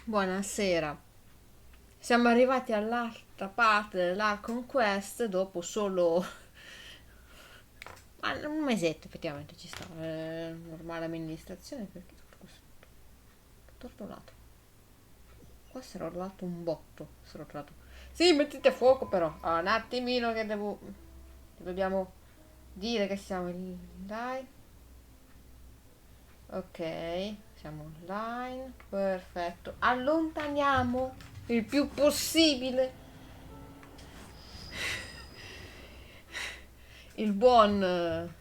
Buonasera. Siamo arrivati all'altra parte dell'Achon Quest dopo solo un mesetto, effettivamente ci sta. Normale amministrazione, perché tutto questo tutto ortonato. Qua si era orlato un botto. Si era orlato. Sì, mettete a fuoco però. Ah, un attimino che dobbiamo dire che siamo in live. Ok, siamo online. Perfetto. Allontaniamo il più possibile il buon,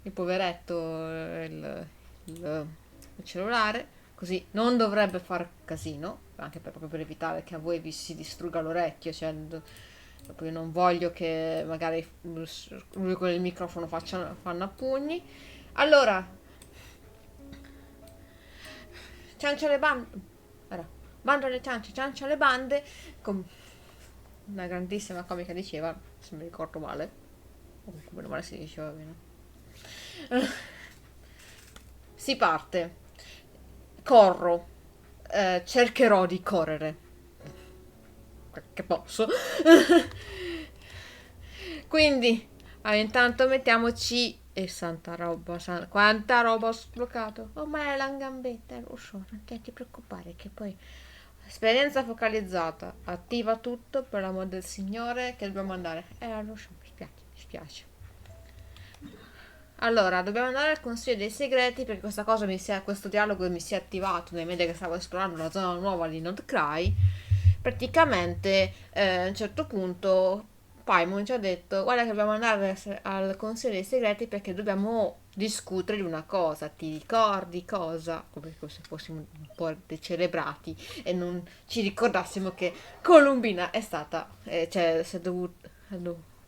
il poveretto, il cellulare, così non dovrebbe far casino, anche proprio per evitare che a voi vi si distrugga l'orecchio, cioè, proprio non voglio che magari lui con il microfono fanno a pugni. Allora, ciancia le bande, era, bando alle ciance, ciancia le bande, con una grandissima comica diceva, se mi ricordo male, o come male si diceva bene. Si parte. Corro. Cercherò di correre. Che posso. Quindi, intanto mettiamoci. E santa roba, quanta roba ho sbloccato. Oh, ma è la gambetta, lo so, non ti preoccupare che poi. Esperienza focalizzata. Attiva tutto per l'amor del Signore che dobbiamo andare. Lo so, mi spiace, mi spiace. Allora, dobbiamo andare al Consiglio dei Segreti perché questo dialogo mi si è attivato nel mentre che stavo esplorando la zona nuova di Nordcry. Praticamente, a un certo punto, Paimon ci ha detto: Guarda, che dobbiamo andare al Consiglio dei Segreti perché dobbiamo discutere di una cosa. Ti ricordi cosa? Come se fossimo un po' decelebrati e non ci ricordassimo che Colombina è stata, cioè, si è dovuta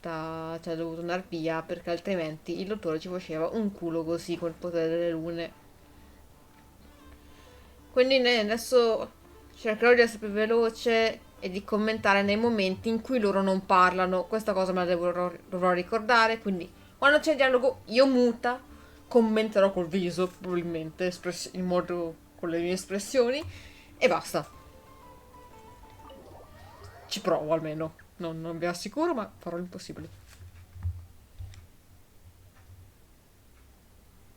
cioè, è dovuto andare via perché altrimenti il dottore ci faceva un culo così col potere delle lune. Quindi adesso cercherò di essere più veloce e di commentare nei momenti in cui loro non parlano. Questa cosa me la dovrò ricordare, quindi quando c'è il dialogo io muta, commenterò col viso probabilmente, in modo con le mie espressioni e basta. Ci provo almeno. Non vi assicuro, ma farò l'impossibile.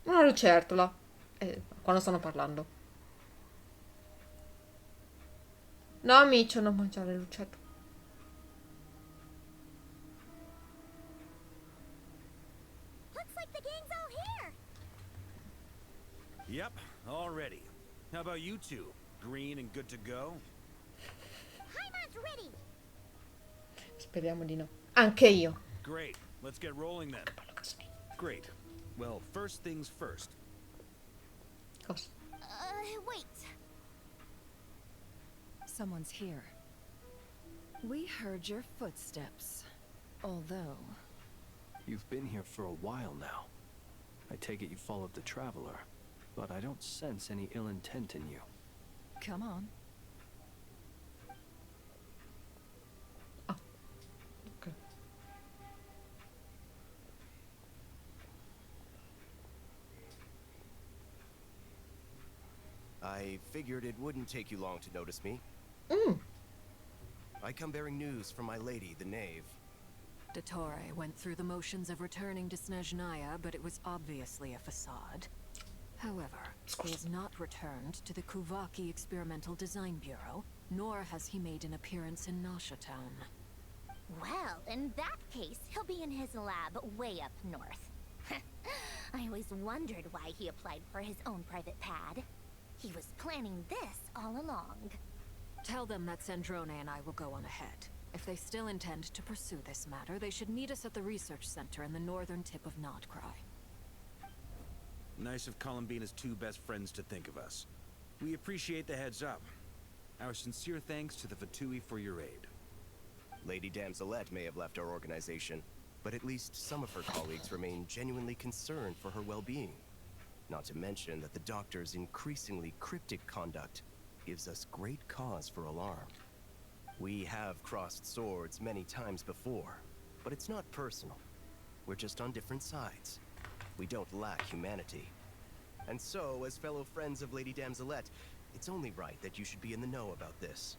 Una lucertola. Quando stanno parlando. No, Micio, non mangiare le lucette. Looks like the gang's all here. Yep, all ready. How about you two? Green and good to go? Paimon's ready. Speriamo di no. Anche io. Great. Let's get rolling then. Great. Well, first things first. Cosa? Wait. Someone's here. We heard your footsteps. Although... You've been here for a while now. I take it you followed the Traveler, but I don't sense any ill intent in you. Come on. Ok. I figured it wouldn't take you long to notice me. I come bearing news from my lady, the Knave. Dottore went through the motions of returning to Snezhnaya, but it was obviously a facade. However, he has not returned to the Kuvaki Experimental Design Bureau, nor has he made an appearance in Nasha Town. Well, in that case, he'll be in his lab way up north. I always wondered why he applied for his own private pad. He was planning this all along. Tell them that Sandrone and I will go on ahead. If they still intend to pursue this matter, they should meet us at the research center in the northern tip of Nordcry. Nice of Colombina's two best friends to think of us. We appreciate the heads up. Our sincere thanks to the Fatui for your aid. Lady Damselette may have left our organization, but at least some of her colleagues remain genuinely concerned for her well-being. Not to mention that the Doctor's increasingly cryptic conduct gives us great cause for alarm. We have crossed swords many times before, but it's not personal. We're just on different sides. We don't lack humanity. And so, as fellow friends of Lady Damselette, It's only right that you should be in the know about this.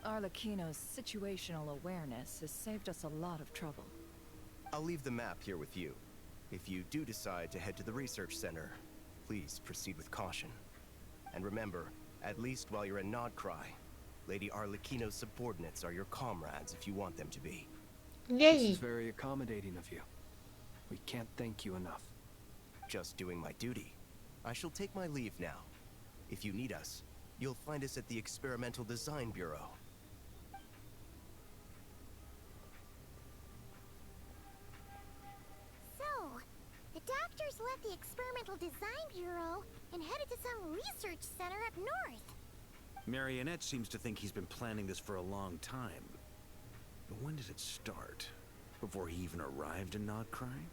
Arlecchino's situational awareness has saved us a lot of trouble. I'll leave the map here with you. If you do decide to head to the research center, please proceed with caution. And remember, at least while you're in Nodcry, Lady Arlecchino's subordinates are your comrades if you want them to be. This Yay! is very accommodating of you. We can't thank you enough. Just doing my duty. I shall take my leave now. If you need us, you'll find us at the Experimental Design Bureau. So, the doctors left the Experimental Design Bureau and headed to some research center up north. Marionette seems to think he's been planning this for a long time. But when did it start? Before he even arrived in Nodcry?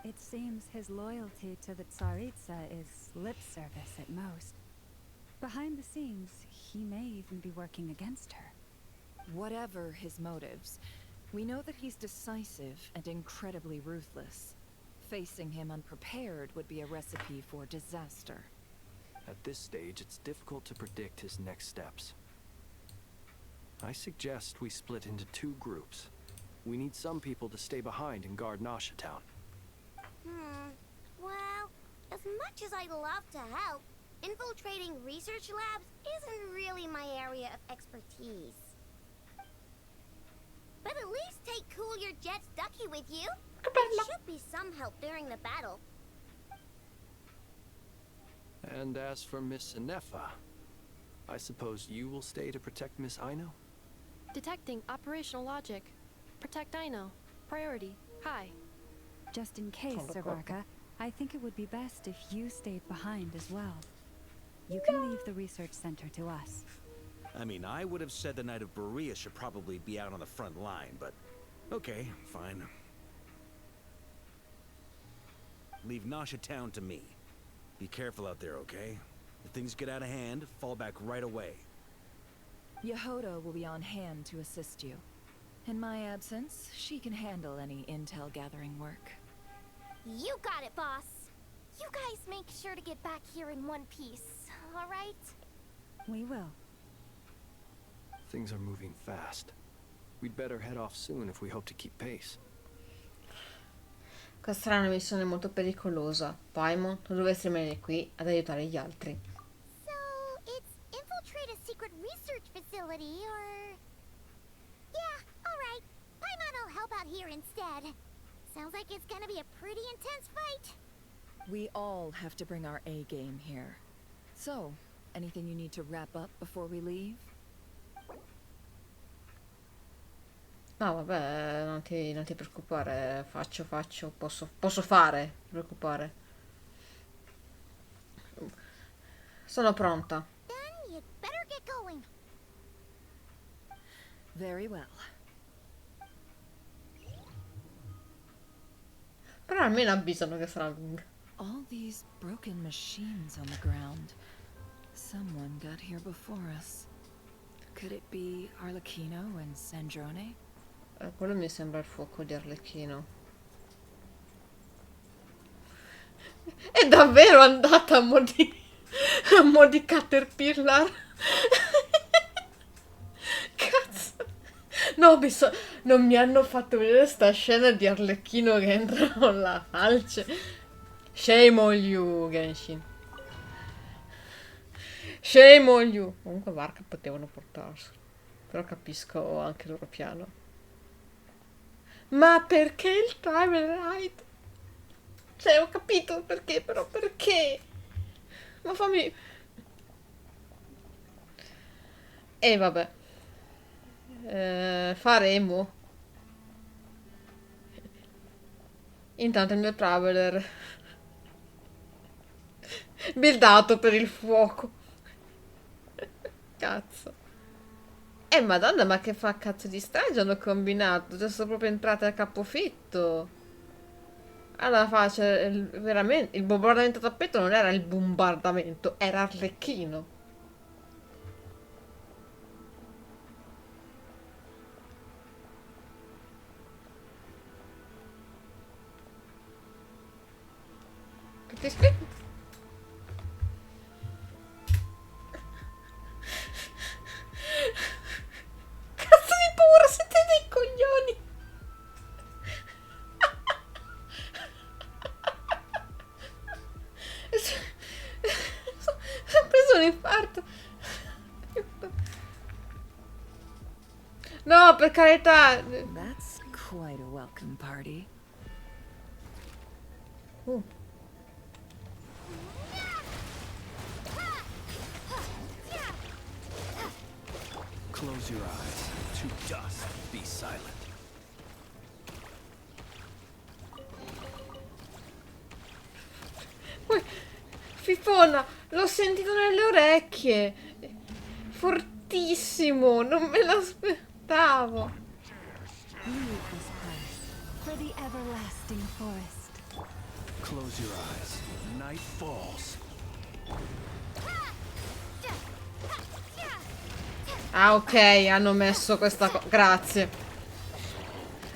It seems his loyalty to the Tsaritsa is lip service at most. Behind the scenes, he may even be working against her. Whatever his motives, we know that he's decisive and incredibly ruthless. Facing him unprepared would be a recipe for disaster. At this stage, it's difficult to predict his next steps. I suggest we split into 2 groups. We need some people to stay behind and guard Nasha Town. Well, as much as I'd love to help, infiltrating research labs isn't really my area of expertise. But at least take Cool Your Jet's Ducky with you. It should be some help during the battle. And as for Miss Inefa, I suppose you will stay to protect Miss Aino? Detecting operational logic. Protect Aino. Priority. High. Just in case, Sir Barca, I think it would be best if you stayed behind as well. You can leave the research center to us. I mean, I would have said the Knight of Berea should probably be out on the front line, but okay, fine. Leave Nasha Town to me. Be careful out there, okay? If things get out of hand, fall back right away. Yehoda will be on hand to assist you. In my absence, she can handle any intel gathering work. You got it, boss. You guys make sure to get back here in one piece, all right? We will. Things are moving fast. We'd better head off soon if we hope to keep pace. Questa sarà una missione molto pericolosa. Paimon, tu dovresti rimanere qui ad aiutare gli altri. So, it's infiltrate a secret research facility, or... Yeah, alright. Paimon will help out here instead. Sounds like it's gonna be a pretty intense fight. We all have to bring our A game here. So, anything you need to wrap up before we leave? No, vabbè, non ti preoccupare, posso fare, non ti preoccupare. Sono pronta. Then you'd better get going. Very well. Però almeno avvisano che sarà lunga. All these broken machines on the ground. Someone got here before us. Could it be Arlecchino and Sandrone? Quello mi sembra il fuoco di Arlecchino. È davvero andata a mo' di Caterpillar. Cazzo. No, non mi hanno fatto vedere sta scena di Arlecchino che entra con la falce. Shame on you, Genshin. Shame on you. Comunque Varca potevano portarselo. Però capisco anche il loro piano. Ma perché il time ride? Cioè, ho capito perché, però perché? Ma fammi... E vabbè. Faremo. Intanto il mio traveler buildato per il fuoco. Cazzo. Madonna, ma che fa cazzo di strage hanno combinato? Già sono proprio entrate a capofitto. Alla faccia, veramente, il bombardamento a tappeto non era il bombardamento, era Arlecchino. Che ti scritto? no, per carità. That's quite a welcome party. Close your eyes. To dust. Be silent. Fifona, l'ho sentito nelle orecchie. Fortissimo, non me l'aspettavo. Leave this place for the everlasting forest. Close your eyes. Night falls. Ah, ok, hanno messo questa grazie.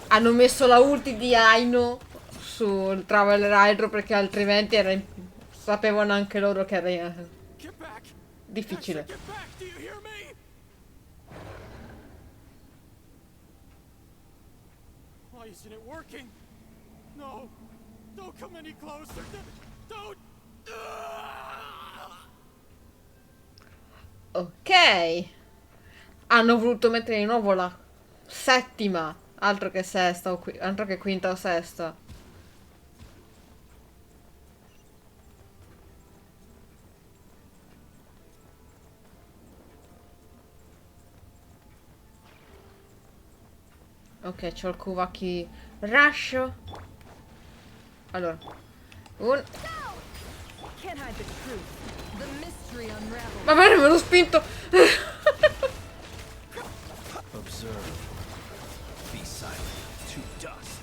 Hanno messo la ulti di Aino sul Traveler Hydro perché altrimenti sapevano anche loro che era difficile. Why isn't it working? No. Don't come any closer. Don't. Ok. Hanno voluto mettere di nuovo la settima. Altro che sesta, altro che quinta o sesta. Ok, c'ho il Kuvaki Rush. Allora. Ma bene, me l'ho spinto. Observe. Be silent. To dust.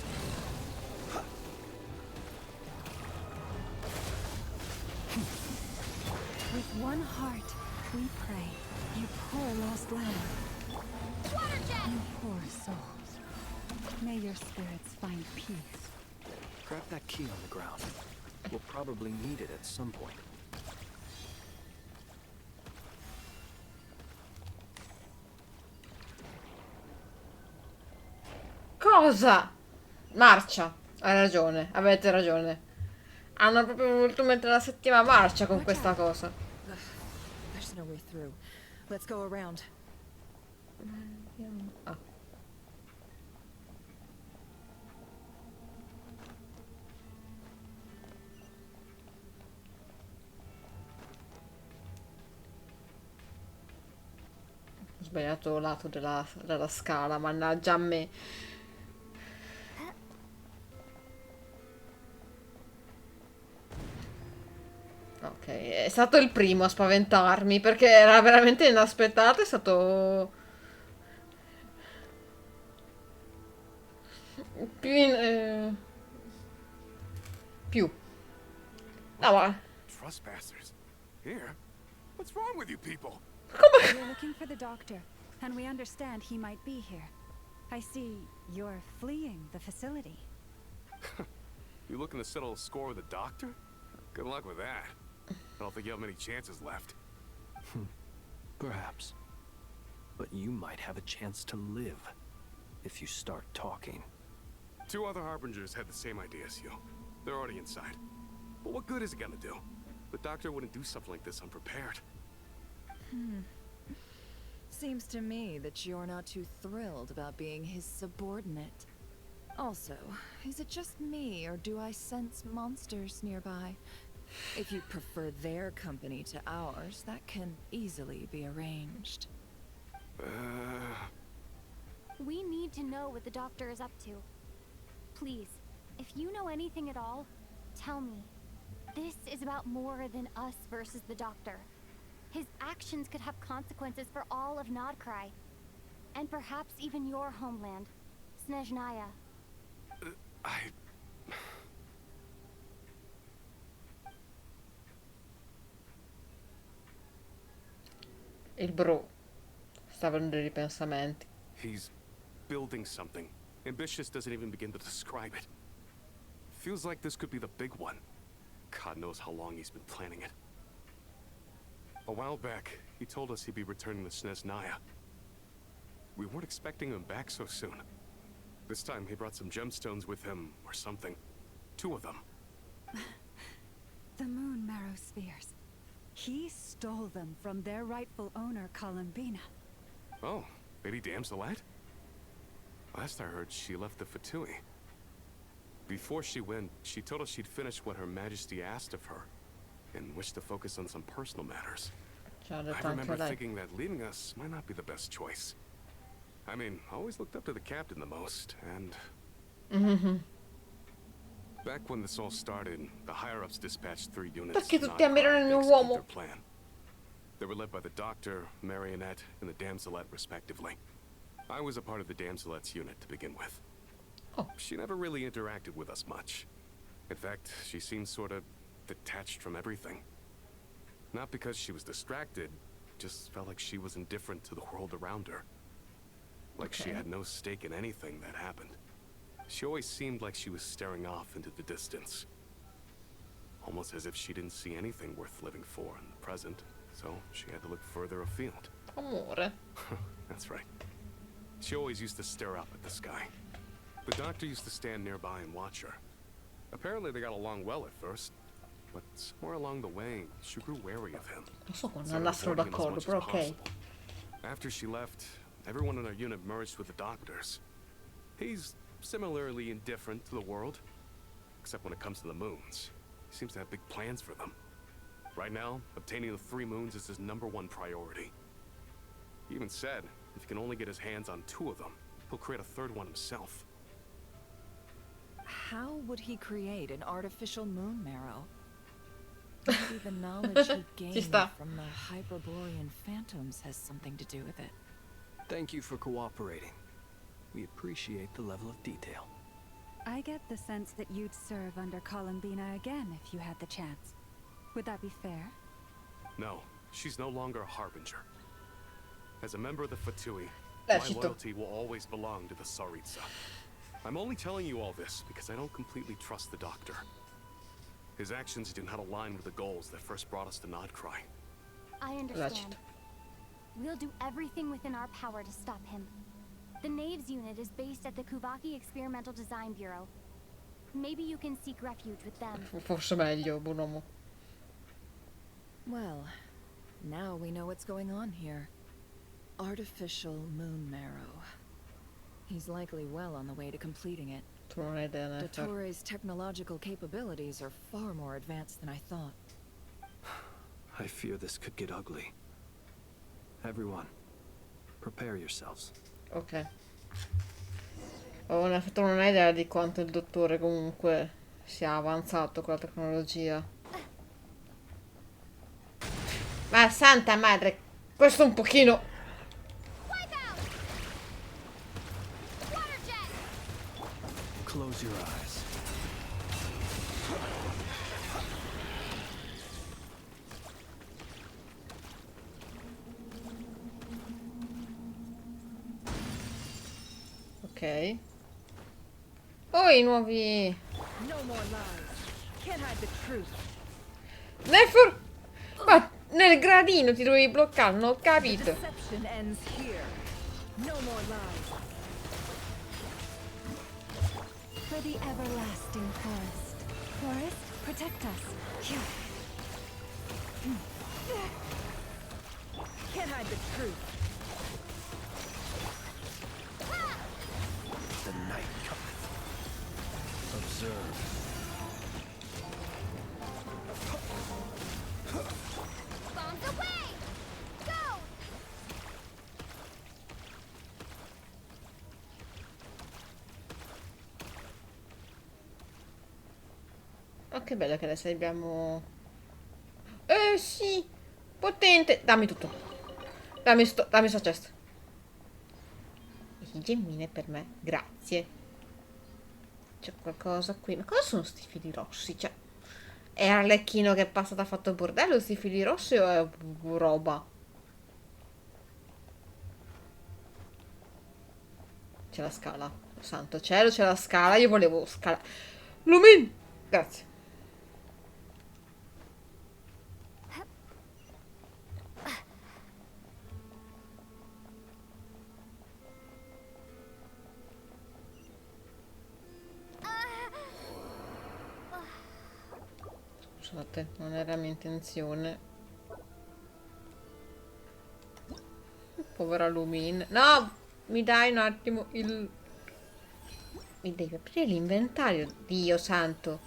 With one heart, we pray. You poor lost lamb. You poor souls. May your spirits find peace. Grab that key on the ground. We'll probably need it at some point. Cosa? Marcia. Hai ragione, avete ragione. Hanno proprio voluto mettere la settima marcia con questa cosa. There's no way through. Let's go around. Ah. Ho sbagliato lato della scala, mannaggia a me. Ok, è stato il primo a spaventarmi perché era veramente inaspettato, è stato più. No, ma Trespassers. Here? What's wrong with you people? We're looking for the doctor, and we understand he might be here. I see you're fleeing the facility. You looking to settle a score with the doctor? Good luck with that. I don't think you have many chances left. Perhaps. But you might have a chance to live if you start talking. Two other harbingers had the same idea as you. They're already inside. But what good is it gonna do? The doctor wouldn't do something like this unprepared. Seems to me that you're not too thrilled about being his subordinate. Also, is it just me, or do I sense monsters nearby? If you prefer their company to ours, that can easily be arranged. We need to know what the doctor is up to. Please, if you know anything at all, tell me. This is about more than us versus the doctor. His actions could have consequences for all of Nodcry. And perhaps even your homeland, Snezhnaya. il bro sta avendo dei ripensamenti. He's building something. Ambitious doesn't even begin to describe it. Feels like this could be the big one. God knows how long he's been planning it. A while back, he told us he'd be returning to Snezhnaya. We weren't expecting him back so soon. This time he brought some gemstones with him, or something. 2 of them. The moon marrow spheres. He stole them from their rightful owner, Colombina. Oh, Lady Damselat? Last I heard, she left the Fatui. Before she went, she told us she'd finished what Her Majesty asked of her, and wished to focus on some personal matters. I remember thinking that leaving us might not be the best choice. I mean, I always looked up to the captain the most, and... Back when this all started, the higher-ups dispatched 3 units Perché to tutti ammirano il mio execute uomo? their plan. They were led by the Doctor, Marionette, and the Damselette, respectively. I was a part of the Damselette's unit to begin with. Oh. She never really interacted with us much. In fact, she seemed sort of detached from everything. Not because she was distracted, just felt like she was indifferent to the world around her. Like she had no stake in anything that happened. She always seemed like she was staring off into the distance. Almost as if she didn't see anything worth living for in the present, so she had to look further afield. Amore. That's right. She always used to stare up at the sky. The Doctor used to stand nearby and watch her. Apparently they got along well at first, but somewhere along the way, she grew wary of him. Non so quando Started andassero avoiding him as d'accordo, much as però ok. possible. After she left, everyone in our unit merged with the Doctor's. He's similarly indifferent to the world, except when it comes to the moons. He seems to have big plans for them. Right now, obtaining the 3 moons is his #1 priority. He even said, if he can only get his hands on 2 of them, he'll create a 3rd one himself. How would he create an artificial moon marrow? Maybe the knowledge he gained from the Hyperborean phantoms has something to do with it. Thank you for cooperating. We appreciate the level of detail. I get the sense that you'd serve under Colombina again if you had the chance. Would that be fair? No, she's no longer a harbinger. As a member of the Fatui, my loyalty will always belong to the Tsaritsa. I'm only telling you all this because I don't completely trust the Doctor. His actions do not align with the goals that first brought us to Nodcry. I understand. We'll do everything within our power to stop him. The Knaves unit is based at the Kuvaki Experimental Design Bureau. Maybe you can seek refuge with them. Forse meglio, buon uomo. Well, now we know what's going on here. Artificial moon marrow. He's likely well on the way to completing it. Dottore's technological capabilities are far more advanced than I thought. I fear this could get ugly. Everyone, prepare yourselves. Ok. Ho fatto non ho idea di quanto il dottore comunque sia avanzato con la tecnologia. Ma santa madre, questo un pochino. Close your eyes. Ok. Oh, i nuovi. Nefer. Ma nel gradino ti dovevi bloccare, non ho capito. For the everlasting forest. Forest, protect us. Here. Can't hide the truth. The night cometh. Observe. Bombs away! Go! Oh, che bello che adesso abbiamo. Sì! Potente! Dammi tutto. Dammi sto chest. E gemmine per me. Grazie. C'è qualcosa qui. Ma cosa sono sti fili rossi? Cioè, è Arlecchino che è passato a fatto bordello sti fili rossi o è roba? C'è la scala. Santo cielo, c'è la scala. Io volevo scala. Lumin! Grazie. Scusate, non era mia intenzione. Povera Lumin. No! Mi dai un attimo il Mi devi aprire l'inventario, Dio santo.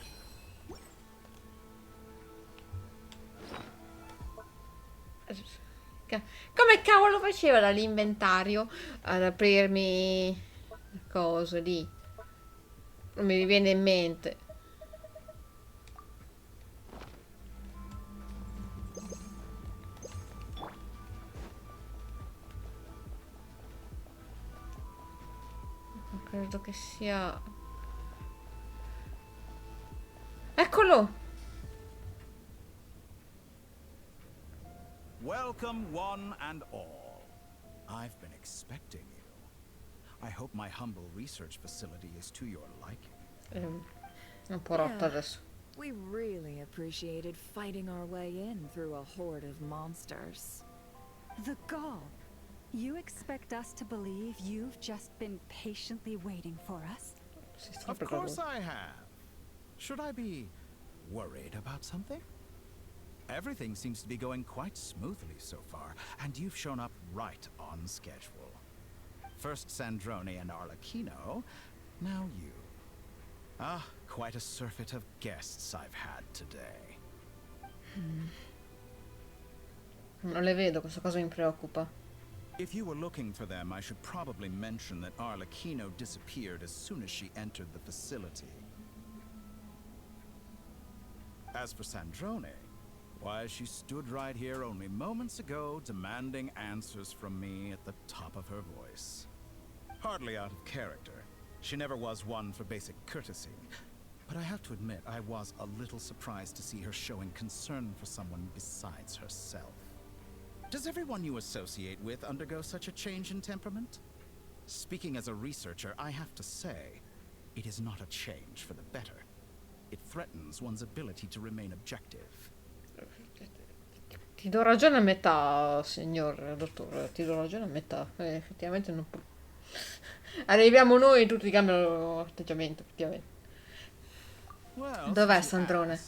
Come cavolo faceva dall'inventario ad aprirmi le cose lì? Non mi viene in mente. Non credo che sia... Eccolo! Welcome, one and all. I've been expecting you. I hope my humble research facility is to your liking. Un po' rotta adesso. We really appreciated fighting our way in through a horde of monsters. The gall. You expect us to believe you've just been patiently waiting for us? Of course I have. Should I be worried about something? Everything seems to be going quite smoothly so far, and you've shown up right on schedule. First Sandrone and Arlecchino, now you. Ah, quite a surfeit of guests I've had today. Non le vedo, questa cosa mi preoccupa. If you were looking for them, I should probably mention that Arlecchino disappeared as soon as she entered the facility. As for Sandrone, why, she stood right here only moments ago, demanding answers from me at the top of her voice. Hardly out of character. She never was one for basic courtesy. But I have to admit, I was a little surprised to see her showing concern for someone besides herself. Does everyone you associate with undergo such a change in temperament? Speaking as a researcher, I have to say, it is not a change for the better. It threatens one's ability to remain objective. Ti do ragione a metà, signor dottore, ti do ragione a metà. Effettivamente non... Arriviamo noi e tutti cambiano atteggiamento, effettivamente. Dov'è Sandrone?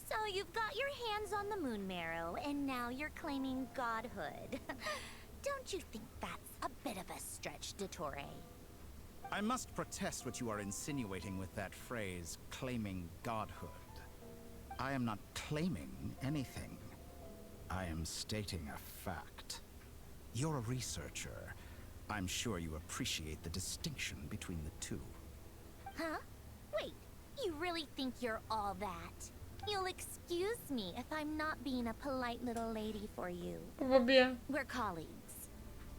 So you've got your hands on the moon marrow, and now you're claiming godhood. Don't you think that's a bit of a stretch, Dottore? I must protest what you are insinuating with that phrase, claiming godhood. I am not claiming anything. I am stating a fact. You're a researcher. I'm sure you appreciate the distinction between the two. Huh? Wait, you really think you're all that? You'll excuse me if I'm not being a polite little lady for you. Va bien. We're colleagues.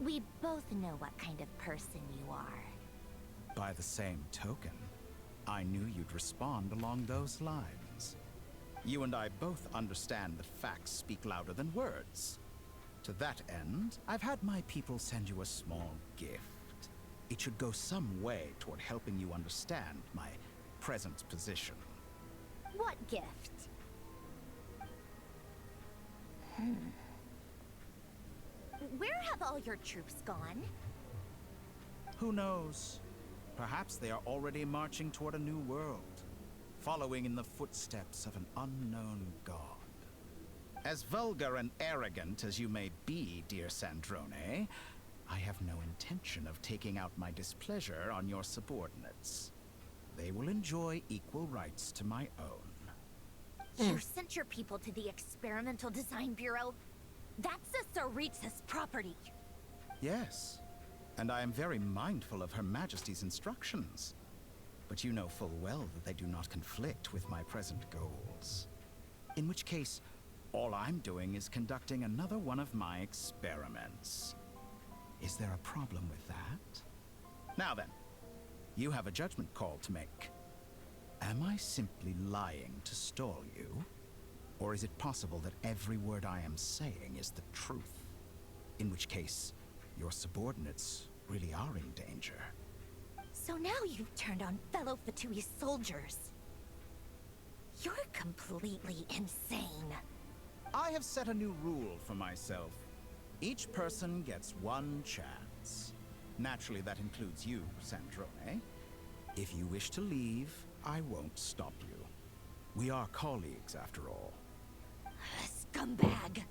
We both know what kind of person you are. By the same token, I knew you'd respond along those lines. You and I both understand that facts speak louder than words. To that end, I've had my people send you a small gift. It should go some way toward helping you understand my present position. What gift? Where have all your troops gone? Who knows? Perhaps they are already marching toward a new world, following in the footsteps of an unknown god. As vulgar and arrogant as you may be, dear Sandrone, I have no intention of taking out my displeasure on your subordinates. They will enjoy equal rights to my own. You sent your people to the Experimental Design Bureau? That's a Tsaritsa's property. Yes, and I am very mindful of Her Majesty's instructions. But you know full well that they do not conflict with my present goals. In which case, all I'm doing is conducting another one of my experiments. Is there a problem with that? Now then, you have a judgment call to make. Am I simply lying to stall you? Or is it possible that every word I am saying is the truth? In which case, your subordinates really are in danger. So now you've turned on fellow Fatui soldiers. You're completely insane. I have set a new rule for myself. Each person gets one chance. Naturally, that includes you, Sandrone. If you wish to leave, I won't stop you. We are colleagues, after all. Scumbag!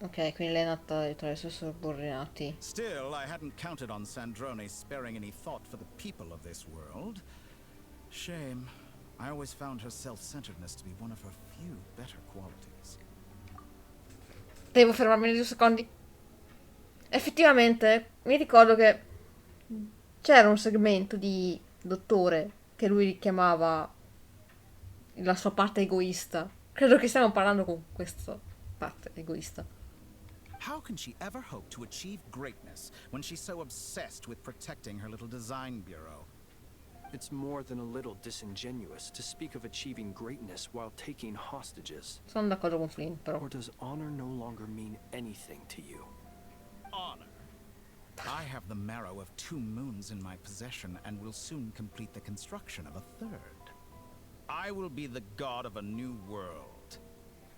Ok, quindi lei è nata tra i suoi subordinati. Still, I hadn't counted on Sandrone sparing any thought for the people of this world. Shame. I always found her self-centeredness to be one of her few better qualities. Devo fermarmi 2 secondi. Effettivamente, mi ricordo che c'era un segmento di Dottore che lui richiamava la sua parte egoista. Credo che stiamo parlando con questa parte egoista. How can she ever hope to achieve greatness when she's so obsessed with protecting her little design bureau? It's more than a little disingenuous to speak of achieving greatness while taking hostages. Sono d'accordo con Flynn, però. Or does honor no longer mean anything to you? Honor. I have the marrow of 2 moons in my possession and will soon complete the construction of a 3rd. I will be the god of a new world.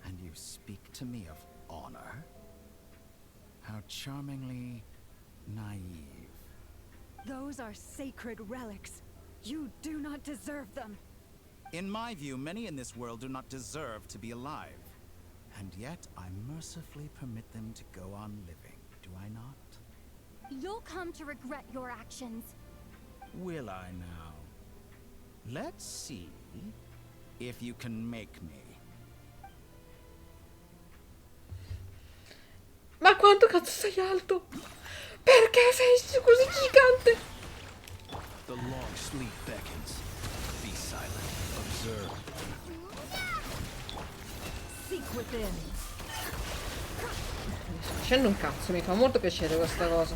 And you speak to me of honor? How charmingly naive. Those are sacred relics. You do not deserve them. In my view, many in this world do not deserve to be alive. And yet, I mercifully permit them to go on living, do I not? You'll come to regret your actions. Will I now? Let's see if you can make me. Ma quanto cazzo sei alto? Perché sei così gigante? The long sleep beckons. Be silent. Observe. Seek within. Mi sto facendo un cazzo, mi fa molto piacere questa cosa.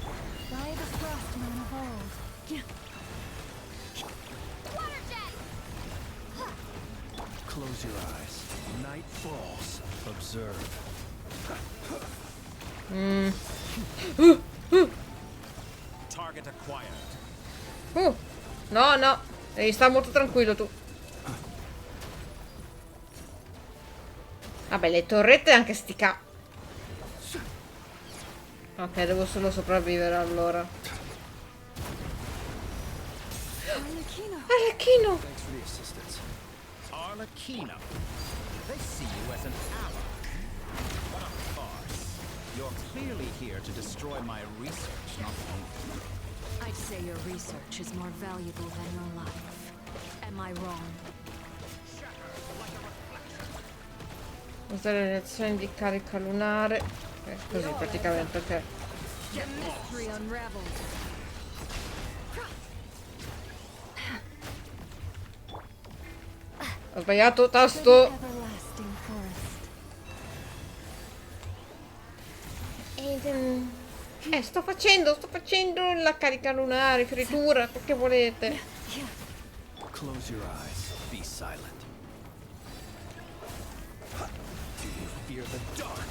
By the frostman of old. Close your eyes. Night falls. Observe. Target acquired. No, no, devi stare molto tranquillo tu. Vabbè, le torrette anche stica. Ok, devo solo sopravvivere allora. Arlecchino! Thanks for the assistance. Arlecchino. They see you as an ally. What a farce. You're clearly here to destroy my research, not me. I'd say your research is more valuable than your life. Am I wrong? Usare le reazioni di carica lunare. Così praticamente, ok. The mystery unraveled. Ho sbagliato tasto. Everlasting forest. Sto facendo la carica lunare, fritura, quel che volete. Close your eyes. Be silent. Do you fear the dark?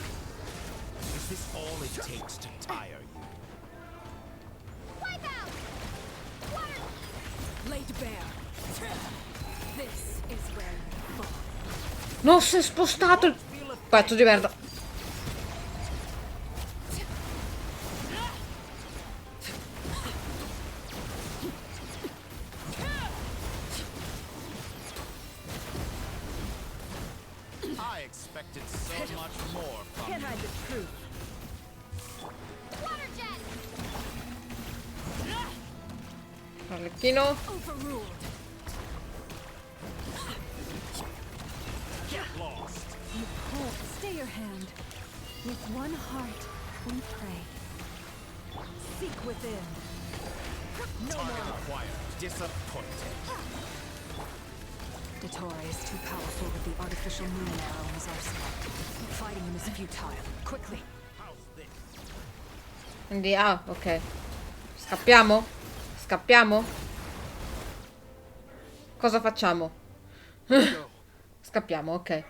Is this all it takes to tire you? Wipe out! Water! Laid bare. This is where you fall. Non si è spostato il pezzo di merda. I expected so much more from Can't you. hide the truth. Water jet! Arlecchino. Overruled. Get lost. You hold. Stay your hand. With one heart, we pray. Seek within. Target acquired. Disappointed. Dottore is too powerful with the artificial moon arrow in his arsenal. Fighting him is futile. Quickly. How's this? Quindi, ok. Scappiamo? Scappiamo? Cosa facciamo? Scappiamo, ok.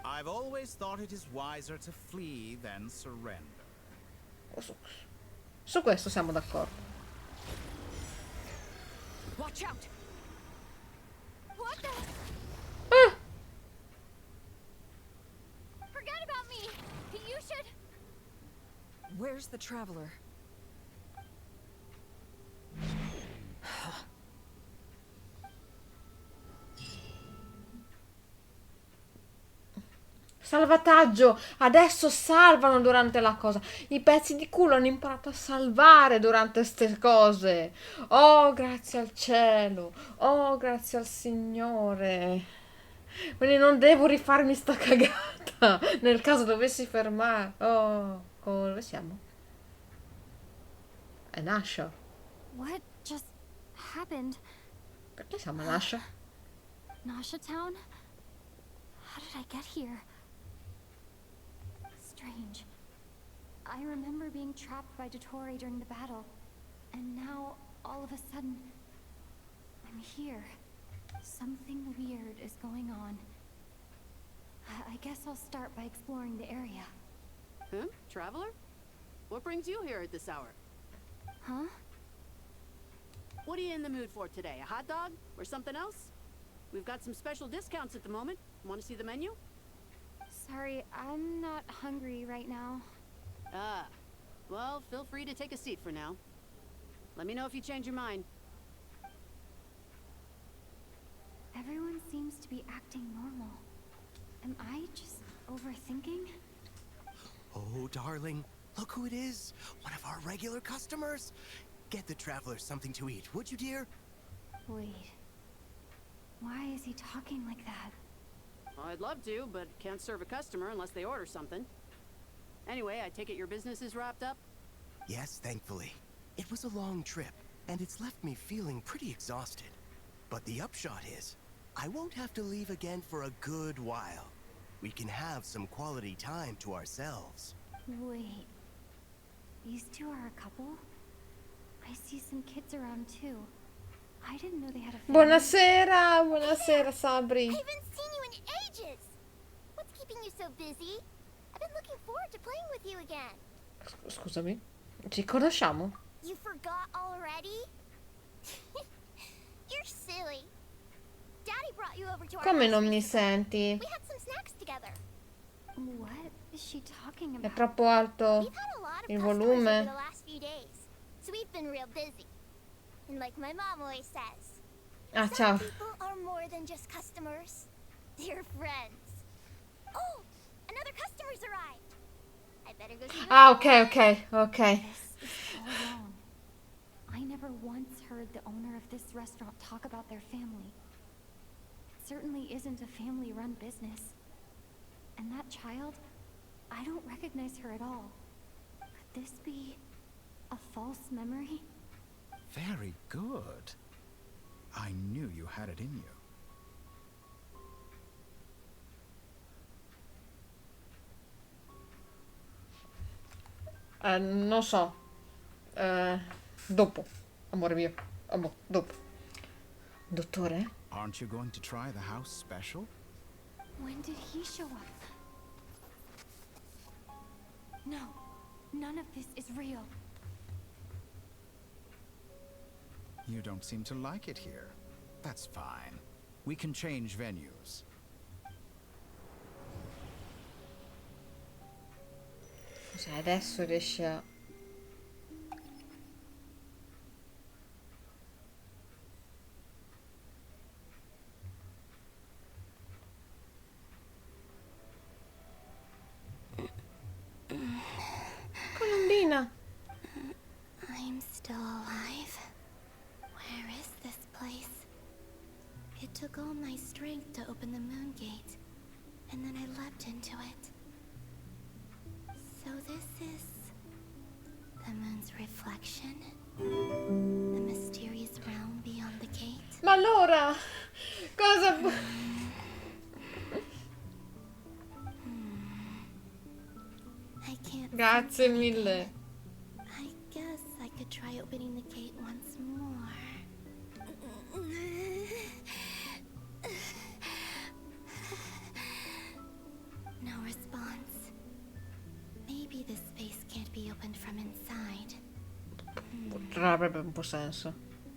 I've always thought it is wiser to flee than surrender. Su questo siamo d'accordo. Watch out! What the? Forget about me! You should... Where's the traveler? Salvataggio, adesso salvano durante la cosa. I pezzi di culo hanno imparato a salvare durante ste cose. Oh, grazie al cielo. Oh, grazie al Signore. Quindi non devo rifarmi sta cagata nel caso dovessi fermare. Oh, dove siamo? È Nasha. What just happened? Perché siamo a Nasha? Nasha Town? How did I get here? Strange. I remember being trapped by Dottore during the battle, and now, all of a sudden, I'm here. Something weird is going on. I guess I'll start by exploring the area. Traveler? What brings you here at this hour? Huh? What are you in the mood for today? A hot dog? Or something else? We've got some special discounts at the moment. Want to see the menu? Sorry, I'm not hungry right now. Ah. Well, feel free to take a seat for now. Let me know if you change your mind. Everyone seems to be acting normal. Am I just overthinking? Oh, darling, look who it is. One of our regular customers. Get the traveler something to eat, would you, dear? Wait. Why is he talking like that? Well, I'd love to, but can't serve a customer unless they order something. Anyway, I take it your business is wrapped up? Yes, thankfully. It was a long trip, and it's left me feeling pretty exhausted. But the upshot is, I won't have to leave again for a good while. We can have some quality time to ourselves. Wait. These two are a couple? I see some kids around too. I didn't know they had a family. Buonasera, buonasera Sabri. I haven't seen you in ages. What's keeping you so busy? I've been looking forward to playing with you again. Scusami, ci conosciamo? You forgot already? You're silly. Daddy brought you over to our Come house non mi recently. senti? We had some snacks together. What is she talking È about? troppo alto We've had a lot of il customers over volume. the last few days, so we've been real busy. And like my mom always says, Ah, some ciao. people are more than just customers. They're friends. Oh, another customer's arrived. I better go see them. Ah, ok. This is all wrong. I never once heard the owner of this restaurant talk about their family. It certainly isn't a family-run business. And that child, I don't recognize her at all. Could this be a false memory? Very good. I knew you had it in you. Non so. Dopo. Amore mio. Dopo. Dottore? Aren't you going to try the house special? When did he show up? No, none of this is real. You don't seem to like it here. That's fine. We can change venues. Cos'è? Adesso riesce a... Colombina! I'm still alive. Where is this place? It took all my strength to open the moon gate, and then I leapt into it. So this is the moon's reflection? The mysterious realm beyond the gate? Ma allora... Cosa... I can't Grazie sense mille. anything. I guess I could try opening the gate once more. No response. Maybe this space can't be opened from inside. Avrebbe un po' senso.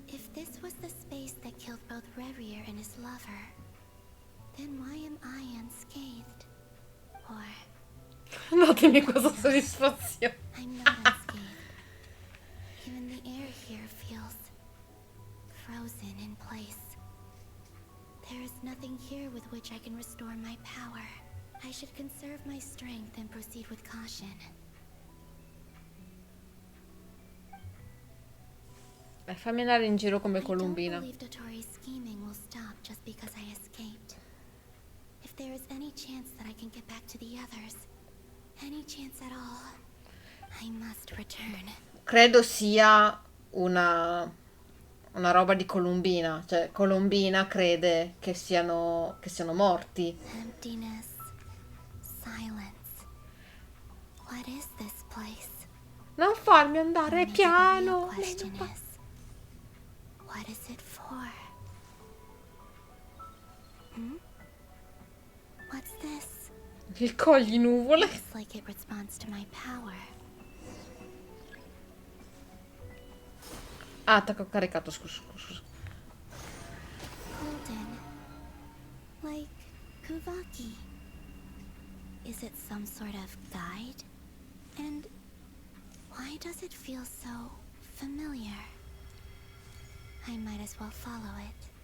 If this was the space that killed both Revier and his lover, then why am I unscathed? Or Datemi questa soddisfazione. I'm not unscathed. Even the air here feels frozen in place. There is nothing here with which I can restore my power. I should conserve my strength and proceed with caution. Fammi andare in giro come I don't Colombina. believe Dotori's scheming will stop just because I escaped. If there is any chance that I can get back to the others, any chance at all, I must return. Credo sia una roba di Colombina. Cioè, Colombina crede che siano morti. Emptiness, silence. What is this place? Non farmi andare Or maybe piano. The real question is, what is it for? Hmm? What's this? Il cogli nuvole. Looks like it responds to my power. Ah, attacco caricato, scusa. Golden. Like Kuvaki. Is it some sort of guide? And why does it feel so familiar? I might as well follow it.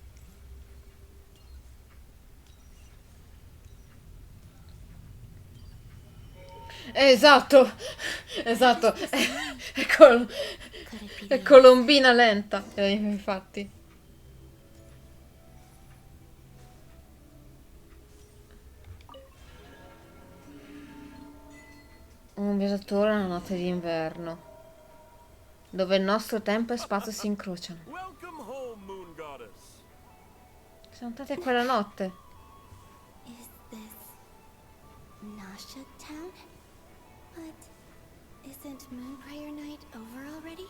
Esatto. È Colombina lenta. Infatti. Un viaggiatore nella notte d'inverno, dove il nostro tempo e spazio si incrociano. Siamo andati a quella notte. Is this Nasha Town? But isn't Moonbriar Night over already?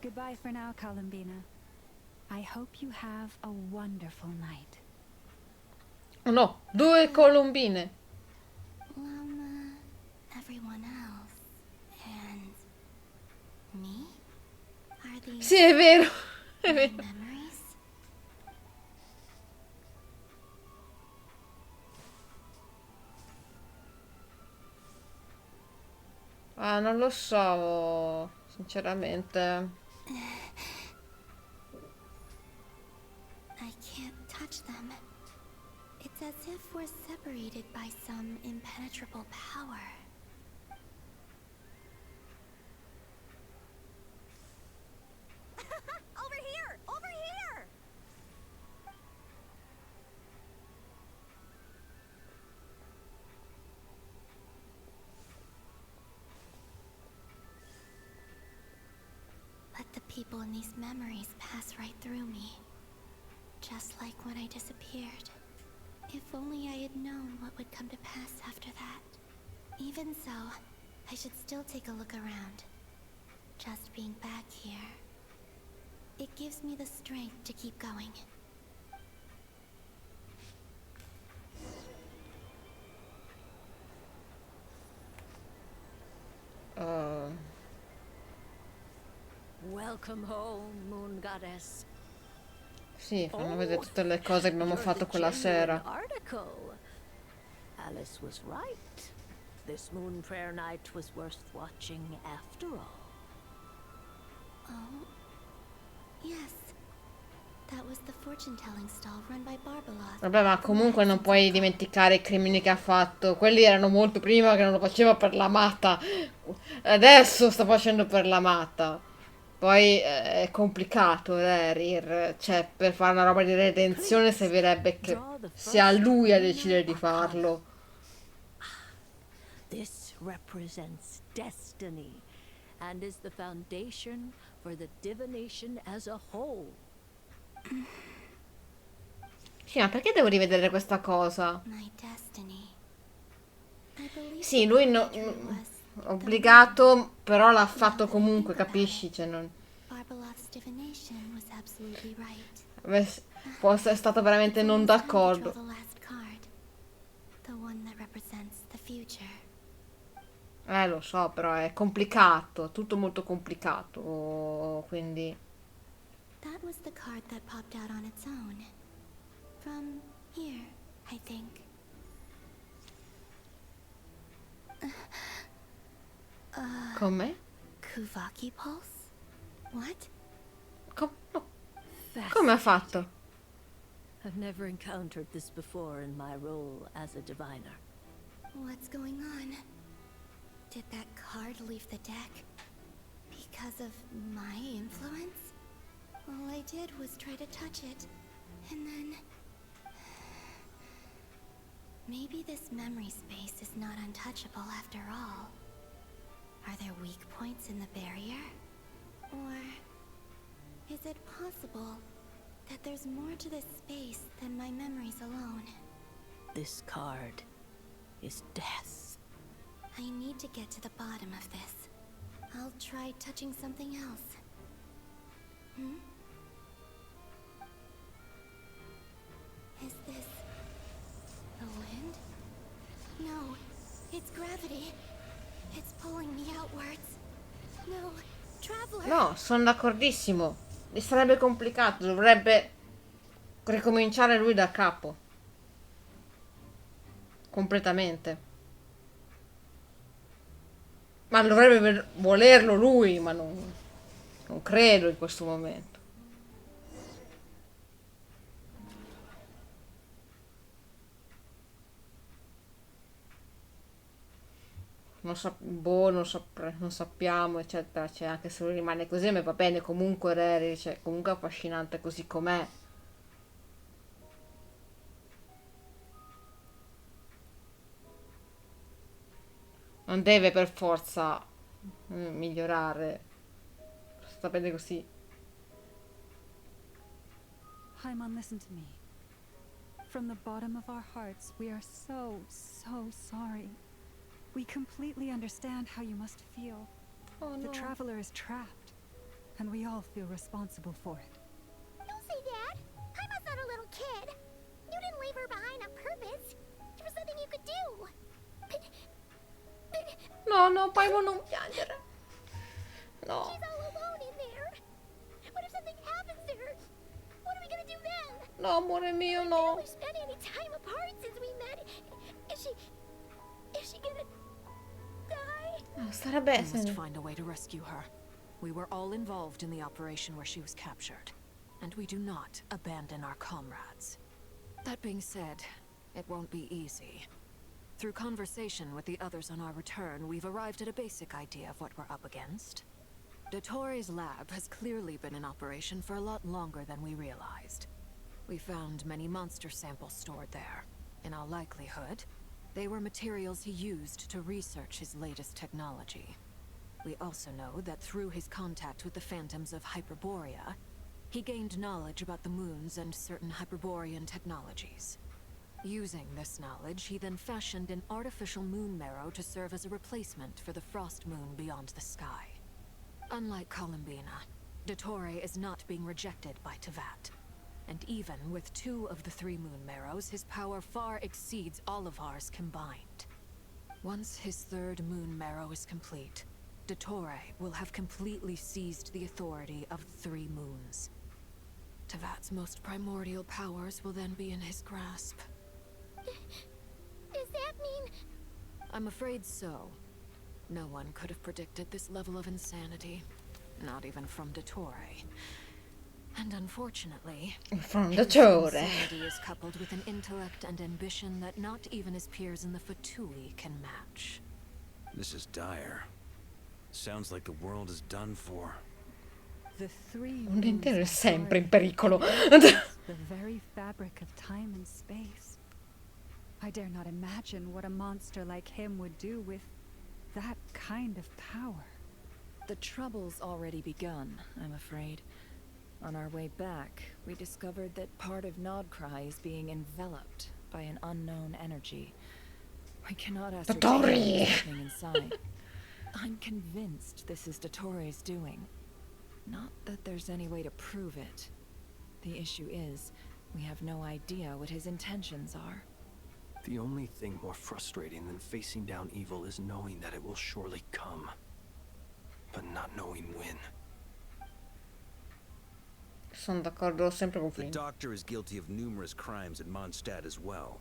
Goodbye for now, Colombina. I hope you have a wonderful night. Oh no, 2 colombine. Lama, everyone else, and me? Are these Sì, è vero. È my vero. memories? Ah, non lo so, sinceramente. I can't touch them. It's as if we're separated by some impenetrable power. Over here! Over here! But the people in these memories pass right through me. Just like when I disappeared. If only I had known what would come to pass after that. Even so, I should still take a look around. Just being back here. It gives me the strength to keep going. Welcome home, Moon Goddess. Sì, fanno vedere tutte le cose che abbiamo fatto quella sera. Article. Alice was right. This moon prayer night was worth watching after all. Oh, yes. That was the fortune-telling stall run by Barbeloth. Vabbè, ma comunque non puoi dimenticare i crimini che ha fatto. Quelli erano molto prima che non lo faceva per la matta. Adesso sta facendo per la matta. Poi è complicato, cioè per fare una roba di redenzione servirebbe che sia lui a decidere di farlo. This represents destiny and is the foundation for the divination as a whole. Sì, ma perché devo rivedere questa cosa? My destiny. I believe Sì, lui obbligato, però l'ha fatto comunque, capisci? Cioè, non... Barbeloth's divination was absolutely right. Può essere stato veramente non d'accordo. The last card. The one that represents the future. Lo so, però è complicato, tutto molto complicato, quindi... That was the card that popped out on its own. From here, I think. Come? Kuvaki pulse? What? No. Come ha fatto? I've never encountered this before in my role as a diviner. What's going on? Did that card leave the deck because of my influence? All I did was try to touch it, and then... Maybe this memory space is not untouchable after all. Are there weak points in the barrier? Or is it possible that there's more to this space than my memories alone? This card is death. I need to get to the bottom of this. I'll try touching something else. Is this the wind? No, it's gravity. It's pulling me outwards. No, traveler. No, sono d'accordissimo. E sarebbe complicato, dovrebbe ricominciare lui da capo. Completamente. Ma dovrebbe volerlo lui, ma non credo in questo momento. Non sappiamo, eccetera. Cioè, anche se lui rimane così, ma va bene, comunque Rary, cioè, comunque è affascinante così com'è. Non deve per forza migliorare. Sta bene così. Hyman, listen to me. From the bottom of our hearts, we are so sorry. We completely understand how you must feel. Oh, no. The traveler is trapped, and we all feel responsible for it. Don't say that. Hyman's not a little kid. You didn't leave her behind on purpose. There was nothing you could do. No, Paimon, non piangere. No. She's all alone in there. What if something happens to her? What are we gonna do then? No, amore mio, no. We spent any time apart since we met. Is she gonna die? Sarebbe We must find a way to rescue her. We were all involved in the operation where she was captured, and we do not abandon our comrades. That being said, it won't be easy. Through conversation with the others on our return, we've arrived at a basic idea of what we're up against. Dottore's lab has clearly been in operation for a lot longer than we realized. We found many monster samples stored there. In all likelihood, they were materials he used to research his latest technology. We also know that through his contact with the phantoms of Hyperborea, he gained knowledge about the moons and certain Hyperborean technologies. Using this knowledge, he then fashioned an artificial moon marrow to serve as a replacement for the frost moon beyond the sky. Unlike Colombina, Dottore is not being rejected by Tevat. And even with 2 of the 3 moon marrows, his power far exceeds all of ours combined. Once his 3rd moon marrow is complete, Dottore will have completely seized the authority of the 3 moons. Tevat's most primordial powers will then be in his grasp. Does that mean... I'm afraid so. No one could have predicted this level of insanity. Not even from Dottore. And unfortunately, from his Dottore, insanity is coupled with an intellect and ambition that not even his peers in the Fatui can match. This is dire. Sounds like the world is done for. The 3 un intero è moons sempre in are pericolo. the very fabric of time and space. I dare not imagine what a monster like him would do with that kind of power. The trouble's already begun, I'm afraid. On our way back, we discovered that part of Nodcry is being enveloped by an unknown energy. We cannot ascertain what's happening inside. I'm convinced this is Dottore's doing. Not that there's any way to prove it. The issue is, we have no idea what his intentions are. The only thing more frustrating than facing down evil is knowing that it will surely come, but not knowing when. Sono d'accordo sempre con The Flynn. doctor is guilty of numerous crimes at Mondstadt as well.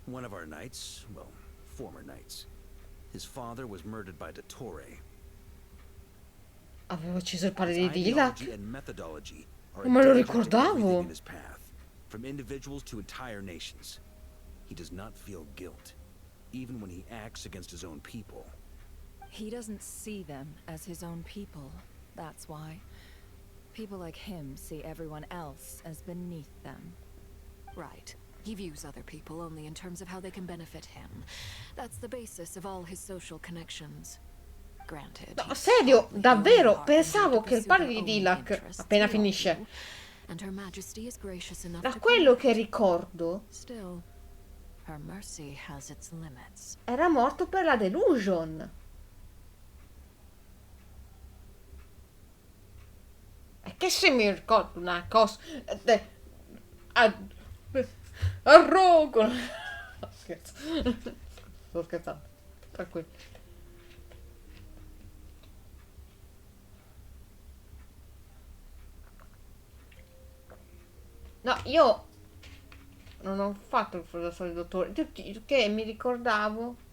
One of our knights, well, former knights. His father was murdered by Dottore. Avevo ucciso il padre His di ideology Dilak? and methodology are Non me lo identical to everything ricordavo. in his path, from individuals to entire nations. He does not feel guilt, even when he acts against his own people. He doesn't see them as his own people. That's why. People like him see everyone else as beneath them. Right. He views other people only in terms of how they can benefit him. That's the basis of all his social connections. Granted. No, serio, davvero, pensavo che il padre di Dilak, appena finisce, And Her Majesty is gracious enough da to quello che permit. ricordo, Still, her mercy has its limits. era morto per la delusion. E che se mi ricordo una cosa... Arrogo! Scherzo. Sto scherzando. Tranquillo. No, io non ho fatto il professore del dottore, che mi ricordavo.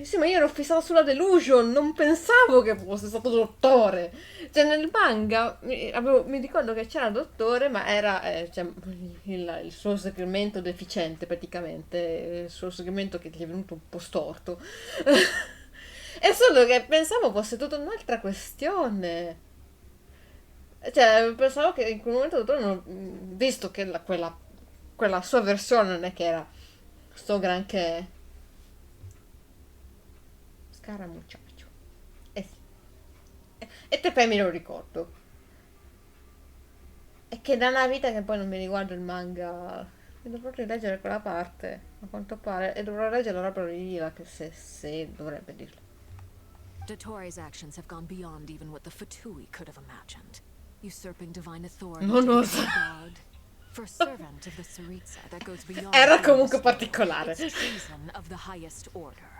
Sì, ma io ero fissato sulla delusion, non pensavo che fosse stato dottore. Cioè, nel manga mi ricordo che c'era il dottore, ma era cioè, il suo segmento deficiente, praticamente. Il suo segmento che gli è venuto un po' storto. È solo che pensavo fosse tutta un'altra questione. Cioè, pensavo che in quel momento il dottore, visto che quella sua versione non è che era sto granché. Cara muchacho. Sì. E te poi me lo ricordo. È che da una vita che poi non mi riguardo il manga. E dovrò rileggere quella parte, a quanto pare. E dovrò leggere proprio lì, che se dovrebbe dirlo. Dottores' actions have gone beyond even what the Fatui could have imagined. Usurping divine authority Non to lo become so. God. For servant of the Tsaritsa, that goes beyond Era being comunque disloyal. particolare. It's treason of the highest order.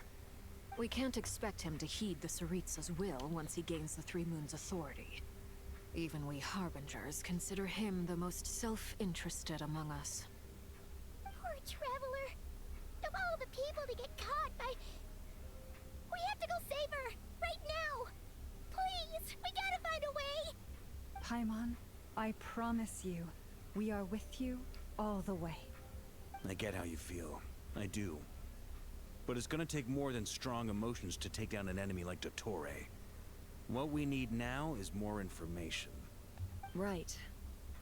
We can't expect him to heed the Tsaritsa's will once he gains the Three Moons' authority. Even we Harbingers consider him the most self-interested among us. Poor Traveler. Of all the people to get caught by... We have to go save her! Right now! Please! We gotta find a way! Paimon, I promise you, we are with you all the way. I get how you feel. I do. But it's gonna take more than strong emotions to take down an enemy like Dottore. What we need now is more information. Right.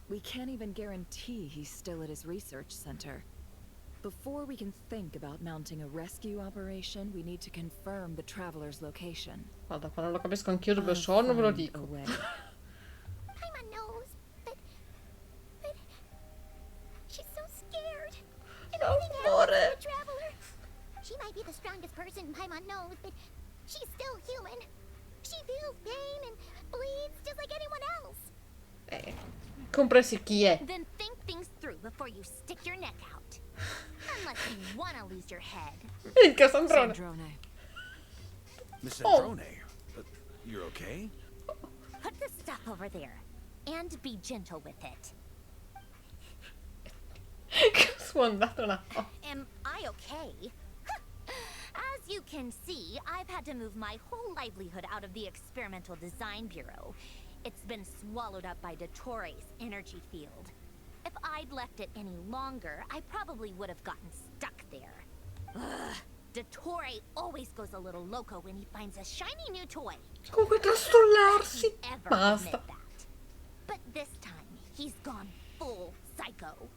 We can't even guarantee he's still at his research center. Before we can think about mounting a rescue operation, we need to confirm the traveler's location. Guarda, quando lo capisco anch'io dove sono, ve lo dico. Paimon knows, but she's so scared. If anything happens to the Traveler, she might be the strongest person Paimon knows, but she's still human. She feels pain and bleeds just like anyone else. Compresi chi è. Then think things through before you stick your neck out. Unless you want to lose your head. Minchia, Sandrone. Miss Oh. Sandrone, you're okay? Put the stuff over there. And be gentle with it. Sfondato una. Am I okay? As you can see, I've had to move my whole livelihood out of the Experimental Design Bureau. It's been swallowed up by Dottore's energy field. If I'd left it any longer, I probably would have gotten stuck there. Ugh. Dottore always goes a little loco when he finds a shiny new toy. Comunque trastullarsi. Ever Basta. admit that. But this time, he's gone full psycho.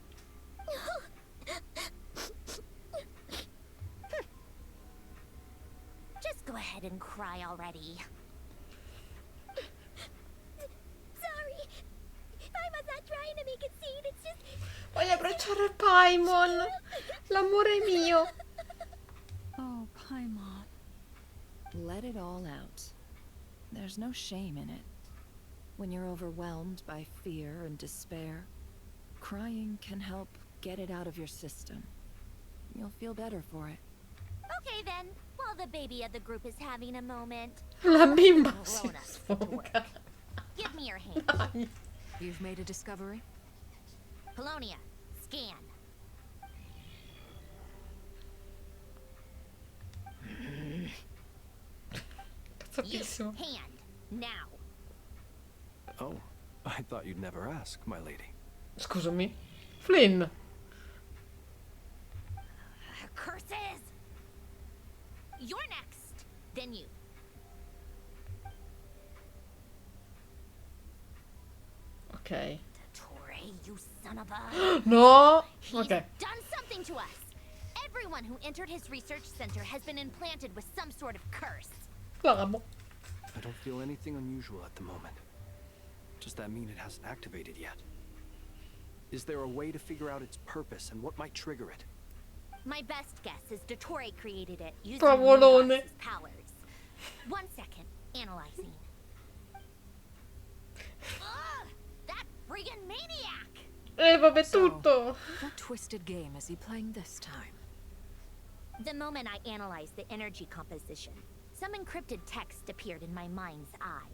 Just go ahead and cry already. Sorry. Paimon's not trying to make it seem. It's just... Voglio abbracciare Paimon. L'amore mio. Oh, Paimon. Let it all out. There's no shame in it. When you're overwhelmed by fear and despair, crying can help get it out of your system. You'll feel better for it. Okay then, while the baby of the group is having a moment, La bimba si grown-ups get to work. sfoga. Give me your hand. You've made a discovery? Polonia, scan. You, Cazzatissimo. hand. Now. Oh, I thought you'd never ask, my lady. Scusami. Flynn. Curses! You're next. Then you. Ok. Dottore, you son of a... No! He's Ok. done something to us. Everyone who entered his research center has been implanted with some sort of curse. Bravo. I don't feel anything unusual at the moment. Does that mean it hasn't activated yet? Is there a way to figure out its purpose and what might trigger it? My best guess is Dottore created it using Cavolone. Nungar's powers. 1 second, analyzing. Ugh, that friggin' maniac! Vabbè, tutto. What twisted game is he playing this time? The moment I analyzed the energy composition, some encrypted text appeared in my mind's eye.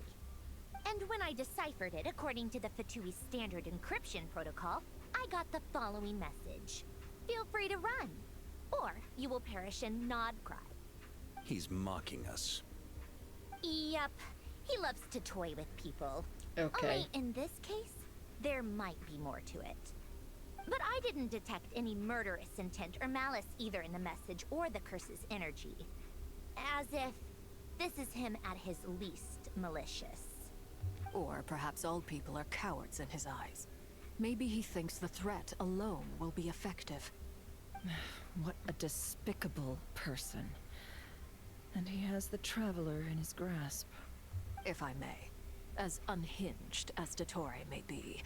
And when I deciphered it according to the Fatui standard encryption protocol, I got the following message. Feel free to run, or you will perish in nod cry. He's mocking us. Yep, he loves to toy with people. Okay. Only in this case, there might be more to it. But I didn't detect any murderous intent or malice either in the message or the curse's energy. As if this is him at his least malicious. Or perhaps all people are cowards in his eyes. Maybe he thinks the threat alone will be effective. What a despicable person. And he has the Traveler in his grasp. If I may. As unhinged as Dottore may be,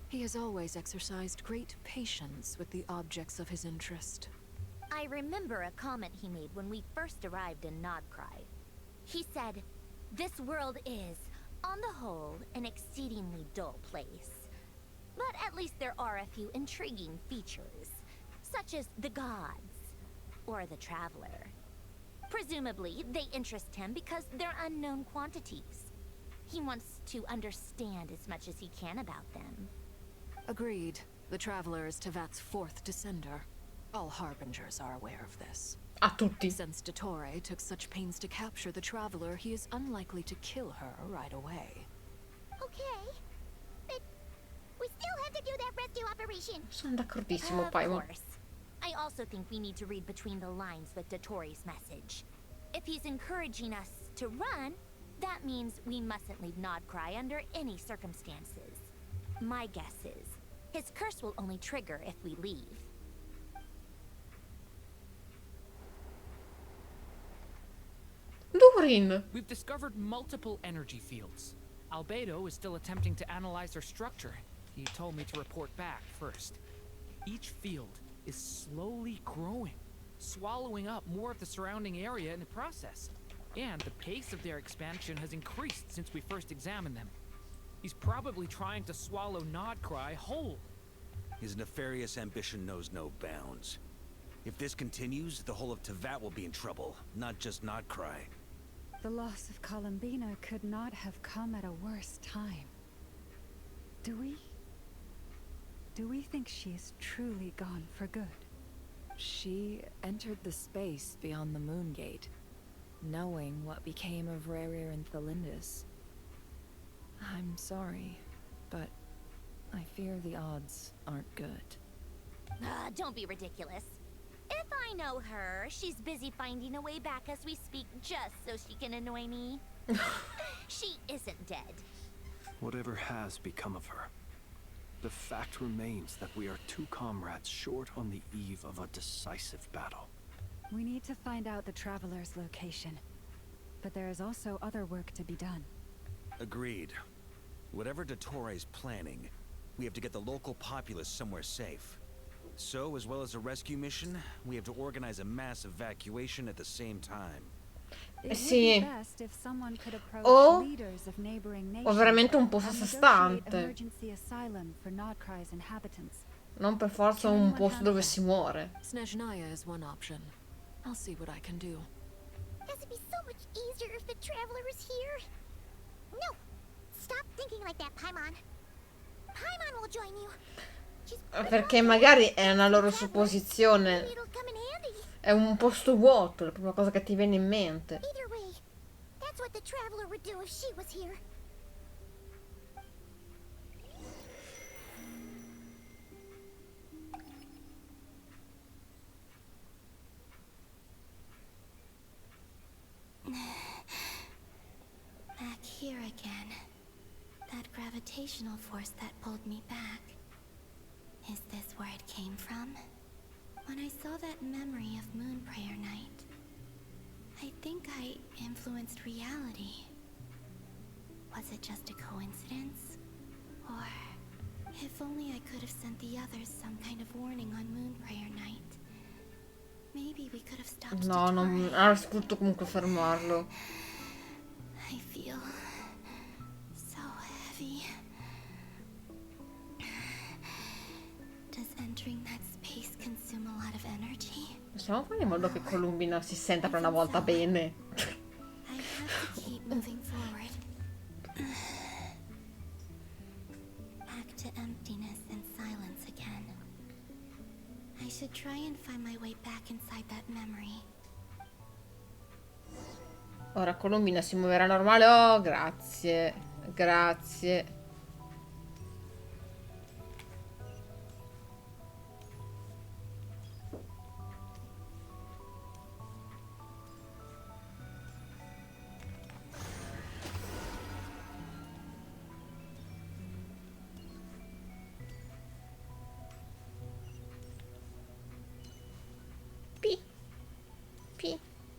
he has always exercised great patience with the objects of his interest. I remember a comment he made when we first arrived in Nodcry. He said, "This world is, on the whole, an exceedingly dull place. But at least there are a few intriguing features, such as the gods, or the Traveler. Presumably, they interest him because they're unknown quantities. He wants to understand as much as he can about them." Agreed. The Traveler is Tevat's fourth descender. All Harbingers are aware of this. A tutti. Since Dottore took such pains to capture the Traveler, he is unlikely to kill her right away. Okay, but we still have to do that rescue operation. Sono d'accordissimo, Of Paimon. course. I also think we need to read between the lines with Dottore's message. If he's encouraging us to run, that means we mustn't leave Nodcry under any circumstances. My guess is, his curse will only trigger if we leave. Durin. We've discovered multiple energy fields. Albedo is still attempting to analyze their structure. He told me to report back first. Each field is slowly growing, swallowing up more of the surrounding area in the process. And the pace of their expansion has increased since we first examined them. He's probably trying to swallow Nodcry whole. His nefarious ambition knows no bounds. If this continues, the whole of Tevat will be in trouble, not just Nodcry. The loss of Colombina could not have come at a worse time. Do we think she is truly gone for good? She entered the space beyond the Moon Gate, knowing what became of Rerir and Thalindus. I'm sorry, but I fear the odds aren't good. Don't be ridiculous. If I know her, she's busy finding a way back as we speak just so she can annoy me. She isn't dead. Whatever has become of her, the fact remains that we are two comrades short on the eve of a decisive battle. We need to find out the Traveler's location. But there is also other work to be done. Agreed. Whatever Dottore's planning, we have to get the local populace somewhere safe. So, as well as a rescue mission, we have to organize a mass evacuation at the same time. It would Sì. be best if someone could approach O- leaders of neighboring O nations veramente un posto a and sé negotiate stante. emergency asylum for Nodcry's inhabitants. Non per forza un posto dove si muore. Snezhnaya is one option. I'll see what I can do. Guess it'd be so much easier if the Traveler was here. No! Stop thinking like that, Paimon. Paimon will join you. She's Perché magari è una loro supposizione. it'll come in handy. È un posto vuoto, la prima cosa che ti viene in mente. Either way, That's what the Traveler would do if she was here. Back here again. That gravitational force that pulled me back. Is this where it came from? When I saw that memory of Moon Prayer Night, I think I influenced reality. Was it just a coincidence? Or if only I could have sent the others some kind of warning on Moon Prayer Night. Maybe we could have stopped. No, non avrei potuto comunque fermarlo. I feel so heavy. Does entering that space consume a lot of energy? Possiamo fare in modo che Colombina si senta per una volta bene. I have to keep moving forward. Back to emptiness and silence again. I should try and find my way back inside that memory. Ora Colombina si muoverà normale. Oh, grazie. Grazie.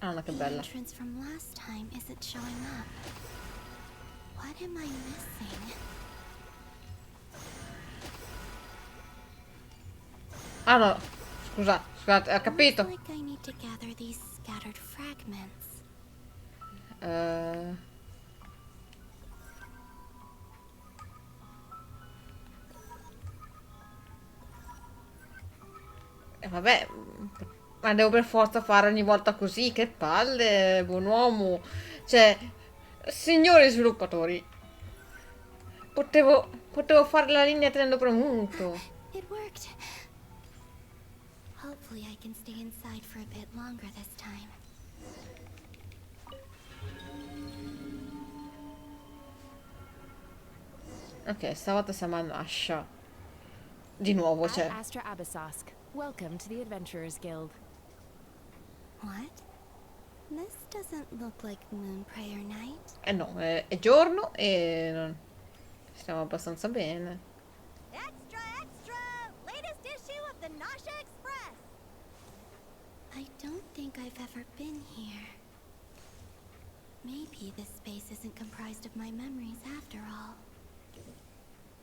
Ah, che bella. The entrance from last time isn't showing up. What am I missing? Ah no, scusate, ho capito. Like I need to gather these scattered fragments. Vabbè, ma devo per forza fare ogni volta così, che palle, buon uomo. Cioè, signori sviluppatori, potevo fare la linea tenendo premuto. It worked. Hopefully I can stay inside for a bit longer this time. Ok, stavolta siamo a Nasha. Di nuovo, cioè. Astra Abyssosque. Welcome to the Adventurers Guild. What? This doesn't look like Moon Prayer Night. No, è giorno e stiamo abbastanza bene. Extra, extra! Latest issue of the Nasha Express! I don't think I've ever been here. Maybe this space isn't comprised of my memories after all.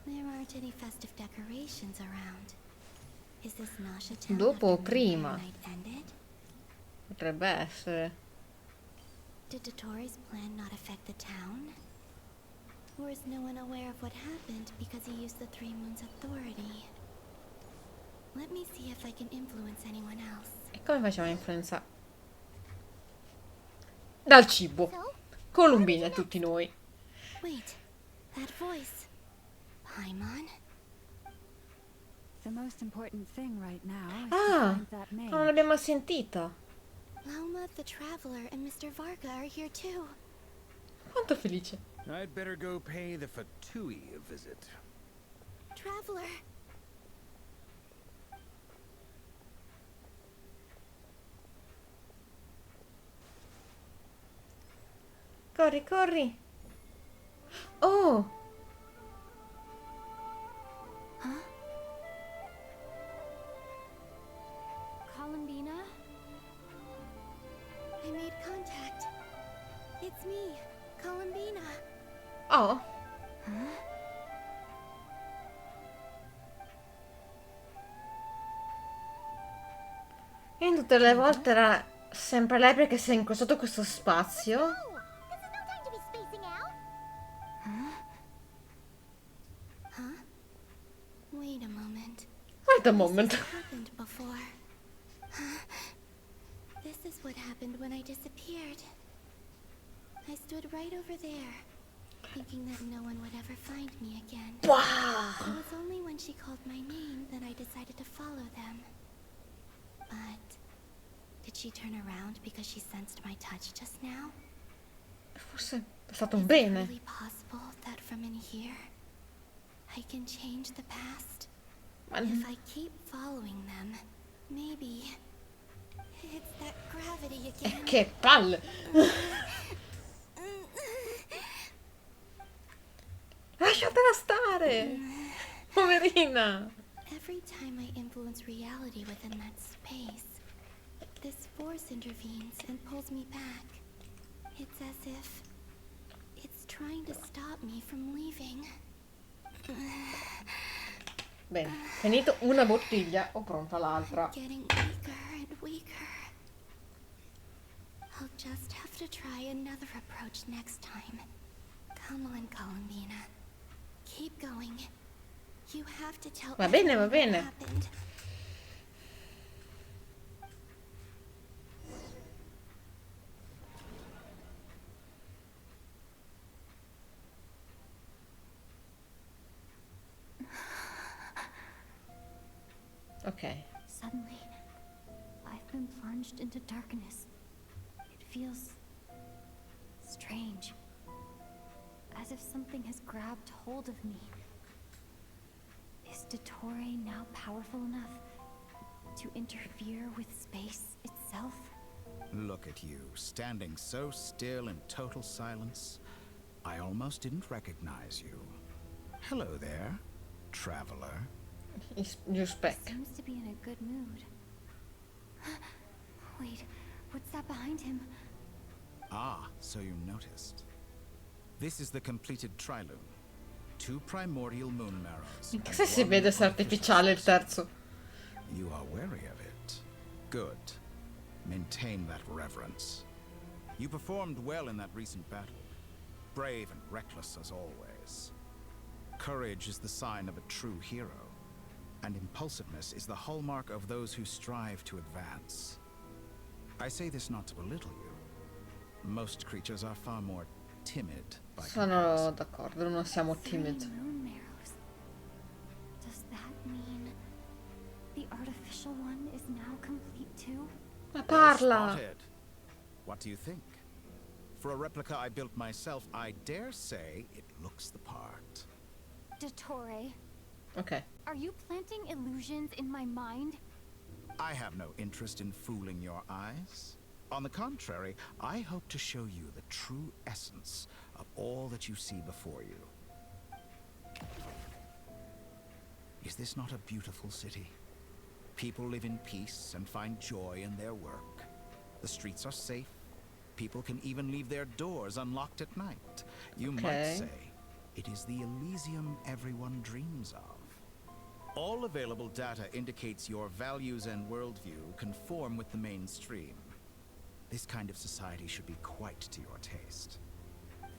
There aren't any festive decorations around. Is this Nasha town Dopo o after Moon prima? Prayer Night ended? Potrebbe essere. Did Dottoro's plan not affect the town? Or is no one aware of what happened because he used the Three Moons' authority? Let me see if I can influence anyone else. E come facciamo a influenzare? Dal cibo. Colombina e tutti noi. Wait, that voice. Paimon? The most important thing right now is Ah, to find that mage. non l'abbiamo sentita. Lauma the Traveler and Mr. Varga are here too. Quanto felice. I'd better go pay the Fatui a visit. Traveler! Corri, corri. Oh! Huh? Colombina? I made contact. It's me, Colombina. Oh! Huh? E in tutte le volte era sempre lei perché si è incrociato questo spazio. This is no time to be spacing out. Huh? Huh? Wait a moment. Wait a moment. This has happened before. This is what happened when I disappeared. I stood right over there, thinking that no one would ever find me again. Wow. It was only when she called my name that I decided to follow them. But did she turn around because she sensed my touch just now? forse è stato un bene. Really possible that from in here I can change the past. If I keep following them, maybe it's that gravity again. Che palle! Lasciatela stare! Poverina! Every time I influence reality within that space, this force intervenes and pulls me back. It's as if it's trying to stop me from leaving. Bene, finito una bottiglia, ho pronta l'altra. Getting weaker and weaker. I'll just have to try another approach next time. Come on, Colombina. Keep going. You have to tell Va bene, va everyone bene. what happened. Ok. Suddenly, I've been plunged into darkness. It feels strange. As if something has grabbed hold of me. Is Dottore now powerful enough to interfere with space itself? Look at you, standing so still in total silence. I almost didn't recognize you. Hello there, traveler. You spec. Seems to be in a good mood. Wait, what's that behind him? Ah, so you noticed. This is the completed Trilune. 2 primordial moon marrows. In che se si vede se è artificiale il terzo? You are wary of it. Good. Maintain that reverence. You performed well in that recent battle. Brave and reckless as always. Courage is the sign of a true hero. And impulsiveness is the hallmark of those who strive to advance. I say this not to belittle you. Most creatures are far more timid by Sono d'accordo, non siamo timidi. Moon marrows. Does that mean the artificial one is now complete too? Ma parla! Spotted. What do you think? For a replica I built myself, I dare say it looks the part. Dottore, Ok. are you planting illusions in my mind? I have no interest in fooling your eyes. On the contrary, I hope to show you the true essence of all that you see before you. Is this not a beautiful city? People live in peace and find joy in their work. The streets are safe. People can even leave their doors unlocked at night. You might say, it is the Elysium everyone dreams of. All available data indicates your values and worldview conform with the mainstream. This kind of society should be quite to your taste.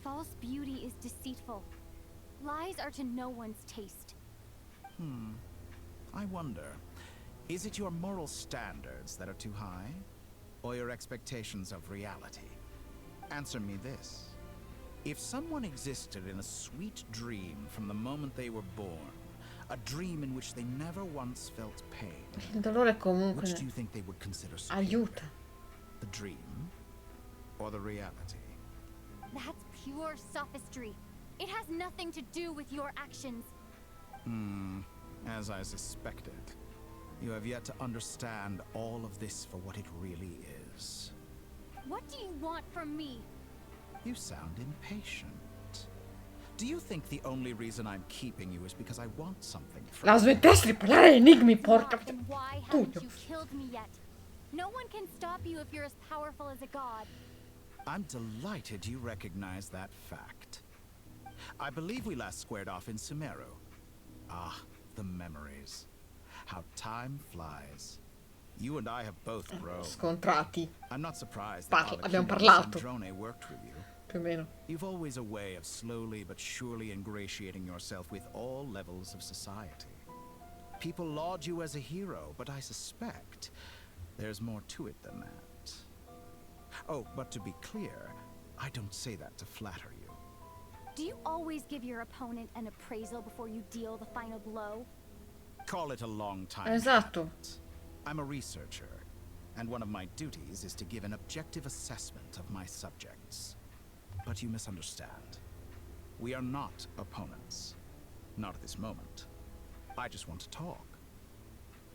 False beauty is deceitful. Lies are to no one's taste. I wonder, is it your moral standards that are too high? Or your expectations of reality? Answer me this. If someone existed in a sweet dream from the moment they were born, a dream in which they never once felt pain, Il dolore comunque which do you think they would consider superior? aiuta. The dream or the reality? That's pure sophistry. It has nothing to do with your actions. As I suspected. You have yet to understand all of this for what it really is. What do you want from me? You sound impatient. Do you think the only reason I'm keeping you is because I want something from La smettessi di parlare enigmi, porca Then why haven't you killed me yet? No one can stop you if you're as powerful as a god. I'm delighted you recognize that fact. I believe we last squared off in Sumeru. Ah, the memories. How time flies. You and I have both grown. Scontrati. I'm not surprised that Abbiamo Alakino parlato. Sandrone worked with you. Più o meno. You've always a way of slowly but surely ingratiating yourself with all levels of society. People laud you as a hero, but I suspect there's more to it than that. Oh, but to be clear, I don't say that to flatter you. Do you always give your opponent an appraisal before you deal the final blow? Call it a long time. Esatto. I'm a researcher, and one of my duties is to give an objective assessment of my subjects. But you misunderstand. We are not opponents. Not at this moment. I just want to talk.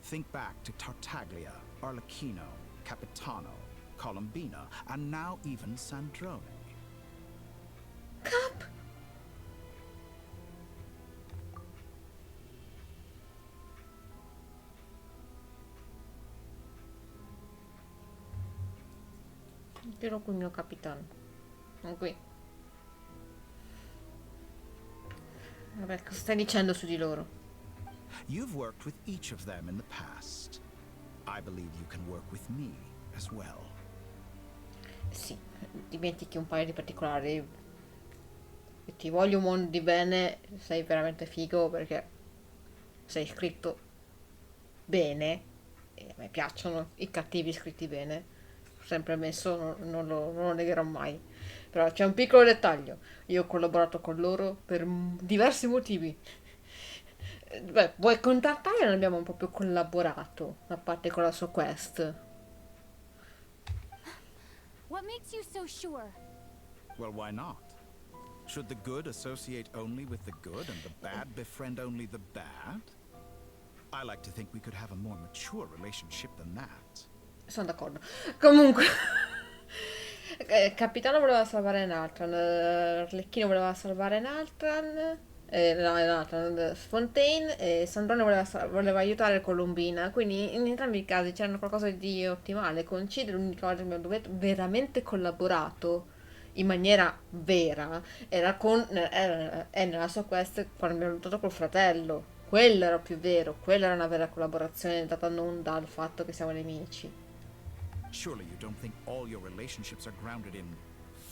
Think back to Tartaglia, Arlecchino, Capitano, Colombina, and now even Sandrone. Cap! Tiro con il mio capitano. Non qui. Vabbè, cosa stai dicendo su di loro? You've worked with each of them in the past. I believe you can work with me as well. Sì, dimentichi un paio di particolari. Ti voglio un mondo di bene, sei veramente figo perché sei scritto bene e a me piacciono i cattivi scritti bene. Sempre messo, non lo negherò mai. Però c'è un piccolo dettaglio. Io ho collaborato con loro per diversi motivi. Beh, vuoi con Tartaglia non abbiamo proprio collaborato, a parte con la sua quest. What makes you so sure? Well, why not? Should the good associate only with the good and the bad befriend only the bad? I like to think we could have a more mature relationship than that. Sono d'accordo. Comunque, Capitano voleva salvare Nathan, Arlecchino voleva salvare Nathan, Fontaine e Sandrone voleva aiutare Colombina. Quindi in entrambi i casi c'era qualcosa di ottimale. Coincidere l'unica volta che abbiamo veramente collaborato in maniera vera è nella sua quest quando abbiamo lottato col fratello. Quello era più vero, quella era una vera collaborazione data non dal fatto che siamo nemici. Surely you don't think all your relationships are grounded in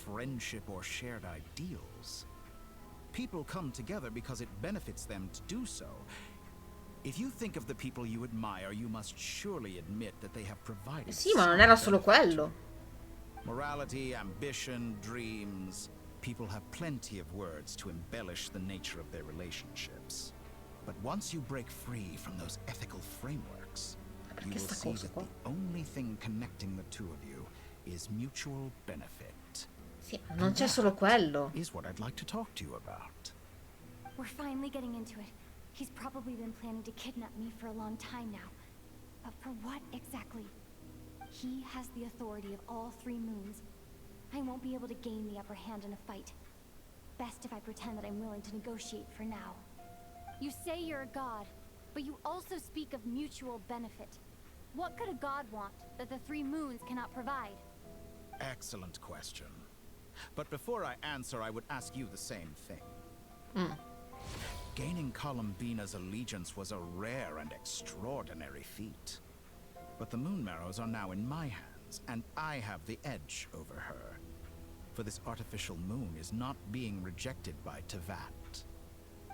friendship or shared ideals. People come together because it benefits them to do so. If you think of the people you admire, you must surely admit that they have provided. Sì, ma non era solo quello. Morality, ambition, dreams. People have plenty of words to embellish the nature of their relationships. But once you break free from those ethical frameworks, you will see that the only thing connecting the two of you is mutual benefit. Sì, ma non c'è solo quello. Is what I'd like to talk to you about. We're finally getting into it. He's probably been planning to kidnap me for a long time now. But for what exactly? He has the authority of all three moons. I won't be able to gain the upper hand in a fight. Best if I pretend that I'm willing to negotiate for now. You say you're a god, but you also speak of mutual benefit. What could a god want that the three moons cannot provide? Excellent question. But before I answer, I would ask you the same thing. Gaining Colombina's allegiance was a rare and extraordinary feat. But the Moon Marrows are now in my hands, and I have the edge over her. For this artificial moon is not being rejected by Tevat.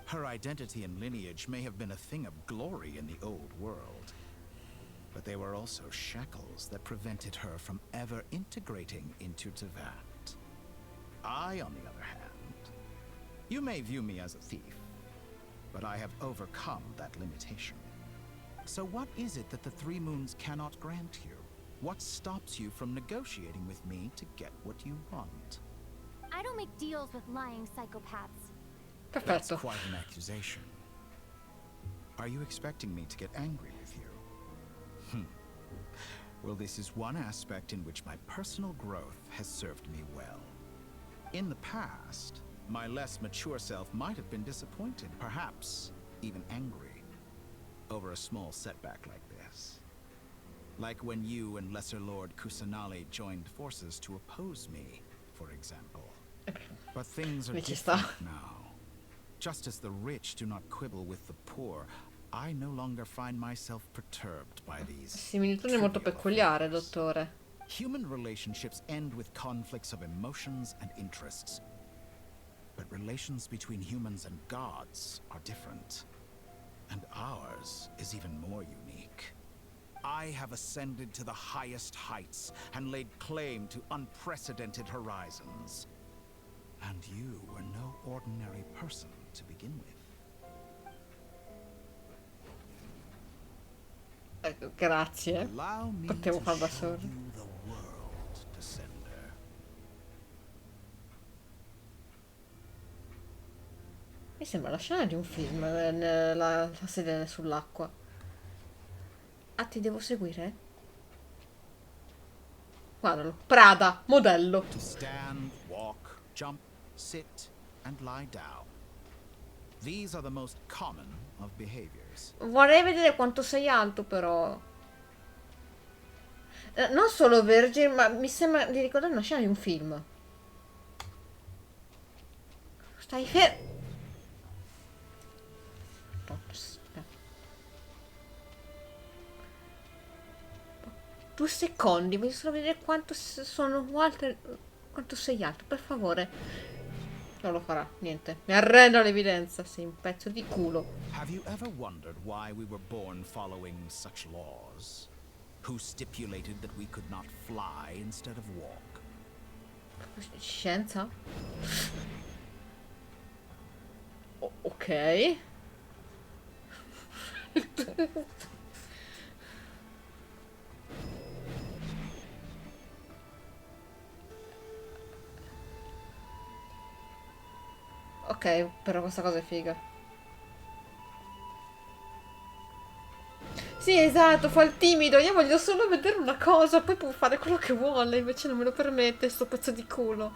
Her identity and lineage may have been a thing of glory in the old world. But they were also shackles that prevented her from ever integrating into Tevat. I, on the other hand, you may view me as a thief, but I have overcome that limitation. So what is it that the Three Moons cannot grant you? What stops you from negotiating with me to get what you want? I don't make deals with lying psychopaths. That's quite an accusation. Are you expecting me to get angry with you? Well, this is one aspect in which my personal growth has served me well. In the past, my less mature self might have been disappointed, perhaps even angry, over a small setback like this. Like when you and Lesser Lord Kusanali joined forces to oppose me, for example. But things are different now. Just as the rich do not quibble with the poor, I no longer find myself perturbed by these. Similitudine molto peculiare, dottore. Human relationships end with conflicts of emotions and interests. But relations between humans and gods are different. And ours is even more unique. I have ascended to the highest heights and laid claim to unprecedented horizons. And you were no ordinary person to begin with. Grazie. Potevo farlo da solo. Mi sembra la scena di un film, la sede sull'acqua. Ah, ti devo seguire? Guardalo, Prada, modello. To stand, walk, jump, sit, and lie down. These are the most common of behaviors. Vorrei vedere quanto sei alto, però. Non solo Virgin, ma mi sembra di ricordare una scena di un film. Stai fermo. 2 secondi, voglio solo vedere quanto sono alto, quanto sei alto, per favore. Non lo farà, niente. Mi arrendo all'evidenza, sei un pezzo di culo. Have you ever wondered why we were born following such laws? Who stipulated that we could not fly instead of walk? Scienza? Ok. Ok, però questa cosa è figa. Sì, esatto, fa il timido. Io voglio solo vedere una cosa, poi può fare quello che vuole, invece non me lo permette, sto pezzo di culo.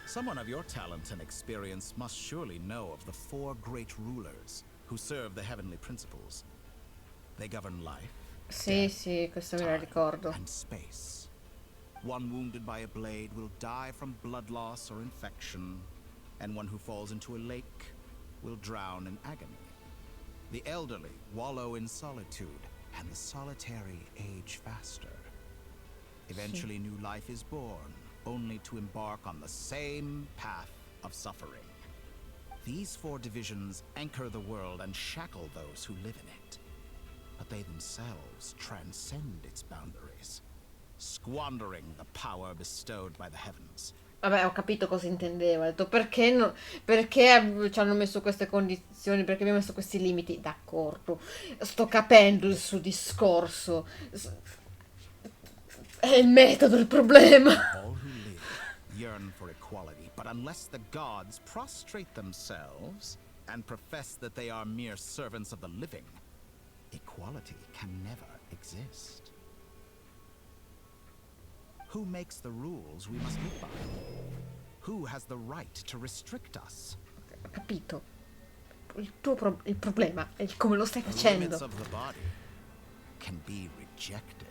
Someone of your talent and experience must surely know of the 4 great rulers who serve the heavenly principles. They govern life, Sì, sì, questo me lo ricordo. and space. One wounded by a blade will die from blood loss or infection, and one who falls into a lake will drown in agony. The elderly wallow in solitude, and the solitary age faster. Eventually, new life is born, only to embark on the same path of suffering. These 4 divisions anchor the world and shackle those who live in it. But they themselves transcend its boundaries, squandering the power bestowed by the heavens. Vabbè, ho capito cosa intendeva. Ho detto perché, perché ci hanno messo queste condizioni, perché abbiamo messo questi limiti. D'accordo, sto capendo il suo discorso. È il metodo il problema. All who live yearn for equality, but unless the gods prostrate themselves and profess that they are mere servants of the living, equality can never exist. Who makes the rules we must live by? Who has the right to restrict us? Ho capito. Il problema è come lo stai The facendo. limits of the body can be rejected.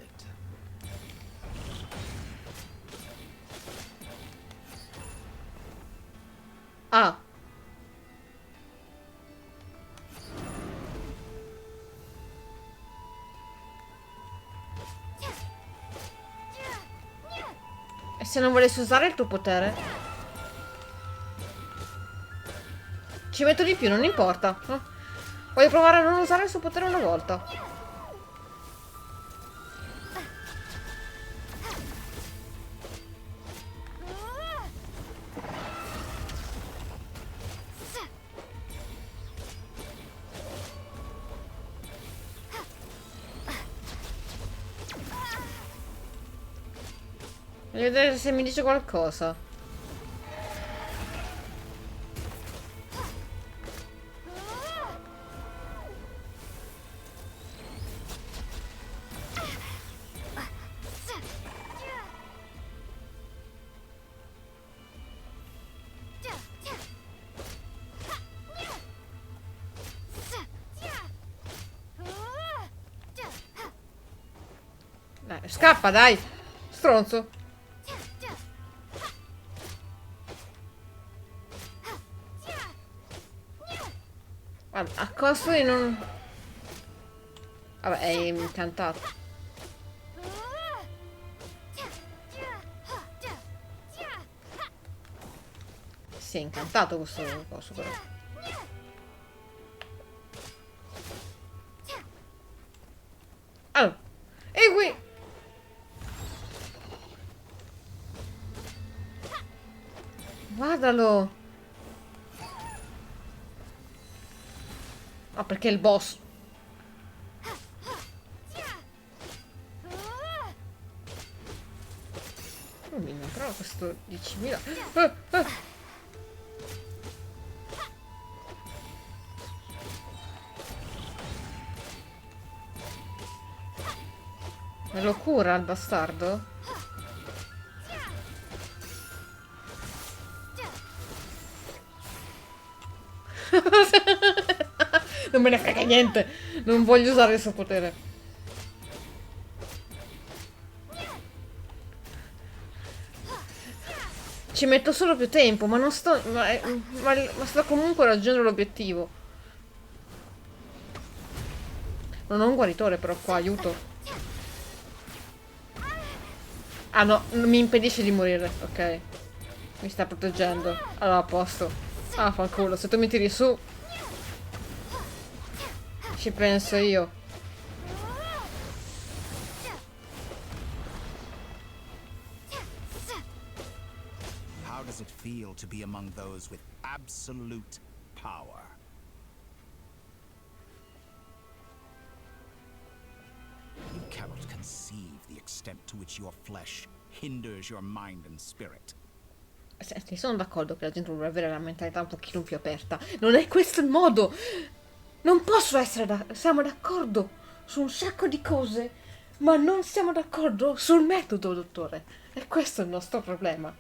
Ah. E se non volessi usare il tuo potere? Ci metto di più, non importa. Voglio provare a non usare il suo potere una volta. Voglio vedere se mi dice qualcosa. Dai, scappa, dai! Stronzo! Guarda, a costo di non... Vabbè, è incantato. Sì, è incantato questo coso però. Allora, e qui... Guardalo! Ah, perché è il boss. Oh mio, però questo 10.000... Me lo cura il bastardo? Non me ne frega niente. Non voglio usare il suo potere. Ci metto solo più tempo, ma non sto... Ma sto comunque raggiungendo l'obiettivo. Non ho un guaritore però qua, aiuto. Ah no, mi impedisce di morire, ok. Mi sta proteggendo. Allora a posto. Ah, fanculo, se tu mi tiri su... Ci penso io. How does it feel to be among those with absolute power? You cannot conceive the extent to which your flesh hinders your mind and spirit. Senti, sono d'accordo che la gente dovrebbe avere la mentalità un pochino più aperta. Non è questo il modo! Non posso essere siamo d'accordo su un sacco di cose, ma non siamo d'accordo sul metodo, dottore. E questo è il nostro problema.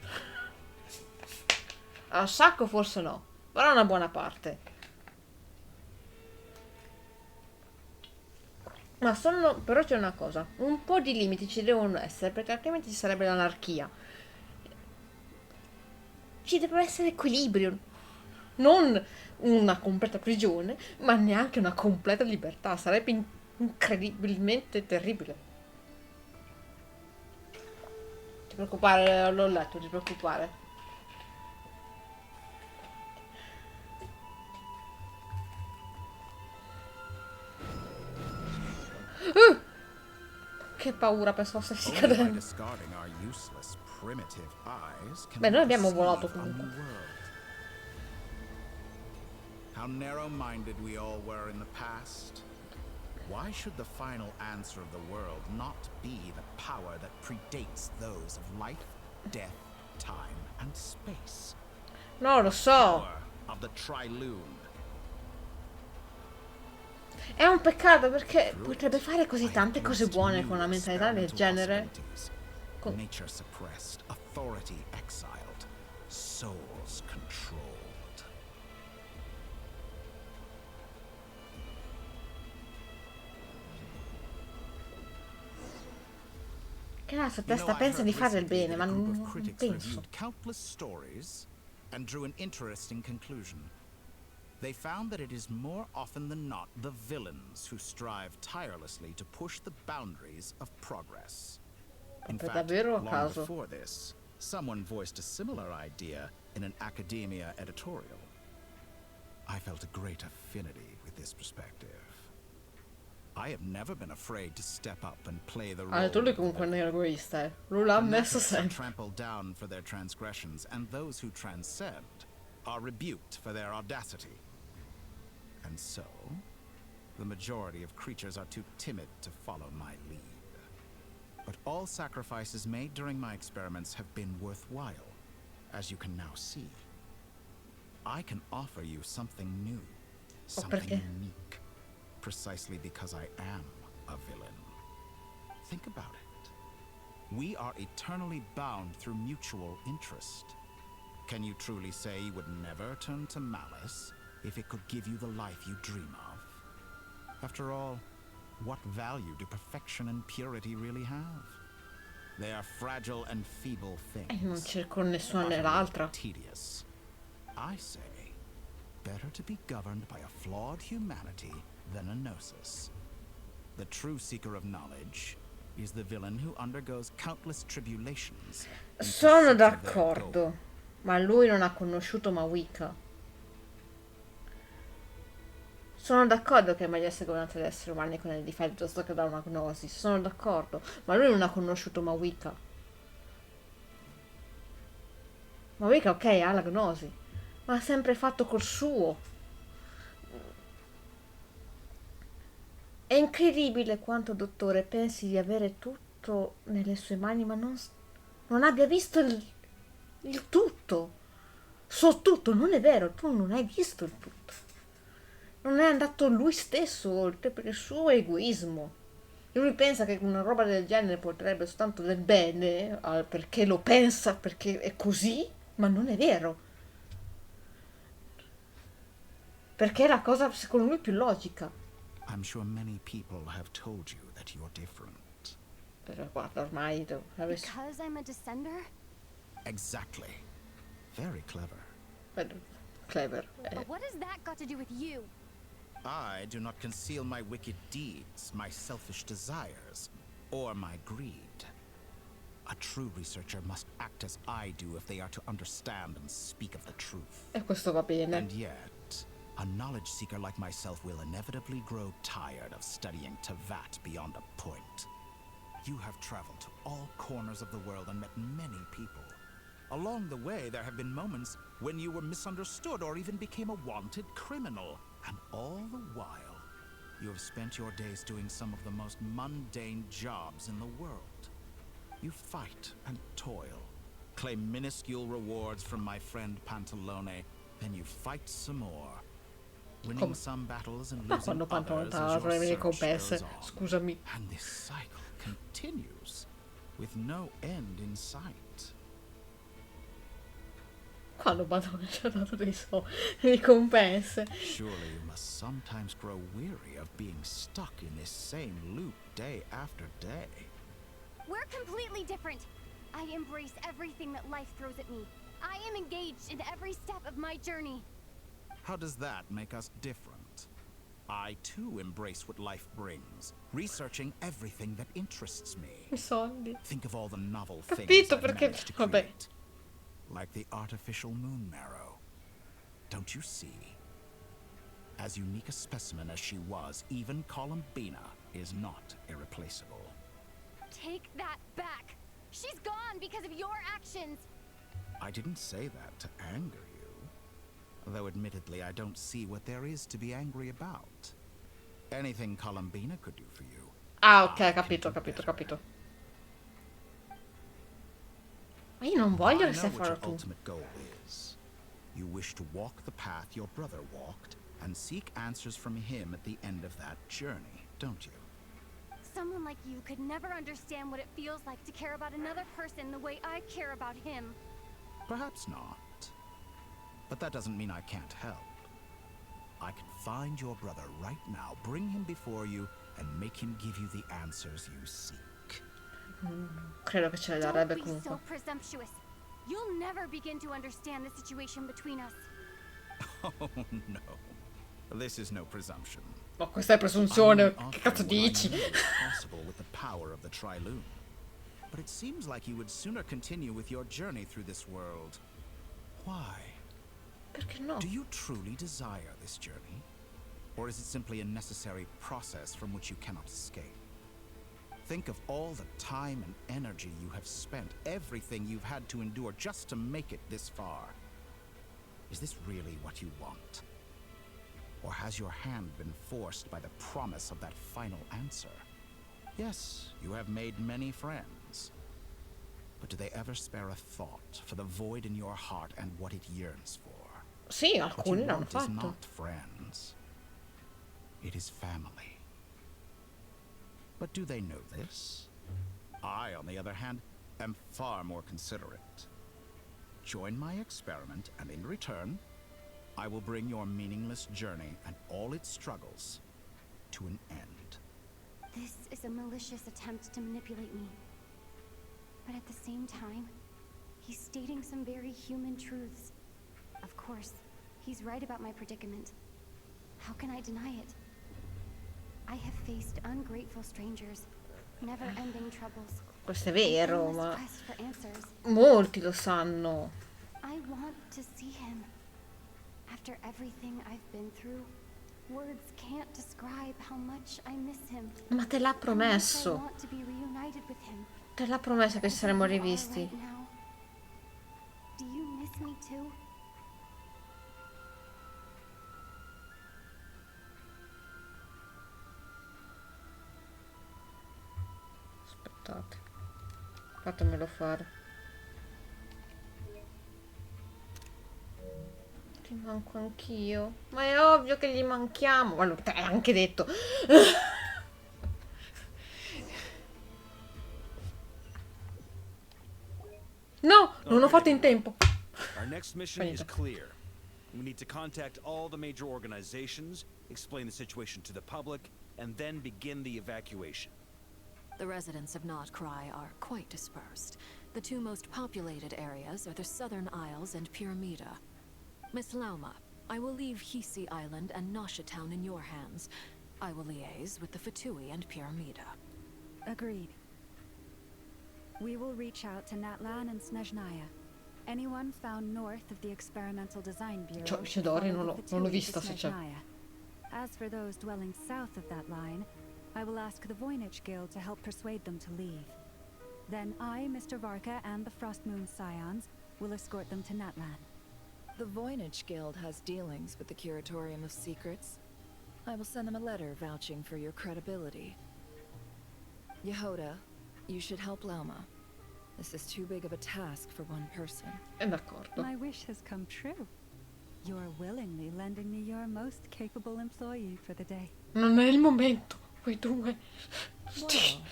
Al sacco forse no, però una buona parte. Però c'è una cosa, un po' di limiti ci devono essere, perché altrimenti ci sarebbe l'anarchia. Ci deve essere equilibrio, non una completa prigione, ma neanche una completa libertà, sarebbe incredibilmente terribile. Non ti preoccupare, l'ho letto, non ti preoccupare. Che paura, pensavo stessi cadendo. Beh, noi abbiamo volato comunque. How narrow-minded we all were in the past. Why should the final answer of the world not be the power that predates those of life, death, time, and space? No, lo so. Power of the Tri-Lune. È un peccato perché potrebbe fare così tante cose buone con una mentalità del genere. Nature suppressed, authority exiled, souls controlled. Che la sua testa pensa di fare il bene, ma non penso. Countless stories and drew an interesting conclusion. They found that it is more often than not the villains who strive tirelessly to push the boundaries of progress. In fact, long before this, someone voiced a similar idea in an academia editorial. I felt a great affinity with this perspective. I have never been afraid to step up and play the role. Tu lui comunque non è egoista, eh. Lui l'ha ammesso sempre. Trampled down for their transgressions, and those who transcend are rebuked for their audacity. And so, the majority of creatures are too timid to follow my lead. But all sacrifices made during my experiments have been worthwhile, as you can now see. I can offer you something new, something unique, precisely because I am a villain. Think about it. We are eternally bound through mutual interest. Can you truly say you would never turn to malice if it could give you the life you dream of? After all, what value do perfection and purity really have? They are fragile and feeble things. Non cerco nessuna nell'altra. Tedious. I say, better to be governed by a flawed humanity than a gnosis. The true seeker of knowledge is the villain who undergoes countless tribulations. Sono d'accordo, ma lui non ha conosciuto Mawika. Sono d'accordo che è meglio essere governati da esseri umani con il difetto piuttosto che da una gnosi. Sono d'accordo, ma lui non ha conosciuto Mawika. Mawika, ok, ha la gnosi, ma ha sempre fatto col suo. È incredibile quanto, dottore, pensi di avere tutto nelle sue mani, ma non abbia visto il tutto. So tutto, non è vero, tu non hai visto il tutto. Non è andato lui stesso oltre per il suo egoismo. lui pensa che una roba del genere porterebbe soltanto del bene, perché lo pensa, perché è così, ma non è vero. Perché è la cosa secondo lui più logica. I'm sure many people have told you that you're different. Però guarda, ormai Because I'm a descender? Exactly. Very clever. Clever. But what has that got to do with you? I do not conceal my wicked deeds, my selfish desires, or my greed. A true researcher must act as I do if they are to understand and speak of the truth. E questo va bene. And yet, a knowledge seeker like myself will inevitably grow tired of studying Tevat beyond a point. You have traveled to all corners of the world and met many people. Along the way, there have been moments when you were misunderstood or even became a wanted criminal. And all the while, you have spent your days doing some of the most mundane jobs in the world. You fight and toil, claim minuscule rewards from my friend Pantalone, then you fight some more. Winning some battles and losing others as your search goes on. Scusami. And this cycle continues, with no end in sight. Quando Padrone ci ha dato dei ricompense. Surely you must sometimes grow weary of being stuck in this same loop day after day. We're completely different. I embrace everything that life throws at me. I am engaged in every step of my journey. How does that make us different? I too embrace what life brings, researching everything that interests me. I soldi. Think of all the novel Capito things I've perché managed to vabbè. create. Like the artificial moon marrow. Don't you see? As unique a specimen as she was, even Colombina is not irreplaceable. Take that back. She's gone because of your actions. I didn't say that to anger you. Though admittedly, I don't see what there is to be angry about. Anything Colombina could do for you. Ah, ok, capito. Ma io non voglio che stai what your farlo tu. ultimate goal is. You wish to walk the path your brother walked and seek answers from him at the end of that journey, don't you? Someone like you could never understand what it feels like to care about another person the way I care about him. Perhaps not. But that doesn't mean I can't help. I can find your brother right now, bring him before you, and make him give you the answers you seek. Credo che ce le darebbe Don't be comunque. so presumptuous. You'll never begin to understand the situation between us. Oh no. This is no presumption. Ma questa è presunzione, I'm che offering cazzo what I dici? know is possible with the power of the Tri-Lune. But it seems like you would sooner continue with your journey through this world. Why? Perché no? Do you truly desire this journey? Or is it simply a necessary process from which you cannot escape? Think of all the time and energy you have spent, everything you've had to endure just to make it this far. Is this really what you want? Or has your hand been forced by the promise of that final answer? Yes, you have made many friends. But do they ever spare a thought for the void in your heart and what it yearns for? Sì, What alcuni you l'hanno want is fatto. not friends. It is family. But do they know this? I, on the other hand, am far more considerate. Join my experiment, and in return, I will bring your meaningless journey and all its struggles to an end. This is a malicious attempt to manipulate me. But at the same time, he's stating some very human truths. Of course, he's right about my predicament. How can I deny it? I have faced ungrateful strangers, never-ending troubles. Questo è vero, an endless ma quest for answers. molti lo sanno. I want to see him. After everything I've been through, words can't describe how much I miss him. Ma te l'ha How much I promesso. want to be reunited with him. Te l'ha promesso che ci saremmo Wherever you are rivisti. right now. Do you miss me too? Aspettate. Fatemelo fare. Ti manco anch'io. Ma è ovvio che gli manchiamo. Ma te l'ha anche detto. No, non ho fatto in tempo. Our next mission is clear. We need to contact all the major organizations, explain the situation to the public, and then begin the evacuation. The residents of Notcry are quite dispersed. The two most populated areas are the Southern Isles and Pyramida. Miss Lauma, I will leave Hisi Island and Nosha Town in your hands. I will liaise with the Fatui and Pyramida. Agreed. We will reach out to Natlan and Snezhnaya. Anyone found north of the Experimental Design Bureau Cioè, Shidori non l'ho vista se c'è. As for those dwelling south of that line, I will ask the Voynich Guild to help persuade them to leave. Then I, Mr. Varka, and the Frostmoon Scions will escort them to Natlan. The Voynich Guild has dealings with the Curatorium of Secrets. I will send them a letter vouching for your credibility. Yehoda, you should help Lauma. This is too big of a task for one person. D'accordo. My wish has come true. You're willingly lending me your most capable employee for the day. Non è il momento, quei due. Well,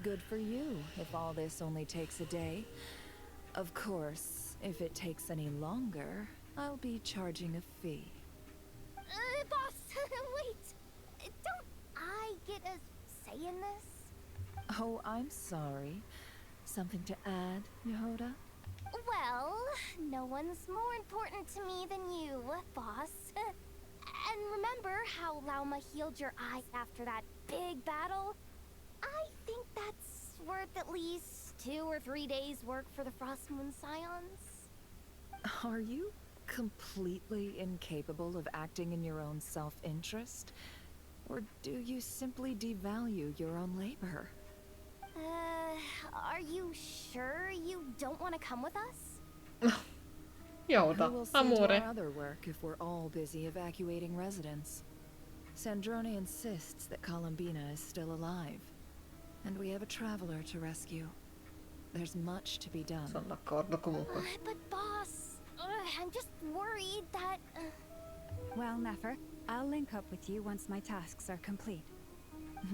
good for you if all this only takes a day. Of course, if it takes any longer, I'll be charging a fee. Boss, wait. Don't I get a say in this? Oh, I'm sorry. Something to add, Yehoda? Well, no one's more important to me than you, boss. And remember how Lauma healed your eyes after that big battle? I think that's worth at least 2 or 3 days' work for the Frostmoon Scions. Are you completely incapable of acting in your own self-interest? Or do you simply devalue your own labor? Are you sure you don't want to come with us? Yoda, Who will see to amore. our other work if we're all busy evacuating residents? Sandrone insists that Colombina is still alive, and we have a traveler to rescue. There's much to be done. Sono d'accordo comunque. But boss, I'm just worried that... Well, Nefer, I'll link up with you once my tasks are complete.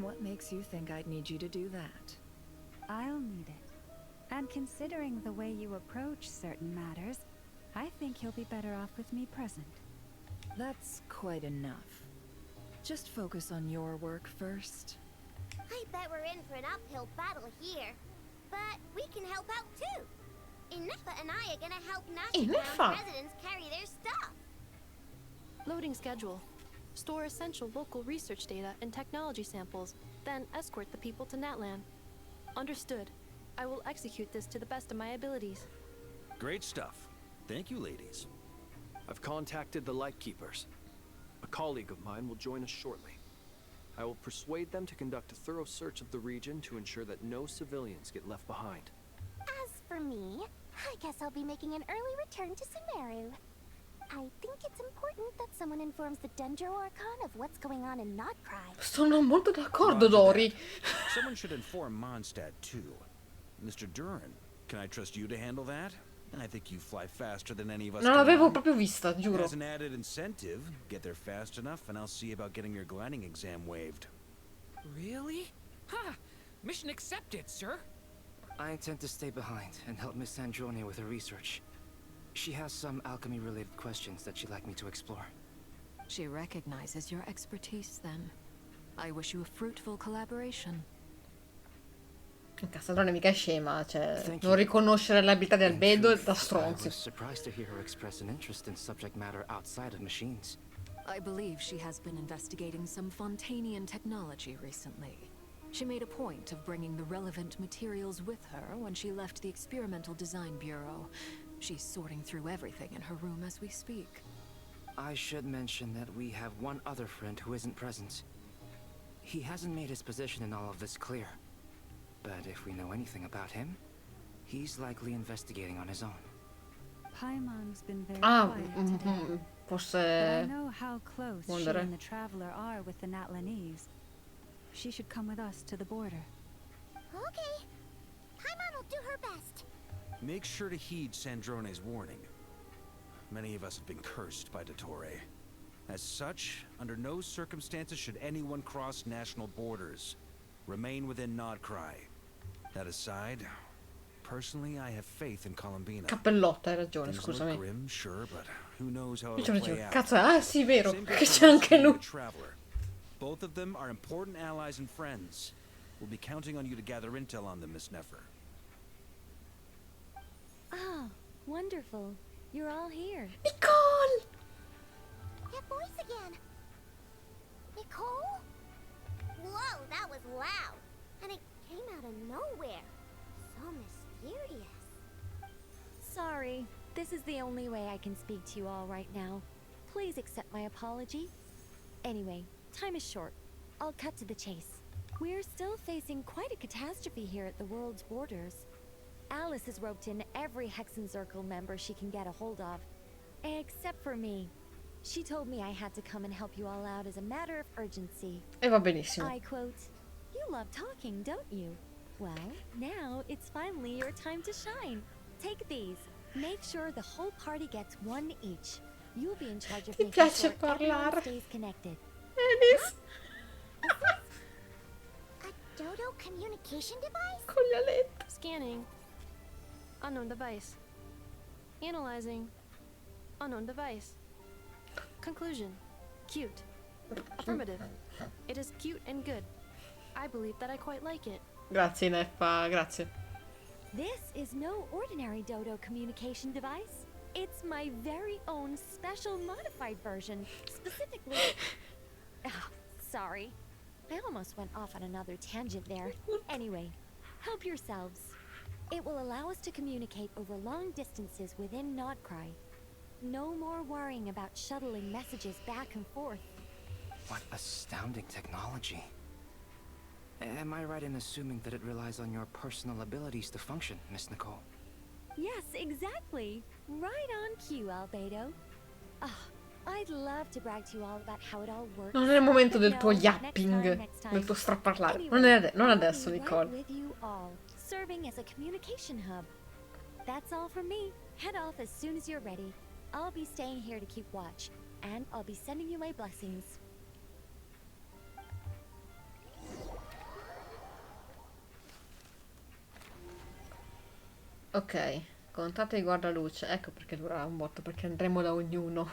What makes you think I'd need you to do that? I'll need it. And considering the way you approach certain matters, I think you'll be better off with me present. That's quite enough. Just focus on your work first. I bet we're in for an uphill battle here. But we can help out too. Inefa and I are gonna help Nashville residents carry their stuff. Loading schedule. Store essential local research data and technology samples, then escort the people to Natlan. Understood. I will execute this to the best of my abilities. Great stuff. Thank you, ladies. I've contacted the Lightkeepers. A colleague of mine will join us shortly. I will persuade them to conduct a thorough search of the region to ensure that no civilians get left behind. As for me, I guess I'll be making an early return to Sumeru. I think it's important that someone informs the Dendro Archon of what's going on in Notcry. Sono molto d'accordo, Dori. Someone should inform Mondstadt too. Mr. Duran, can I trust you to handle that? I think you fly faster than any of us. Non l'avevo proprio vista, giuro. As an added incentive, get there fast enough and I'll see about getting your gliding exam waived. Really? Ha! Mission accepted, sir. I intend to stay behind and help Miss Sandrone with her research. She has some alchemy-related questions that she'd like me to explore. She recognizes your expertise, then. I wish you a fruitful collaboration. Cassandra mica è scema, cioè, non riconoscere l'abilità del Albedo è da I stronzi. was surprised to hear her express an interest in subject matter outside of machines. I believe she has been investigating some Fontanian technology recently. She made a point of bringing the relevant materials with her when she left the Experimental Design Bureau. She's sorting through everything in her room as we speak. I should mention that we have one other friend who isn't present. He hasn't made his position in all of this clear. But if we know anything about him, he's likely investigating on his own. Paimon's been very quiet today. Forse... But I know how close she Wondere. and the Traveler are with the Natlanese. She should come with us to the border. Okay. Paimon will do her best. Make sure to heed Sandrone's warning. Many of us have been cursed by Dottore. As such, under no circumstances should anyone cross national borders. Remain within Notcry. That aside, Personally, I have faith in Colombina. Cappellotta, hai ragione, Things scusami. look grim, sure, but who knows how Io ci it'll facevo, play out. cazzo, ah sì, vero, Same che goes c'è for anche rescuing lui. the Traveler. Both of them are important allies and friends. We'll be counting on you to gather intel on them, Miss Nefer. Oh, wonderful. You're all here. Nicole! That voice again. Nicole? Whoa, that was loud. And it came out of nowhere. So mysterious. Sorry, this is the only way I can speak to you all right now. Please accept my apology. Anyway, time is short. I'll cut to the chase. We're still facing quite a catastrophe here at the world's borders. Alice has roped in every Hexen Circle member she can get a hold of. Except for me. She told me I had to come and help you all out as a matter of urgency. E va benissimo. I quote, "You love talking, don't you? Well, now it's finally your time to shine. Take these. Make sure the whole party gets one each. You'll be in charge of making sure everyone stays connected." Enis. A dodo communication device? Con gli aletti. Scanning. Unknown device. Analyzing. Unknown device. Conclusion. Cute. Affirmative. It is cute and good. I believe that I quite like it. Grazie Neffa, grazie. This is no ordinary dodo communication device. It's my very own special modified version, specifically... Oh, sorry. I almost went off on another tangent there. Anyway, help yourselves. It will allow us to communicate over long distances within Nodcry. No more worrying about shuttling messages back and forth. What astounding technology. Am I right in assuming that it relies on your personal abilities to function, Miss Nicole? Yes, exactly. Right on cue, Albedo. I'd love to brag to you all about how it all works. Non è il momento del tuo Next yapping, time. del tuo straparlare. Anyway, Non adesso, I'll be Nicole. right with you all, serving as a communication hub. That's all from me. Head off as soon as you're ready. I'll be staying here to keep watch, and I'll be sending you my blessings. Ok, contatto di guardaluce. Ecco perché durerà un botto, perché andremo da ognuno.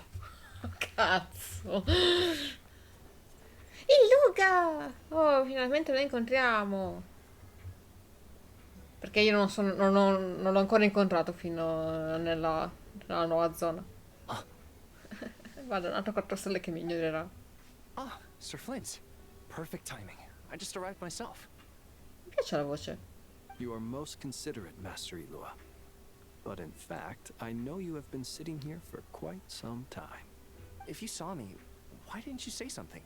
Cazzo. Il Luca! Oh, finalmente lo incontriamo. Perché io non l'ho ancora incontrato fino nella nuova zona. Vado, un altro 4 stelle che mi ignorerà. Ah, Sir Flint. Perfect timing. I just arrived myself. Mi piace la voce. You are most considerate, Master Ilua. But in fact, I know you have been sitting here for quite some time. If you saw me, why didn't you say something?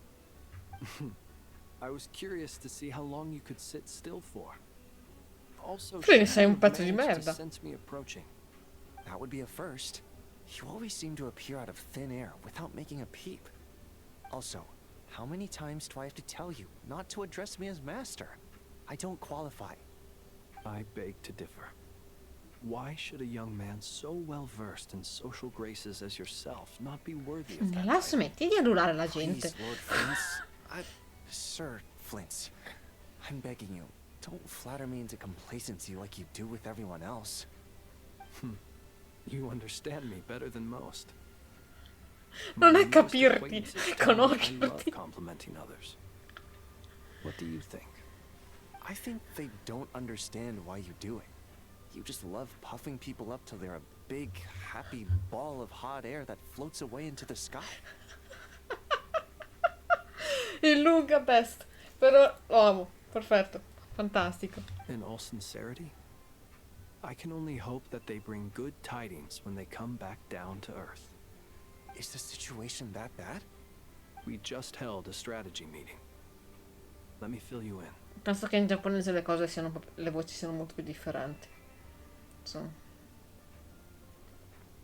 I was curious to see how long you could sit still for. Also, Quindi sei un should pezzo you di manage to merda. sense me approaching? That would be a first. You always seem to appear out of thin air without making a peep. Also, how many times do I have to tell you not to address me as master? I don't qualify. I beg to differ. Why should a young man so well versed in social graces as yourself not be worthy of that La title? smetti di adulare la gente. Please, Lord Flint's. Sir Flint's. I'm begging you, don't flatter me into complacency like you do with everyone else. You understand me better than most. Non My è newest capirti, acquaintances è tell me I love conoscerti. complimenting others. What do you think? I think they don't understand why you do it. You just love puffing people up till they're a big, happy ball of hot air that floats away into the sky. Il Luca best. Però lo amo. Perfetto. Fantastico. In all sincerity, I can only hope that they bring good tidings when they come back down to Earth. Is the situation that bad? We just held a strategy meeting. Let me fill you in. Penso che in giapponese le voci siano molto più differenti. So.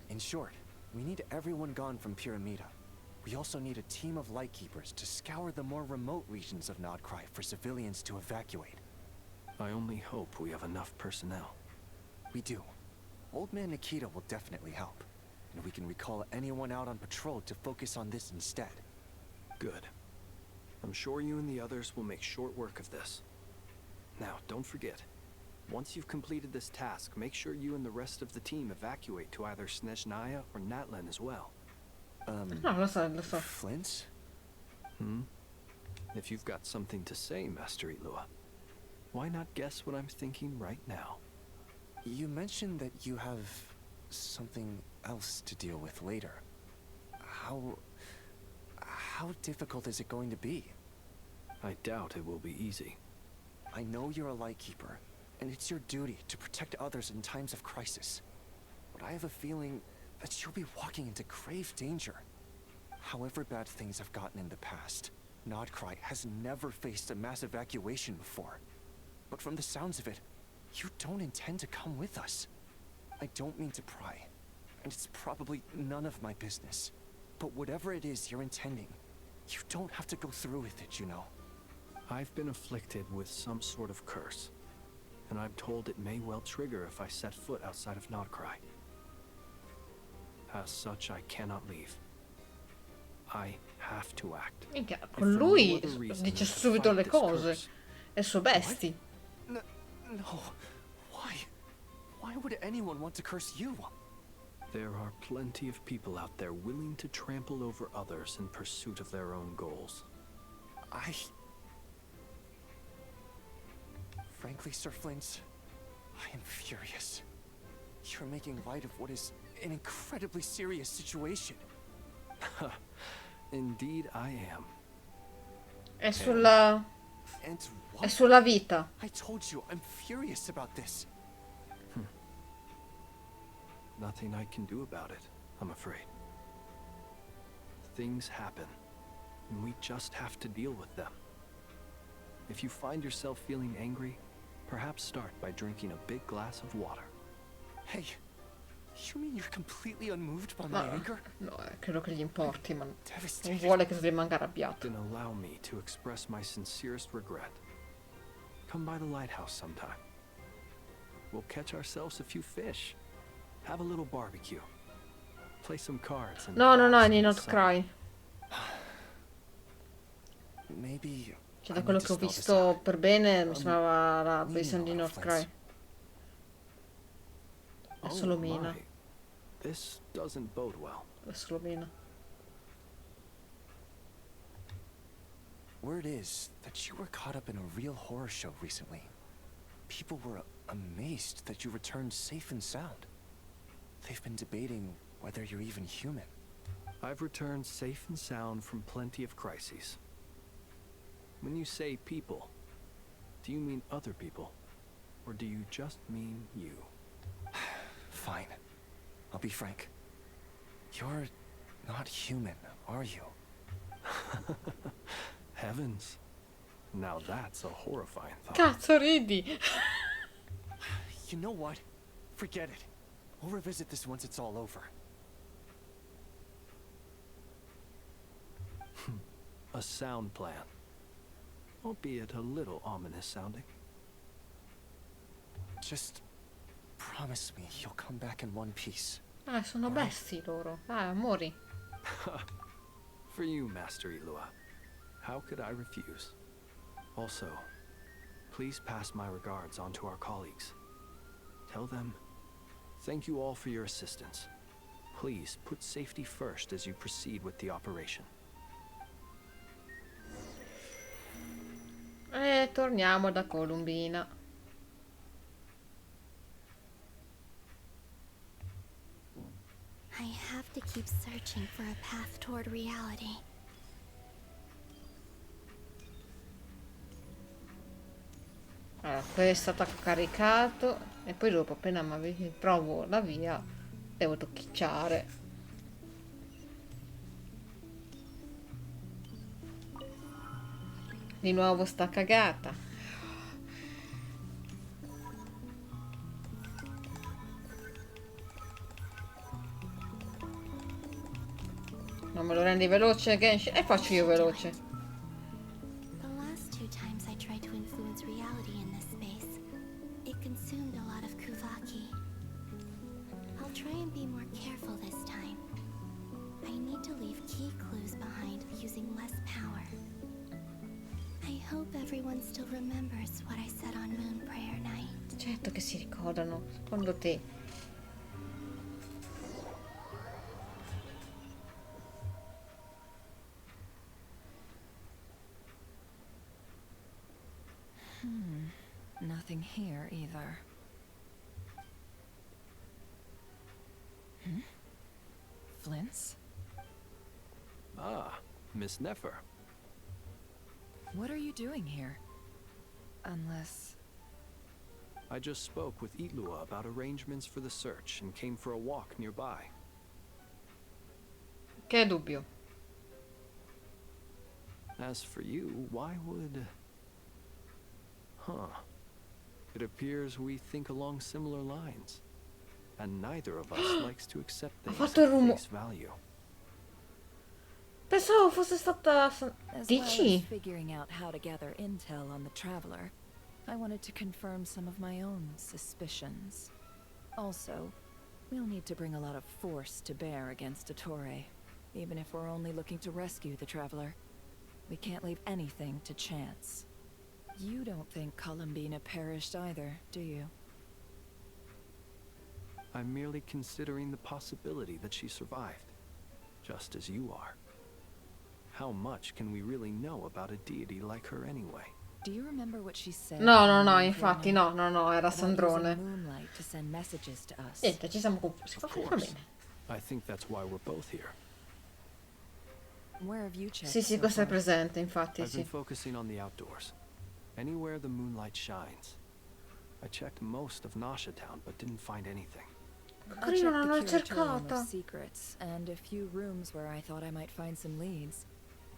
In short, we need everyone gone from Pyramida. We also need a team of lightkeepers to scour the more remote regions of Nodcry for civilians to evacuate. I only hope we have enough personnel. We do. Old Man Nikita will definitely help. And we can recall anyone out on patrol to focus on this instead. Good. I'm sure you and the others will make short work of this. Now, don't forget, Once you've completed this task, make sure you and the rest of the team evacuate to either Snezhnaya or Natlan as well. No, lo so. Flint? If you've got something to say, Master Ilua, why not guess what I'm thinking right now? You mentioned that you have something else to deal with later. How difficult is it going to be? I doubt it will be easy. I know you're a Lightkeeper, and it's your duty to protect others in times of crisis. But I have a feeling that you'll be walking into grave danger. However bad things have gotten in the past, Nodcry has never faced a mass evacuation before. But from the sounds of it, you don't intend to come with us. I don't mean to pry, and it's probably none of my business. But whatever it is you're intending, you don't have to go through with it, you know. I've been afflicted with some sort of curse, and I'm told it may well trigger if I set foot outside of Nodcry. As such, I cannot leave. I have to act. Minchia, con lui dice subito le cose. È suo bestie. No. Why would anyone want to curse you? There are plenty of people out there willing to trample over others in pursuit of their own goals. Frankly, Sir Flint, I am furious. You're making light of what is an incredibly serious situation. Indeed, I am. È sulla vita. I told you, I'm furious about this. Nothing I can do about it, I'm afraid. Things happen, and we just have to deal with them. If you find yourself feeling angry, perhaps start by drinking a big glass of water. Hey, you mean you're completely unmoved by my anger? No, credo che gli importi, ma non vuole che si rimanga arrabbiato. Then allow me to express my sincerest regret. Come by the lighthouse sometime. We'll catch ourselves a few fish. Have a little barbecue. Play some cards and No, I not cry. Maybe. Cioè, da quello che ho visto per bene, mi sembrava la versione di Not Cry. È solo mina. This doesn't bode well. È solo mina. Word is that you were caught up in a real horror show recently. People were amazed that you returned safe and sound. They've been debating whether you're even human. I've returned safe and sound from plenty of crises. When you say people, do you mean other people? Or do you just mean you? Fine. I'll be frank. You're not human, are you? Heavens. Now that's a horrifying thought. Cazzo, ridi! You know what? Forget it. We'll revisit this once it's all over. A sound plan. Albeit a little ominous sounding. Just promise me you'll come back in one piece. Sono bestie loro. Amori. For you, Master Ilua. How could I refuse? Also, please pass my regards on to our colleagues. Tell them, thank you all for your assistance. Please put safety first as you proceed with the operation. E torniamo da Colombina. I have to keep searching for a path toward reality. Allora, questo attacco caricato e poi dopo appena provo la via devo tocchicciare. Di nuovo sta cagata. Non me lo rendi veloce, Genshin? E faccio io veloce. The last two times I tried to influence reality in this space, it consumed a lot of Kuvaki. I'll try and be more careful this time. I need to leave key clues behind using less power. I hope everyone still remembers what I said on Moon Prayer Night. Certo detto che si ricordano, secondo te? Nothing here either. Flints? Ah, Miss Nefer. What are you doing here? Unless... I just spoke with Itlua about arrangements for the search and came for a walk nearby. Che dubbio. As for you, why would... Huh. It appears we think along similar lines. And neither of us likes to accept things at face value. Pensavo fosse stata... Dici? Figuring out how to gather intel on the Traveler, I wanted to confirm some of my own suspicions. Also, we'll need to bring a lot of force to bear against Ettore, even if we're only looking to rescue the Traveler. We can't leave anything to chance. You don't think Colombina perished either, do you? I'm merely considering the possibility that she survived, just as you are. How much can we really know about a deity like her anyway? Do you remember what she said? No, infatti no, era Sandrone. Moonlight to send messages to us. Niente, ci siamo confusi. Of course. I think that's why we're both here. Where have you checked? Sì, questo è presente, infatti, I've been focusing on the outdoors. Anywhere the moonlight shines. I checked most of Nasha Town, but didn't find anything. I checked the curatorium of secrets and a few rooms where I thought I might find some leads,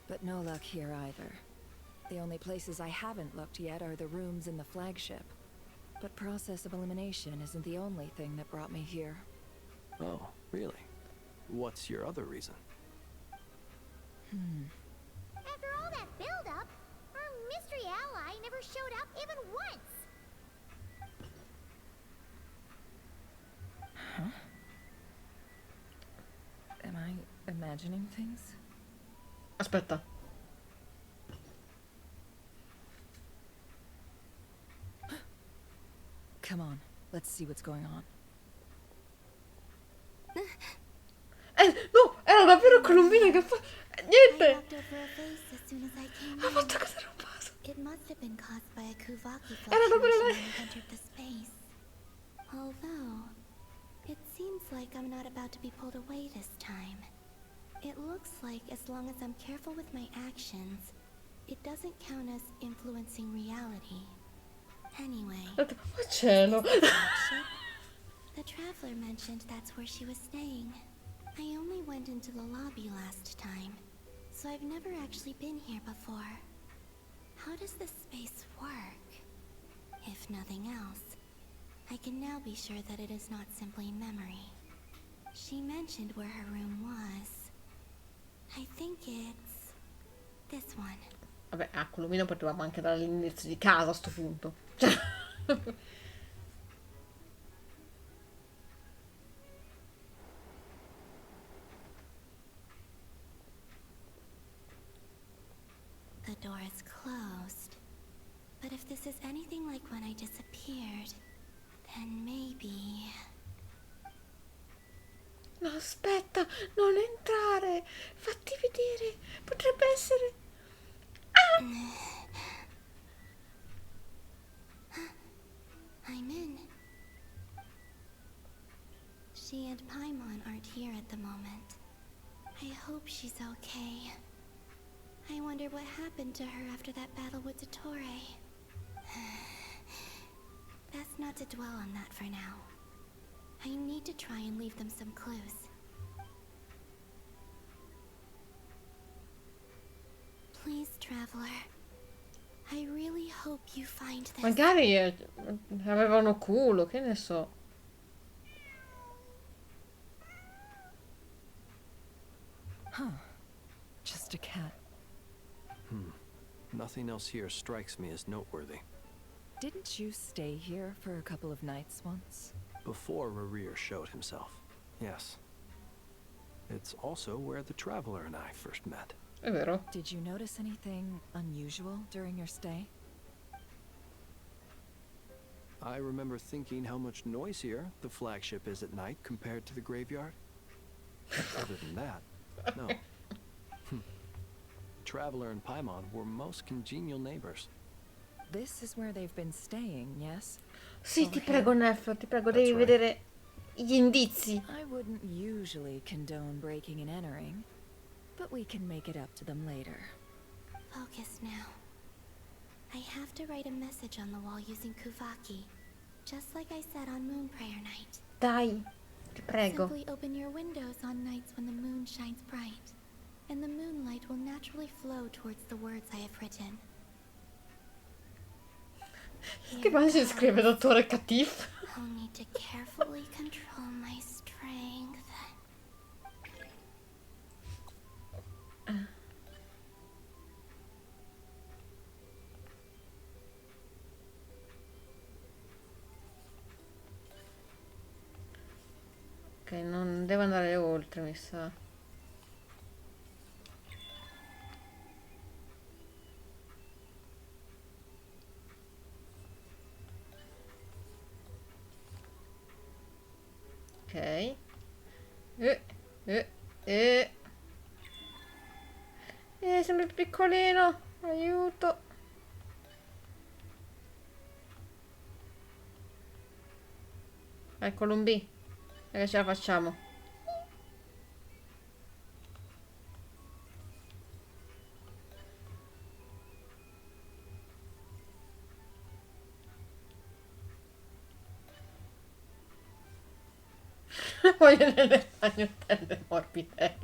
but no luck here either. The only places I haven't looked yet are the rooms in the flagship. But process of elimination isn't the only thing that brought me here. Oh, really? What's your other reason? After all that build-up, our mystery ally never showed up even once. Huh? Am I imagining things? Aspetta. Come on, let's see what's going on. No, era davvero Colombina che fa... Niente! Ha fatto cosa era un vaso. It must have been caused by a Kuvaki Era davvero fluctuation lei. when it entered the space. Although, it seems like I'm not about to be pulled away this time. It looks like as long as I'm careful with my actions, it doesn't count as influencing reality. Anyway, Oh cielo! the Traveler mentioned that's where she was staying. I only went into the lobby last time, so I've never actually been here before. How does this space work? If nothing else, I can now be sure that it is not simply memory. She mentioned where her room was. I think it's this one. Vabbè, a Colombina potevamo anche dare l'indirizzo di casa a sto punto. Cioè... The door is closed. But if this is anything like when I disappeared, then maybe... No, aspetta, non entrare. Fatti vedere. Potrebbe essere... I'm in. She and Paimon aren't here at the moment. I hope she's okay. I wonder what happened to her after that battle with Ettore. Best not to dwell on that for now. I need to try and leave them some clues. Please, Traveler. I really hope you find this. Magari avevano culo, che ne so. Huh. Just a cat. Nothing else here strikes me as noteworthy. Didn't you stay here for a couple of nights once? Before Rerir showed himself, yes. It's also where the Traveler and I first met. È vero. Did you notice anything unusual during your stay? I remember thinking how much noisier the flagship is at night compared to the graveyard. Other than that, no. Traveler and Paimon were most congenial neighbors. This is where they've been staying, yes? Sì, Over ti prego, here? Neff, ti prego, devi vedere gli indizi. I wouldn't usually condone breaking and entering, but we can make it up to them later. Focus now. I have to write a message on the wall using Kuvaki, just like I said on Moon Prayer Night. Dai, ti prego. Simply open your windows on nights when the moon shines bright, and the moonlight will naturally flow towards the words I have written. Che mai si scrive dottore Catif? I'll need to carefully control my strength. Ok, non devo andare oltre, mi sa. Ok. Sembra più piccolino. Aiuto. Eccolo un B. E ce la facciamo. Voglio delle ragnatelle morbide.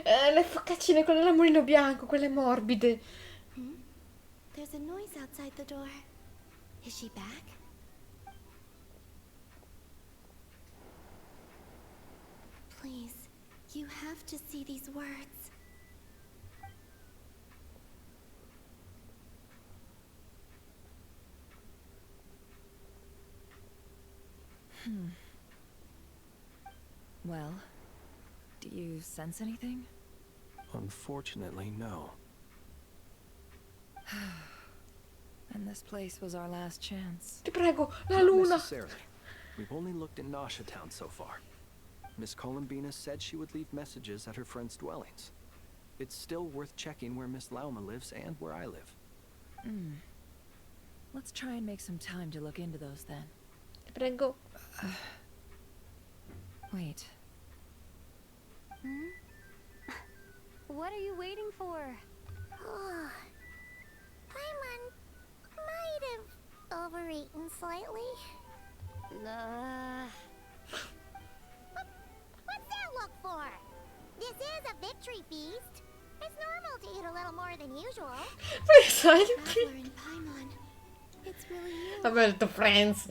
Le focaccine, quelle da mulino bianco, quelle morbide. There's a noise outside the door. Is she back? Please, you have to see these words. Well, do you sense anything? Unfortunately, no. And this place was our last chance. Ti prego, la Not luna. necessarily. We've only looked in Nasha Town so far. Miss Colombina said she would leave messages at her friends' dwellings. It's still worth checking where Miss Lauma lives and where I live. Let's try and make some time to look into those then. Ti prego. Wait. What are you waiting for? Paimon might have overeaten slightly. What's that look for? This is a victory feast. It's normal to eat a little more than usual. Traveler and Paimon, it's really you. Vabbè, the friends.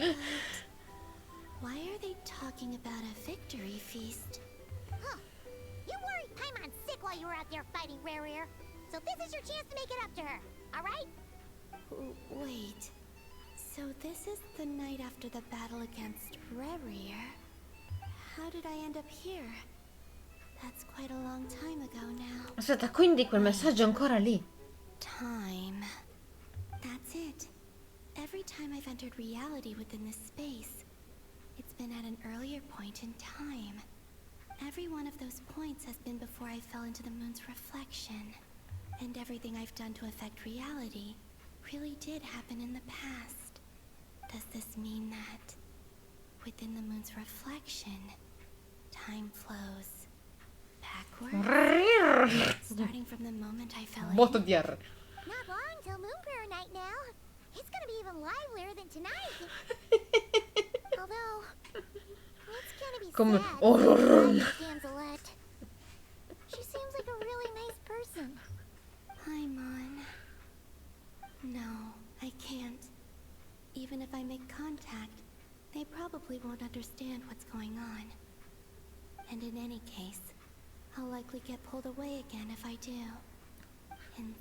Why are they talking about a victory feast? Huh. You worried Paimon sick while you were out there fighting Rare. So this is your chance to make it up to her, alright? Wait. So this is the night after the battle against Rare. How did I end up here? That's quite a long time ago now. Aspetta, quindi quel messaggio è ancora lì. Time. That's it. Every time I've entered reality within this space, it's been at an earlier point in time. Every one of those points has been before I fell into the moon's reflection. And everything I've done to affect reality really did happen in the past. Does this mean that within the moon's reflection, time flows backwards? Starting from the moment I fell in? Botto di R. Not long till Moon Prayer Night now. It's gonna be even livelier than tonight. Although, it's gonna be Come sad. Danzelette. She seems like a really nice person. Paimon. No, I can't. Even if I make contact, they probably won't understand what's going on. And in any case, I'll likely get pulled away again if I do.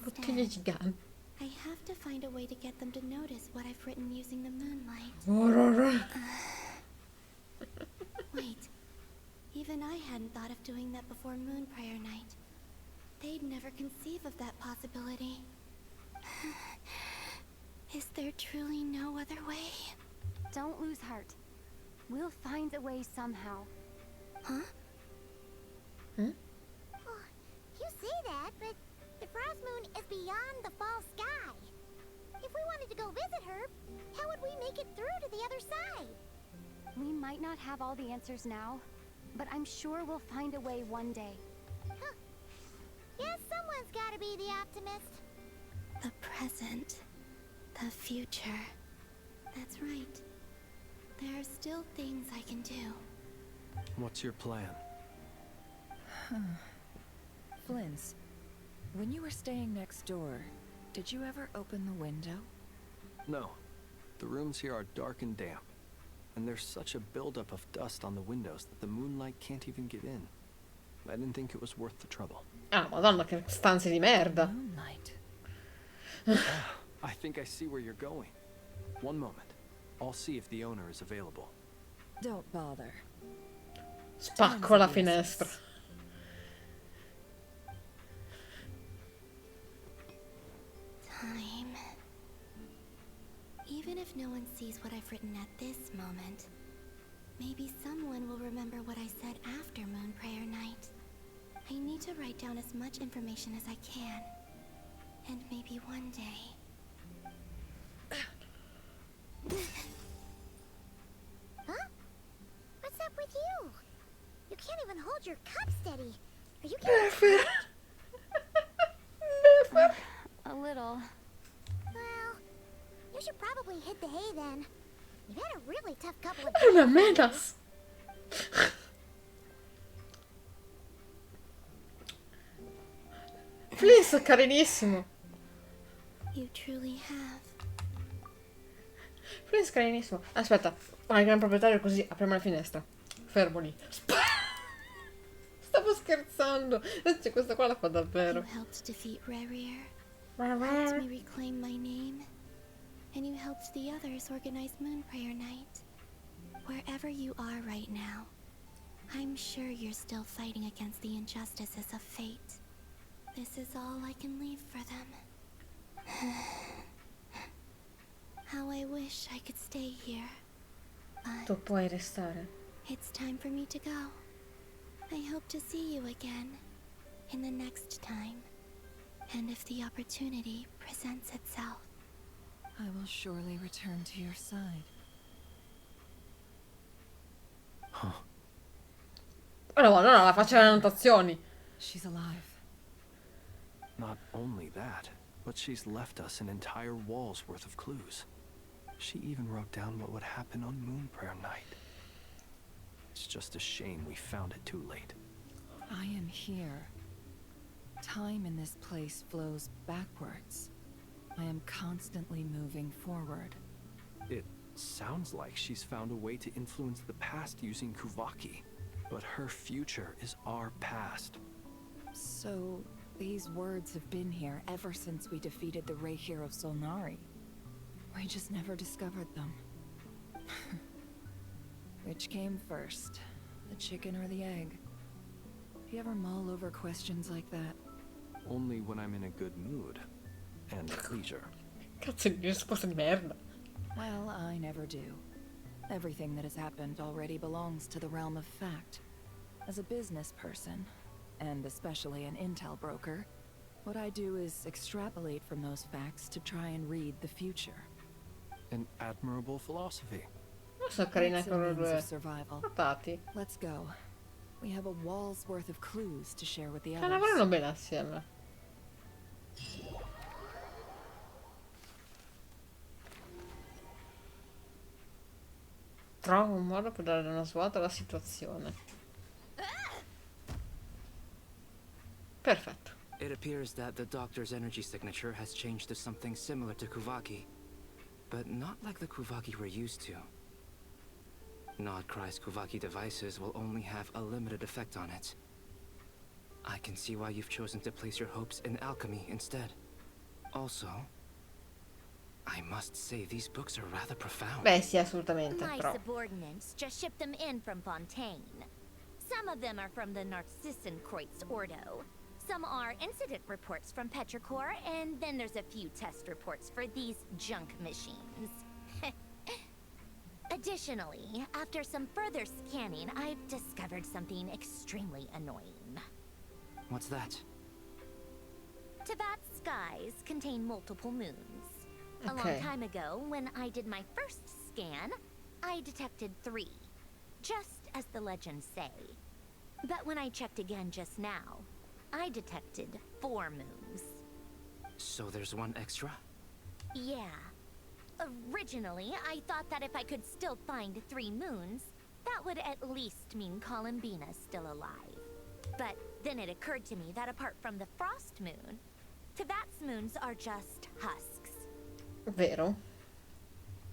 Bottiglie Instead, giganti. I have to find a way to get them to notice what I've written using the moonlight. Wait, even I hadn't thought of doing that before Moon Prayer Night. They'd never conceive of that possibility. Is there truly no other way? Don't lose heart. We'll find a way somehow. Huh? Hmm? Oh, you say that, but the Frost Moon is beyond the fall sky. If we wanted to go visit her, how would we make it through to the other side? We might not have all the answers now, but I'm sure we'll find a way one day. Huh. Yes, someone's gotta be the optimist. The present. The future. That's right. There are still things I can do. What's your plan? Flins, when you were staying next door, did you ever open the window? No. The rooms here are dark and damp. And there's such a buildup of dust on the windows that the moonlight can't even get in. I didn't think it was worth the trouble. Ah, madonna, che stanze di merda. Moonlight. I think I see where you're going. One moment. I'll see if the owner is available. Don't bother. Spacco la finestra. Time. Even if no one sees what I've written at this moment, maybe someone will remember what I said after Moon Prayer Night. I need to write down as much information as I can. And maybe one day... Huh? What's up with you? You can't even hold your cup steady. Are you getting Never. A little. Well, you should probably hit the hay then. You've had a really tough couple of È una days. menas. Fliss è carinissimo. You truly have. Fliss è carinissimo. Aspetta, ma il gran proprietario così apriamo la finestra. Fermo lì. Stavo scherzando. C'è questa qua la fa davvero. You helped defeat Rarier. Helped me reclaim my name. And you helped the others organize Moon Prayer Night. Wherever you are right now, I'm sure you're still fighting against the injustices of fate. This is all I can leave for them. How I wish I could stay here. Tu puoi restare. It's time for me to go. I hope to see you again in the next time. And if the opportunity presents itself. I will surely return to your side. Oh no, la faccia le annotazioni. She's alive. Not only that, but she's left us an entire wall's worth of clues. She even wrote down what would happen on Moon Prayer Night. It's just a shame we found it too late. I am here. Time in this place flows backwards. I am constantly moving forward. It sounds like she's found a way to influence the past using Kuvaki. But her future is our past. So, these words have been here ever since we defeated the Ray Hero Solnari. We just never discovered them. Which came first, the chicken or the egg? Do you ever mull over questions like that? Only when I'm in a good mood. And at leisure. Cazzo di risposta di merda. Well, I never do. Everything that has happened already belongs to the realm of fact. As a business person, and especially an intel broker, what I do is extrapolate from those facts to try and read the future. An admirable philosophy. Non so carina It's a con means due of survival. patati. Let's go. We have a wall's worth of clues to share with the Che others. lavorano bene assieme. Trovo un modo per dare una svolta alla situazione. Perfetto. It appears that the doctor's energy signature has changed to something similar to Kuvaki, but not like the Kuvaki we're used to. Nodcry's Kuvaki devices will only have a limited effect on it. I can see why you've chosen to place your hopes in alchemy instead. Also, I must say these books are rather profound. Beh, sì, assolutamente. My Però. subordinates just shipped them in from Fontaine. Some of them are from the Narcissenkreuz Ordo. Some are incident reports from Petrichor, and then there's a few test reports for these junk machines. Additionally, after some further scanning, I've discovered something extremely annoying. What's that? Teyvat's skies contain multiple moons. A long time ago, when I did my first scan, I detected 3, just as the legends say. But when I checked again just now, I detected 4 moons. So there's one extra? Yeah. Originally, I thought that if I could still find 3 moons, that would at least mean Colombina's still alive. But then it occurred to me that apart from the frost moon, Teyvat's moons are just husks. Vero.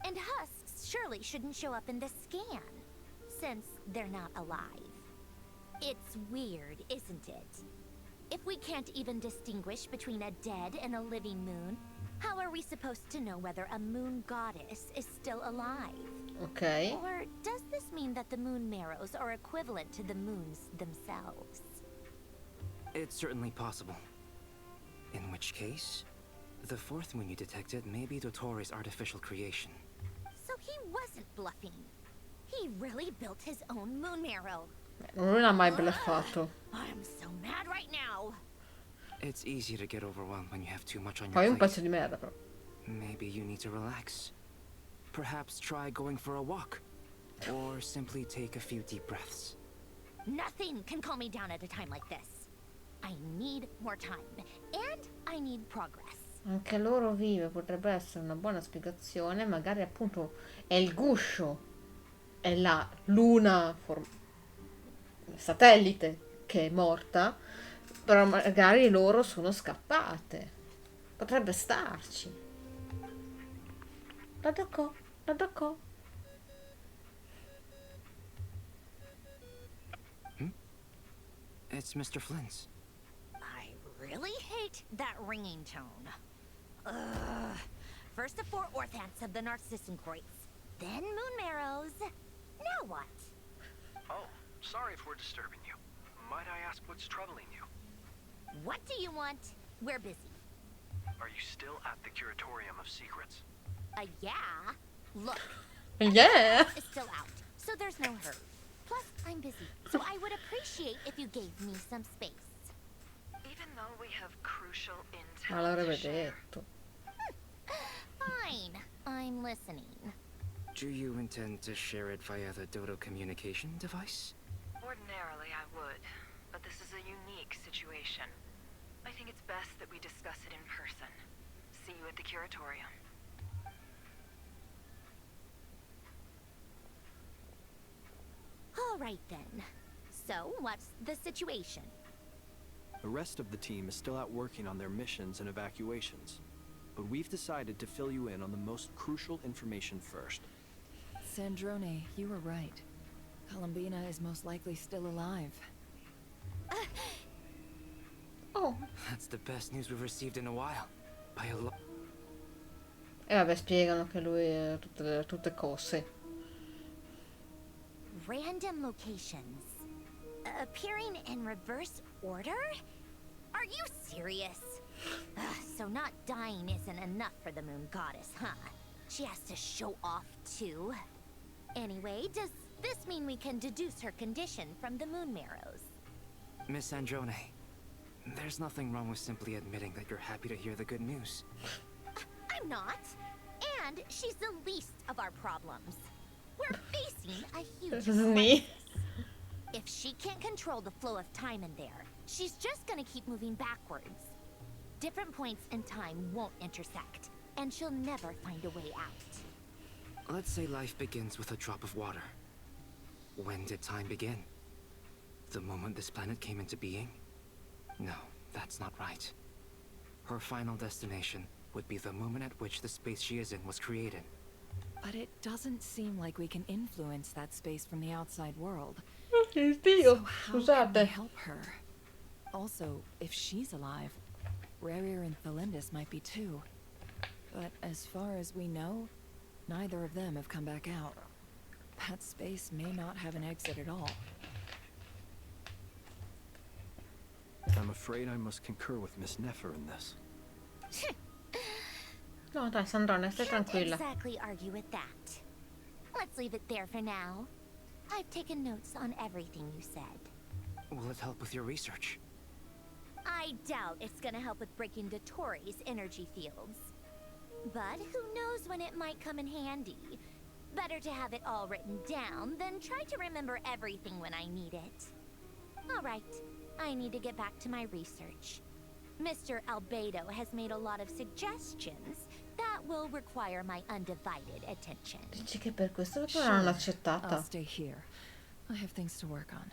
And husks surely shouldn't show up in the scan, since they're not alive. It's weird, isn't it? If we can't even distinguish between a dead and a living moon, how are we supposed to know whether a moon goddess is still alive? Okay. Or does this mean that the moon marrows are equivalent to the moons themselves? It's certainly possible. In which case, the 4th moon you detected may be Dottores' artificial creation. So he wasn't bluffing. He really built his own moon marrow. Non l'ha mai bluffato. I'm so mad right now. It's easy to get overwhelmed when you have too much on Poi your un plate. pezzo di merda però. Maybe you need to relax. Perhaps try going for a walk. Or simply take a few deep breaths. Nothing can calm me down at a time like this. I need more time. And I need progress. Anche loro vive potrebbe essere una buona spiegazione. Magari appunto è il guscio. È la luna satellite che è morta. Però magari loro sono scappate. Potrebbe starci. Dadako. It's Mr. Flynn's. I really hate that ringing tone. Ugh. First the 4 orthants of the Narcissenkreuz, then moon marrows. Now what? Oh, sorry if we're disturbing you. Might I ask what's troubling you? What do you want? We're busy. Are you still at the Curatorium of Secrets? Yeah. Look. Yeah. It's still out, so there's no hurry. Plus, I'm busy, so I would appreciate if you gave me some space. Even though we have crucial intel Ma l'avrebbe to share. detto. Fine. I'm listening. Do you intend to share it via the Dodo communication device? Ordinarily, I would, but this is a unique situation. I think it's best that we discuss it in person. See you at the Curatorium. All right then. So, what's the situation? The rest of the team is still out working on their missions and evacuations, but we've decided to fill you in on the most crucial information first. Sandrone, you were right. Colombina is most likely still alive. Oh. That's the best news we've received in a while. By a lot. E vabbè, spiegano che lui è tutte cose. Random locations. Appearing in reverse order? Are you serious? So not dying isn't enough for the moon goddess, huh? She has to show off too. Anyway, does this mean we can deduce her condition from the moon marrows? Miss Androne, there's nothing wrong with simply admitting that you're happy to hear the good news. I'm not. And she's the least of our problems. We're facing a huge This is me. crisis. If she can't control the flow of time in there, she's just gonna keep moving backwards. Different points in time won't intersect, and she'll never find a way out. Let's say life begins with a drop of water. When did time begin? The moment this planet came into being? No, that's not right. Her final destination would be the moment at which the space she is in was created. But it doesn't seem like we can influence that space from the outside world. Dio, So how can we scusate. help her? Also, if she's alive, Rerir and Thelindis might be too. But as far as we know, neither of them have come back out. That space may not have an exit at all. I'm afraid I must concur with Miss Nefer in this. No, dai, Sandrone, stai Can't tranquilla. exactly argue with that. Let's leave it there for now. I've taken notes on everything you said. Will it help with your research? I doubt it's gonna help with breaking Dottoro's energy fields. But who knows when it might come in handy. Better to have it all written down than try to remember everything when I need it. Alright, I need to get back to my research. Mr. Albedo has made a lot of suggestions that will require my undivided attention. Dici che per questo non l'hanno accettata? I'll stay here. I have things to work on.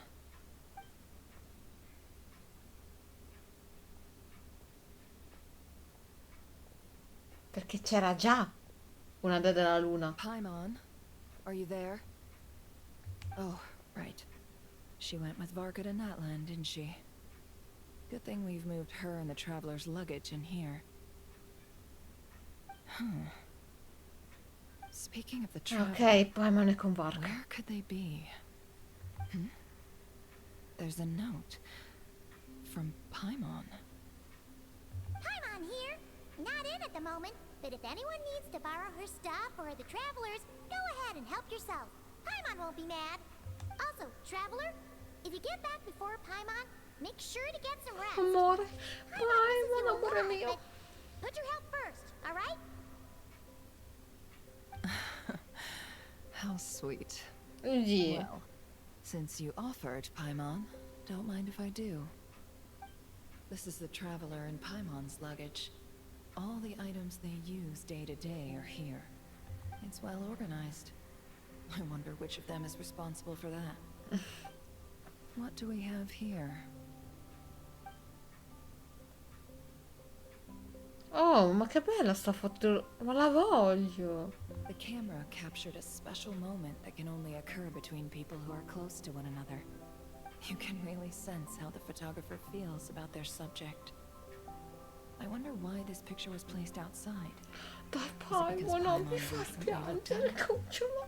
Perché c'era già una dea della luna. Paimon, are you there? Oh, right. She went with Varka to Natland, didn't she? Good thing we've moved her and the traveler's luggage in here. Speaking of the traveler, Ok, Paimon è con Varka. where could they be? There's a note from Paimon. Paimon here. Not in at the moment, but if anyone needs to borrow her stuff or the travelers, go ahead and help yourself. Paimon won't be mad. Also, traveler, if you get back before Paimon, make sure to get some rest. Amore, Paimon, amore mio. Put your health first, all right? How sweet. Yeah. Well, since you offered, Paimon, don't mind if I do. This is the traveler and Paimon's luggage. All the items they use day to day are here. It's well organized. I wonder which of them is responsible for that. What do we have here? Oh, ma che bella sta foto. Ma la voglio. The camera captured a special moment that can only occur between people who are close to one another. You can really sense how the photographer feels about their subject. I wonder why this picture was placed outside. Dai, Is it because Paimon, non mi Paimon fa recently looked piangere, at it? cucciolo.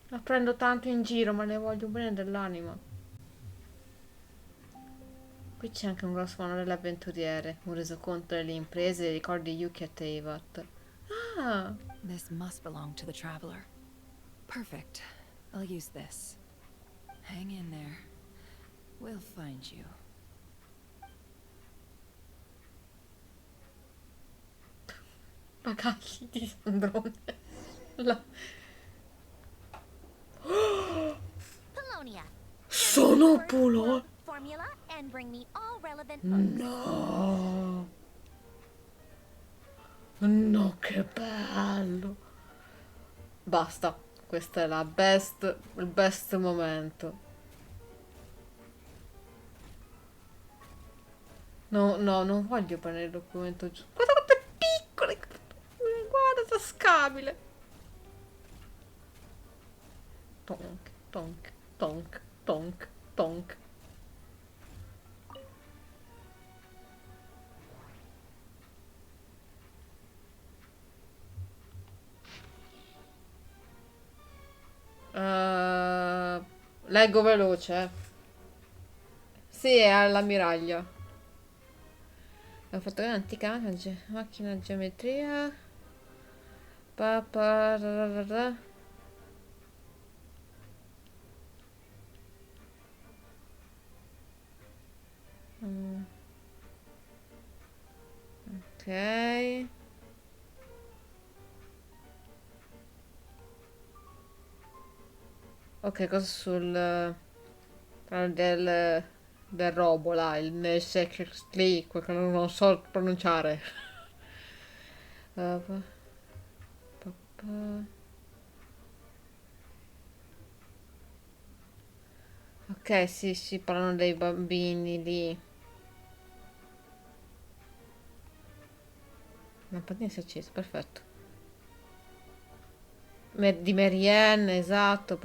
La prendo tanto in giro, ma ne voglio bene dell'anima. Qui c'è anche un grosso manuale dell'avventuriere, un resoconto delle imprese e i ricordi di Yuki e Teivat. Ah! This must belong to the traveler. Perfect. I'll use this. Hang in there. We'll find you. Bagagli di Sandrone. La... Polonia. Sono Polo. Formula and bring me all relevant books. No. No, che bello. Basta. Questo è il best momento. No, no, non voglio prendere il documento giù. Guarda quanto è piccolo. Guarda, tascabile. Tonk, tonk, tonk, tonk, tonk. Leggo veloce. Sì, è all'ammiraglio. La fotografia antica, macchina geometria. Ok. Ok, cosa sul del robo là, il Nessekli, quel che non so pronunciare. Ok, sì, sì, parlano dei bambini lì. Lampadina si è accesa, perfetto. Di Marianne, esatto,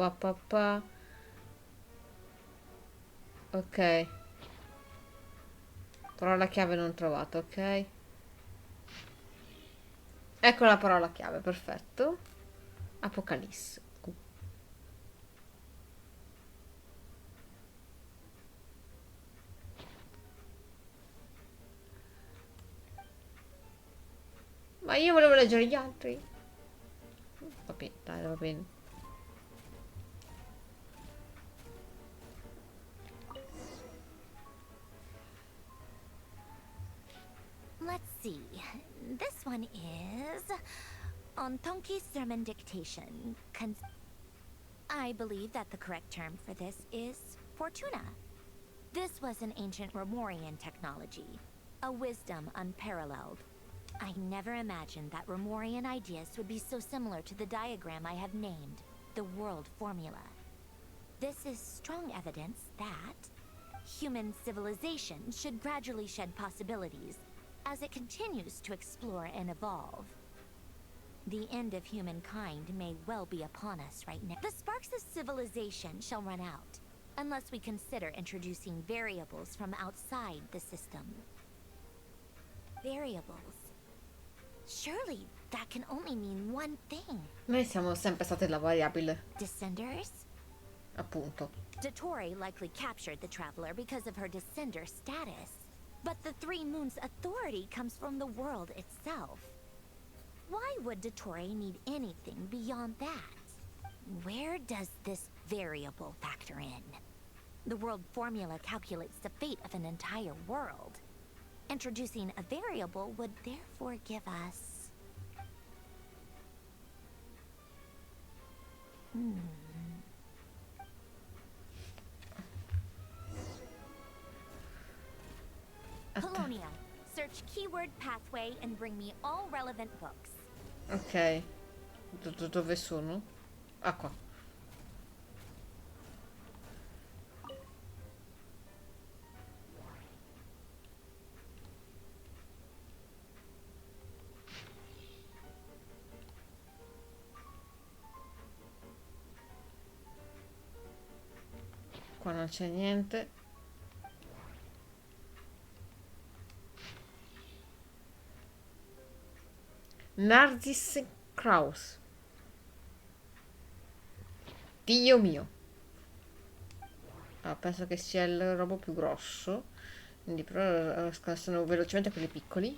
Ok. Parola chiave non trovata, ok. Ecco la parola chiave, perfetto. Apocalisse. Ma io volevo leggere gli altri. Va bene, dai, va bene. Let's see. This one is on Tonki's sermon dictation. I believe that the correct term for this is Fortuna. This was an ancient Romorian technology, a wisdom unparalleled. I never imagined that Romorian ideas would be so similar to the diagram I have named, the world formula. This is strong evidence that human civilization should gradually shed possibilities as it continues to explore and evolve. The end of humankind may well be upon us right now. The sparks of civilization shall run out, unless we consider introducing variables from outside the system. Variables. Surely that can only mean one thing. Noi siamo sempre state la variabile. Descenders? Appunto. Dottore likely captured the traveler because of her descender status. But the Three Moons' authority comes from the world itself. Why would Dottore need anything beyond that? Where does this variable factor in? The world formula calculates the fate of an entire world. Introducing a variable would therefore give us... Colonia, search keyword pathway and bring me all relevant books. Ok. Dove sono? Ah, qua. Qua non c'è niente. Narcis Kraus. Dio mio. Ah, penso che sia il robo più grosso. Quindi però sono velocemente quelli piccoli.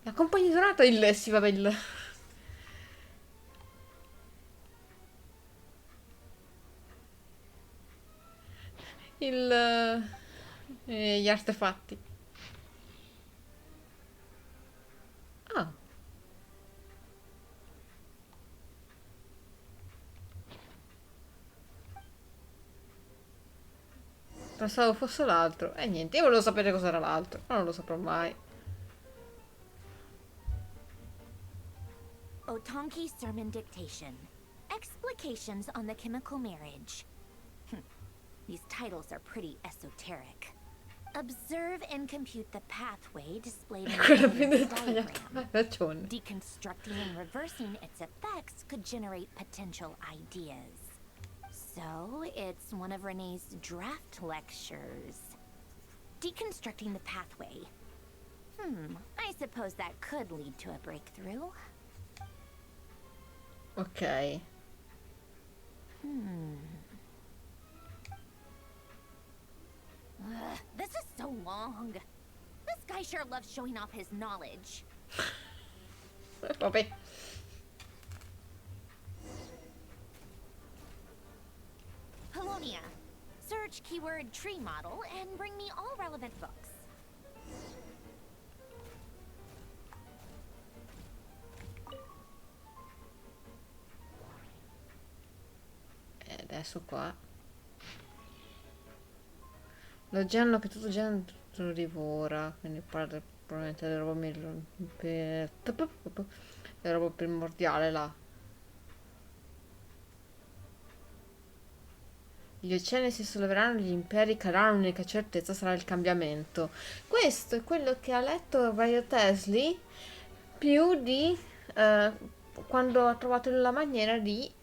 La compagnia dorata, il... sì, vabbè, gli artefatti. Ah. Pensavo fosse l'altro. E niente, io volevo sapere cos'era l'altro, ma non lo saprò mai. Otonki Sermon Dictation. Explications on the chemical marriage. These titles are pretty esoteric. Observe and compute the pathway displayed in the diagram. Deconstructing and reversing its effects could generate potential ideas. So, it's one of Renee's draft lectures. Deconstructing the pathway. I suppose that could lead to a breakthrough. Ok. This is so long. This guy sure loves showing off his knowledge. Vabbè. Polonia. Search keyword tree model and bring me all relevant books. E adesso qua. L'oceano che tutto genere lo divora, quindi parla probabilmente della roba primordiale là. Gli oceani si solleveranno, gli imperi cadranno, l'unica certezza sarà il cambiamento. Questo è quello che ha letto Vario Tesli più di quando ha trovato la maniera di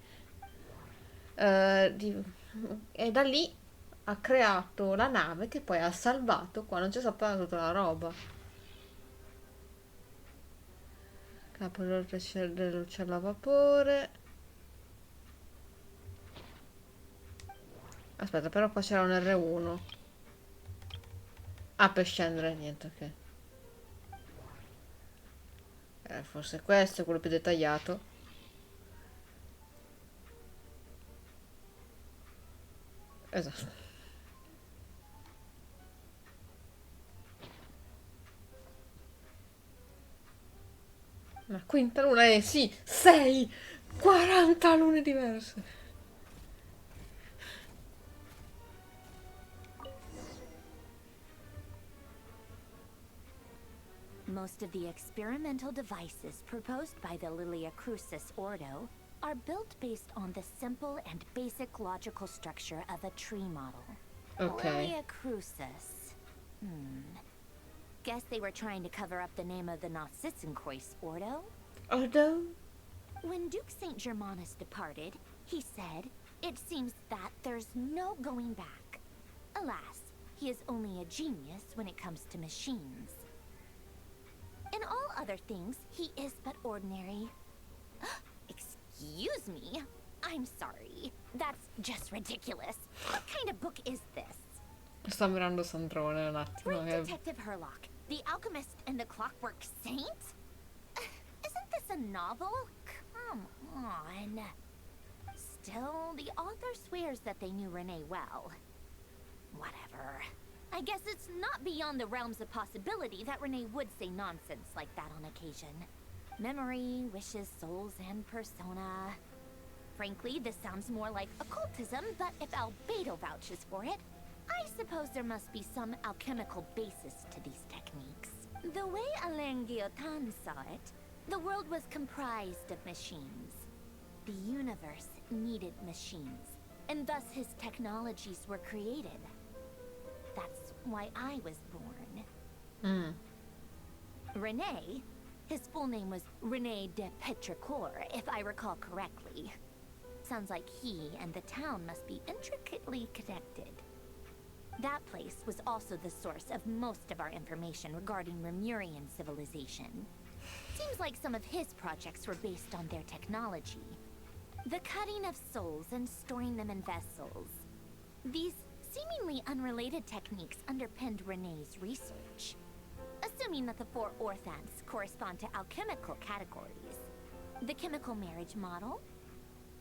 e da lì ha creato la nave che poi ha salvato quando c'è stata tutta la roba. Capo dell'uccello a vapore. Aspetta, però qua c'era un R1. Ah, per scendere, niente, ok. Forse questo è quello più dettagliato. Esatto. La quinta luna è sì, 6, 40 lune diverse. Most of the experimental devices proposed by the Lilia Crucis Ordo are built based on the simple and basic logical structure of a tree model. Okay. Lilia Crucis. Guess they were trying to cover up the name of the Nautitzenkois Ordo? Ordo? When Duke St. Germanus departed, he said, "It seems that there's no going back." Alas, he is only a genius when it comes to machines. In all other things, he is but ordinary. Excuse me? I'm sorry. That's just ridiculous. What kind of book is this? Sto mirando Sandrone un attimo. Great Detective Herlock, the Alchemist and the Clockwork Saint? Isn't this a novel? Come on. Still, the author swears that they knew Renee well. Whatever. I guess it's not beyond the realms of possibility that Renee would say nonsense like that on occasion. Memory, wishes, souls, and persona. Frankly, this sounds more like occultism, but if Albedo vouches for it, I suppose there must be some alchemical basis to these techniques. The way Alain Guillotin saw it, the world was comprised of machines. The universe needed machines, and thus his technologies were created. That's why I was born. Renee, his full name was Renee de Petrichor, if I recall correctly. Sounds like he and the town must be intricately connected. That place was also the source of most of our information regarding Remurian civilization. Seems like some of his projects were based on their technology. The cutting of souls and storing them in vessels. These seemingly unrelated techniques underpinned Renee's research. Assuming that the 4 orthants correspond to alchemical categories. The chemical marriage model?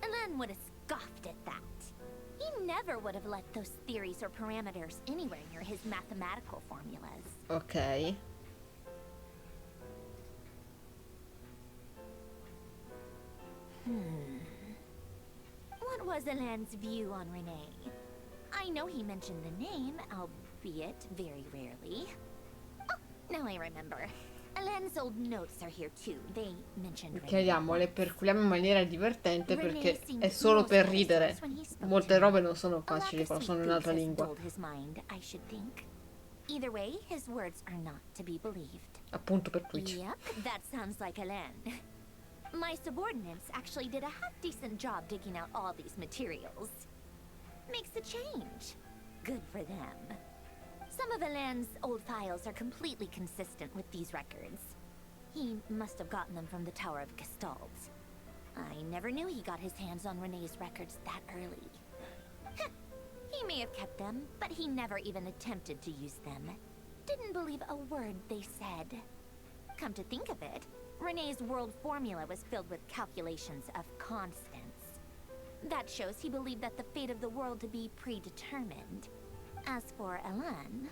Alan would have scoffed at that. He never would have let those theories or parameters anywhere near his mathematical formulas. Ok. What was Alan's view on Renee? I know he mentioned the name, albeit very rarely. Oh, now I remember. Alan's old notes are here too. They mentioned Chiariamo, le perculiamo in maniera divertente perché è solo per ridere. Molte robe non sono facili quando sono in un'altra lingua. Either way, his words are not to be believed. Appunto per Twitch. Yep, that sounds like Alan. My subordinates actually did a half-decent job digging out all these materials. Makes a change. Good for them. Some of Alan's old files are completely consistent with these records. He must have gotten them from the Tower of Gestalt. I never knew he got his hands on Renee's records that early. He may have kept them, but he never even attempted to use them. Didn't believe a word they said. Come to think of it, Renee's world formula was filled with calculations of constants. That shows he believed that the fate of the world to be predetermined. As for Alan...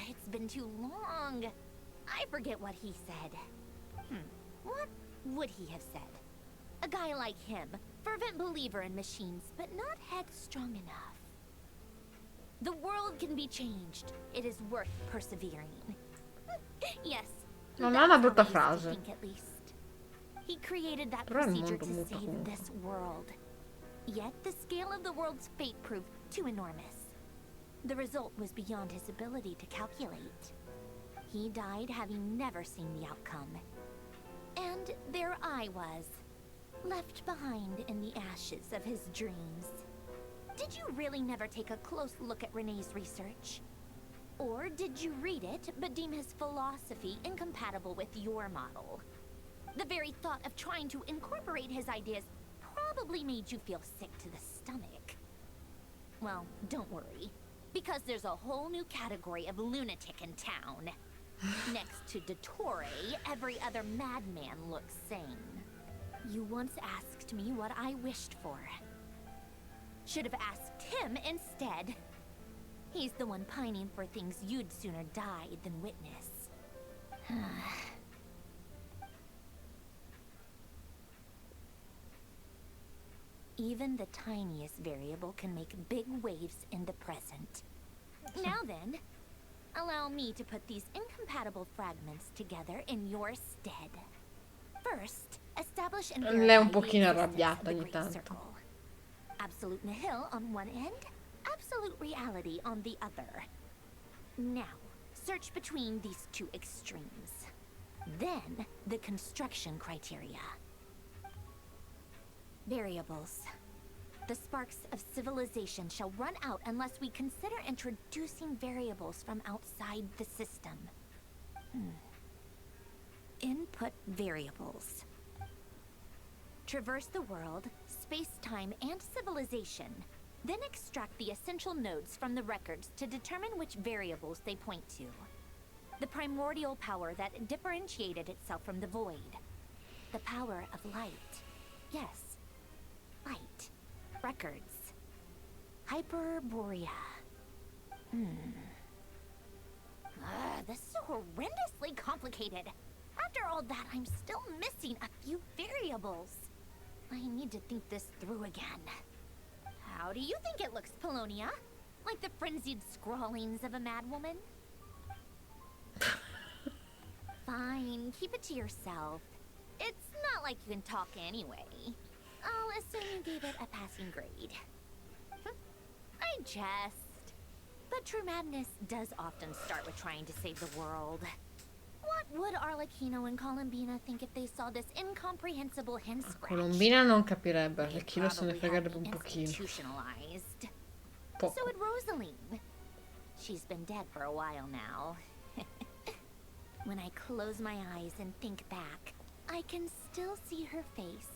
it's been too long. I forget what he said. What would he have said? A guy like him, fervent believer in machines, but not headstrong enough. The world can be changed. It is worth persevering. Yes. Non è una brutta frase. He created that Però è procedure molto, to molto save comunque. this world. Yet the scale of the world's fate proved too enormous. The result was beyond his ability to calculate. He died having never seen the outcome. And there I was, left behind in the ashes of his dreams. Did you really never take a close look at Renee's research? Or did you read it, but deem his philosophy incompatible with your model? The very thought of trying to incorporate his ideas probably made you feel sick to the stomach. Well, don't worry, because there's a whole new category of lunatic in town. Next to Dottore, every other madman looks sane. You once asked me what I wished for. Should have asked him instead. He's the one pining for things you'd sooner die than witness. Even the tiniest variable can make big waves in the present. Now then, allow me to put these incompatible fragments together in your stead. First, establish and Lei è un verify the pochino existence arrabbiata of the ogni Great tanto. Circle. Absolute nihil on one end, absolute reality on the other. Now, search between these two extremes. Then, the construction criteria. Variables. The sparks of civilization shall run out unless we consider introducing variables from outside the system. Input variables. Traverse the world, space-time, and civilization. Then extract the essential nodes from the records to determine which variables they point to. The primordial power that differentiated itself from the void. The power of light. Yes, light. Records. Hyperborea. This is horrendously complicated. After all that, I'm still missing a few variables. I need to think this through again. How do you think it looks, Polonia? Like the frenzied scrawlings of a madwoman? Fine, keep it to yourself. It's not like you can talk anyway. I'll assume you gave it a passing grade. I jest. But true madness does often start with trying to save the world. What would Arlecchino and Colombina think if they saw this incomprehensible hen scratch? Colombina non capirebbe, Arlecchino se ne fregherebbe un pochino. Institutionalized. Poco. So would Rosaline. She's been dead for a while now. When I close my eyes and think back, I can still see her face.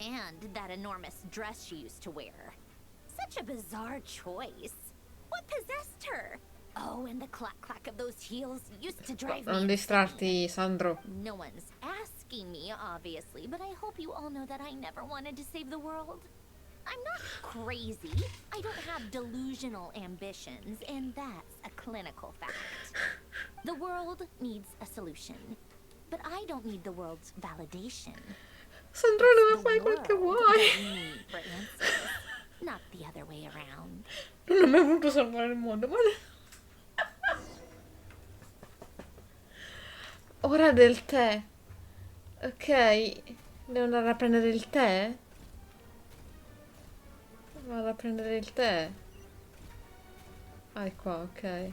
And that enormous dress she used to wear. Such a bizarre choice. What possessed her? Oh, and the clack-clack of those heels used to drive me Non distrarti, Sandro. No one's asking me, obviously, but I hope you all know that I never wanted to save the world. I'm not crazy. I don't have delusional ambitions, and that's a clinical fact. The world needs a solution, but I don't need the world's validation. Sandro, non fai quel che vuoi. For answers, not the other way around. Non ho mai voluto salvare il mondo, ma... Ora del tè. Ok. Devo andare a prendere il tè? Vado a prendere il tè. Ah, è qua, ok.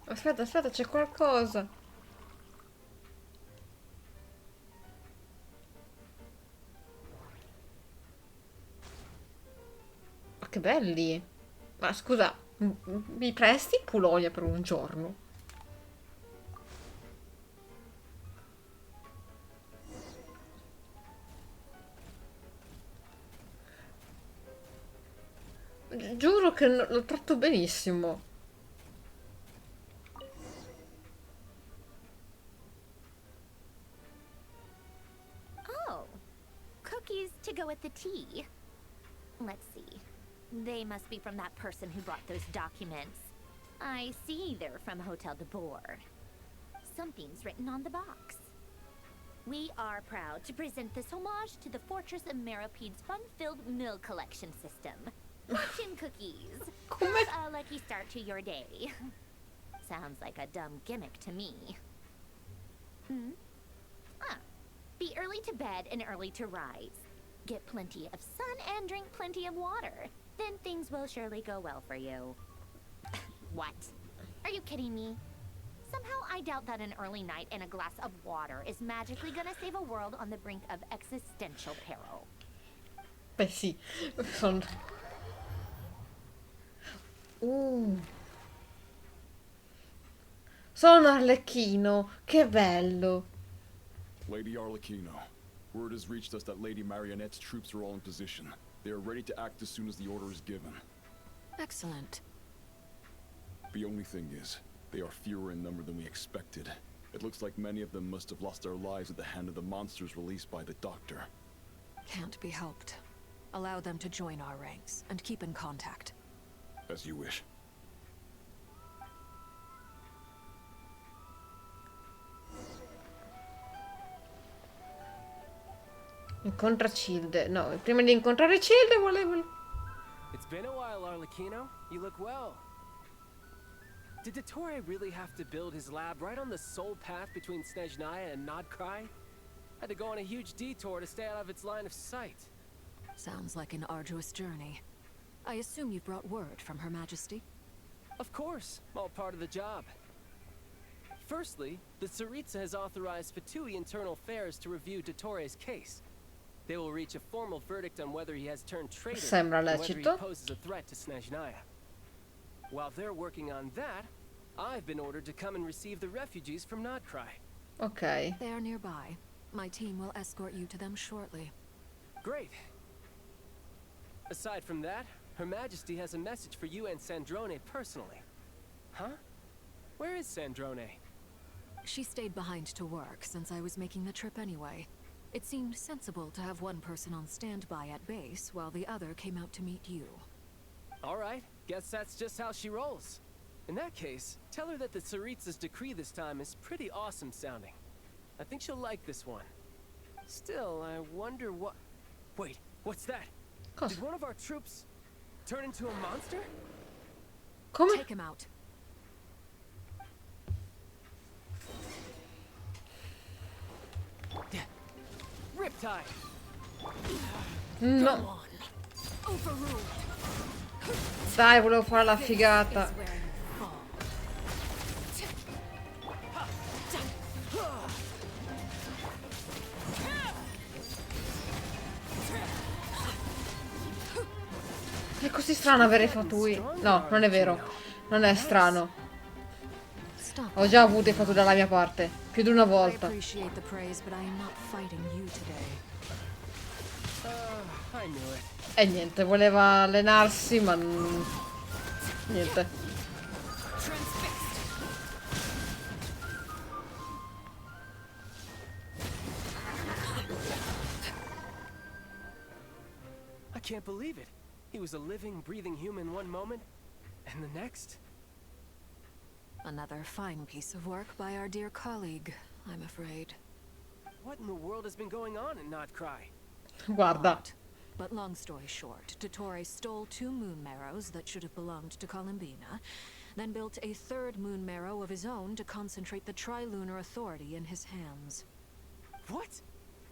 Aspetta, aspetta, c'è qualcosa. Ma che belli. Ma scusa, mi presti Polonia per un giorno? Giuro che lo tratto benissimo. Cookies to go with the tea. Let's see. They must be from that person who brought those documents. I see they're from Hotel de Boer. Something's written on the box. We are proud to present this homage to the Fortress of Merapede's fun-filled mill collection system. Fortune cookies. Have a lucky start to your day. Sounds like a dumb gimmick to me. Be early to bed and early to rise. Get plenty of sun and drink plenty of water. Then things will surely go well for you. What? Are you kidding me? Somehow I doubt that an early night and a glass of water is magically gonna save a world on the brink of existential peril. Beh sì, sono... Sono un arlecchino, che bello. Lady Arlecchino, word has reached us that Lady Marionette's troops are all in position. They are ready to act as soon as the order is given. Excellent. The only thing is, they are fewer in number than we expected. It looks like many of them must have lost their lives at the hand of the monsters released by the Doctor. Can't be helped. Allow them to join our ranks, and keep in contact. As you wish. Incontra Cilde. No, prima di incontrare Cilde volevo... It's been a while, Arlecchino. You look well. Did Dottore really have to build his lab right on the sole path between Snezhnaya and Nodcry? Had to go on a huge detour to stay out of its line of sight. Sounds like an arduous journey. I assume you brought word from Her Majesty? Of course, all part of the job. Firstly, the Tsaritsa has authorized Fatui Internal Affairs to review Dottore's case. They will reach a formal verdict on whether he has turned traitor Sembra and whether he lecito. poses a threat to Snezhnaya. While they're working on that, I've been ordered to come and receive the refugees from Nodcry. Ok. They are nearby. My team will escort you to them shortly. Great. Aside from that, Her Majesty has a message for you and Sandrone personally. Huh? Where is Sandrone? She stayed behind to work since I was making the trip anyway. It seemed sensible to have one person on standby at base while the other came out to meet you. All right, guess that's just how she rolls. In that case, tell her that the Tsaritsa's decree this time is pretty awesome sounding. I think she'll like this one. Still, I wonder what... Wait, what's that? Did one of our troops turn into a monster? Come? Take him out. Riptide! No. Dai, volevo fare la figata. È così strano avere Fatui. No, non è vero. Non è strano. Ho già avuto i Fatui dalla mia parte. Più di una volta. E niente, voleva allenarsi, ma... niente. I can't believe it. He was a living, breathing human one moment, and the next... Another fine piece of work by our dear colleague, I'm afraid. What in the world has been going on in Nodcry? Guarda. But long story short, Dottore stole 2 moon marrows that should have belonged to Colombina, then built a 3rd moon marrow of his own to concentrate the Tri-Lunar Authority in his hands. What?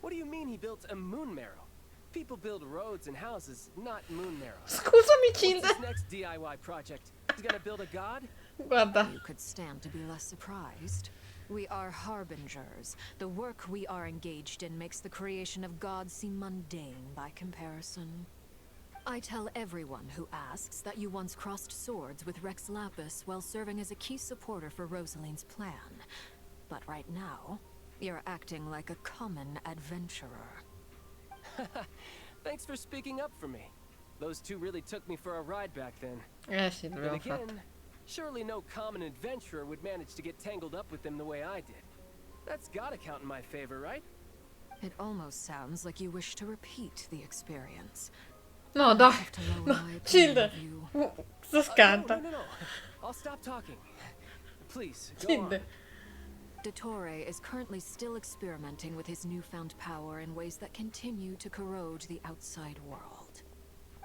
What do you mean he built a moon marrow? People build roads and houses, not moon marrows. Scusami, Cilde. What's his next DIY project? He's gonna build a god? Guarda. You could stand to be less surprised. We are harbingers. The work we are engaged in makes the creation of gods seem mundane by comparison. I tell everyone who asks that you once crossed swords with Rex Lapis while serving as a key supporter for Rosaline's plan. But right now, you're acting like a common adventurer. Thanks for speaking up for me. Those 2 really took me for a ride back then. Sì, Then l'abbiamo again, fatto. surely no common adventurer would manage to get tangled up with them the way I did. That's gotta count in my favor, right? It almost sounds like you wish to repeat the experience. No, dai. No, Cilde. Sto scanta. No. I'll stop talking. Please, go Cilde. on. Dottore is currently still experimenting with his newfound power in ways that continue to corrode the outside world.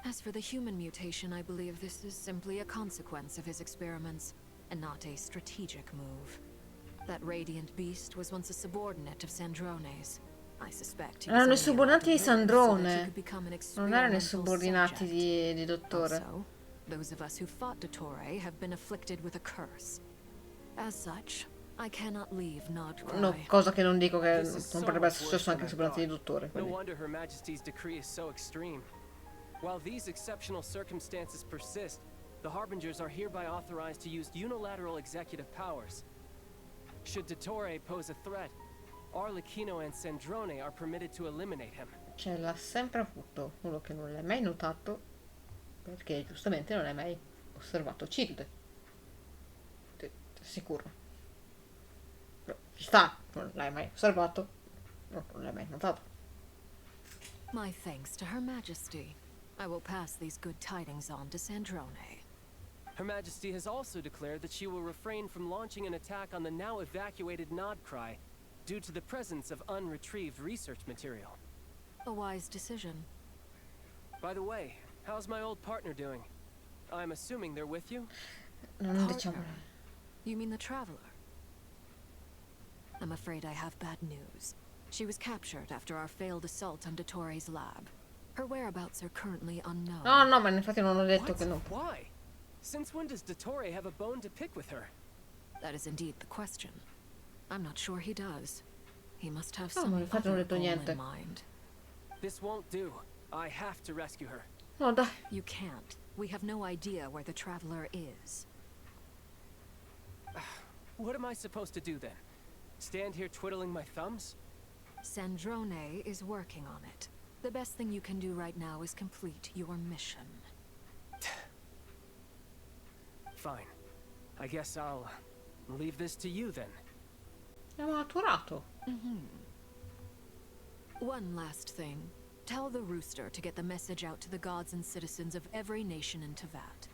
As for the human mutation, I believe this is simply a consequence of his experiments, and not a strategic move. That radiant beast was once a subordinate of Sandrone's. I suspect he was Erano i only subordinati di allowed to live so that he Sandrone. could become an Non erano i experimental subordinati subject. di Dottore. Also, those of us who fought Dottore have been afflicted with a curse. As such, I cannot leave Nodcry. No, cosa che non dico che This is so non potrebbe much essere worse successo than anche ai I subordinati di thought. Dottore. No Quindi. wonder Her Majesty's decree is so extreme. While these exceptional circumstances persist, the Harbingers are hereby authorized to use unilateral executive powers. should Dottore pose a threat, Arlecchino and Sandrone are permitted to eliminate him. Cioè, l'ha sempre avuto, solo che non l'hai mai notato, perché giustamente non hai mai osservato Cilde. Sicuro. Però ci sta, non l'hai mai osservato, no, non l'hai mai notato. My thanks to Her Majesty. I will pass these good tidings on to Sandrone. Her Majesty has also declared that she will refrain from launching an attack on the now evacuated Nodcry due to the presence of unretrieved research material. A wise decision. By the way, how's my old partner doing? I'm assuming they're with you? Non diciamo. You mean the Traveler? I'm afraid I have bad news. She was captured after our failed assault on Dottore's lab. Her whereabouts are currently unknown. No, ma infatti non ho detto che no. Why? Since when does Dottore have a bone to pick with her? That is indeed the question. I'm not sure he does. He must have No, ma some infatti non ho other detto goal niente. in mind. This won't do. I have to rescue her. No, dai. You can't. We have no idea where the Traveler is. What am I supposed to do then? Stand here twiddling my thumbs? Sandrone is working on it. The best thing you can do right now is complete your mission. Fine. I guess I'll leave this to you then. Abbiamo maturato. One last thing. Tell the Rooster to get the message out to the gods and citizens of every nation in Tevat.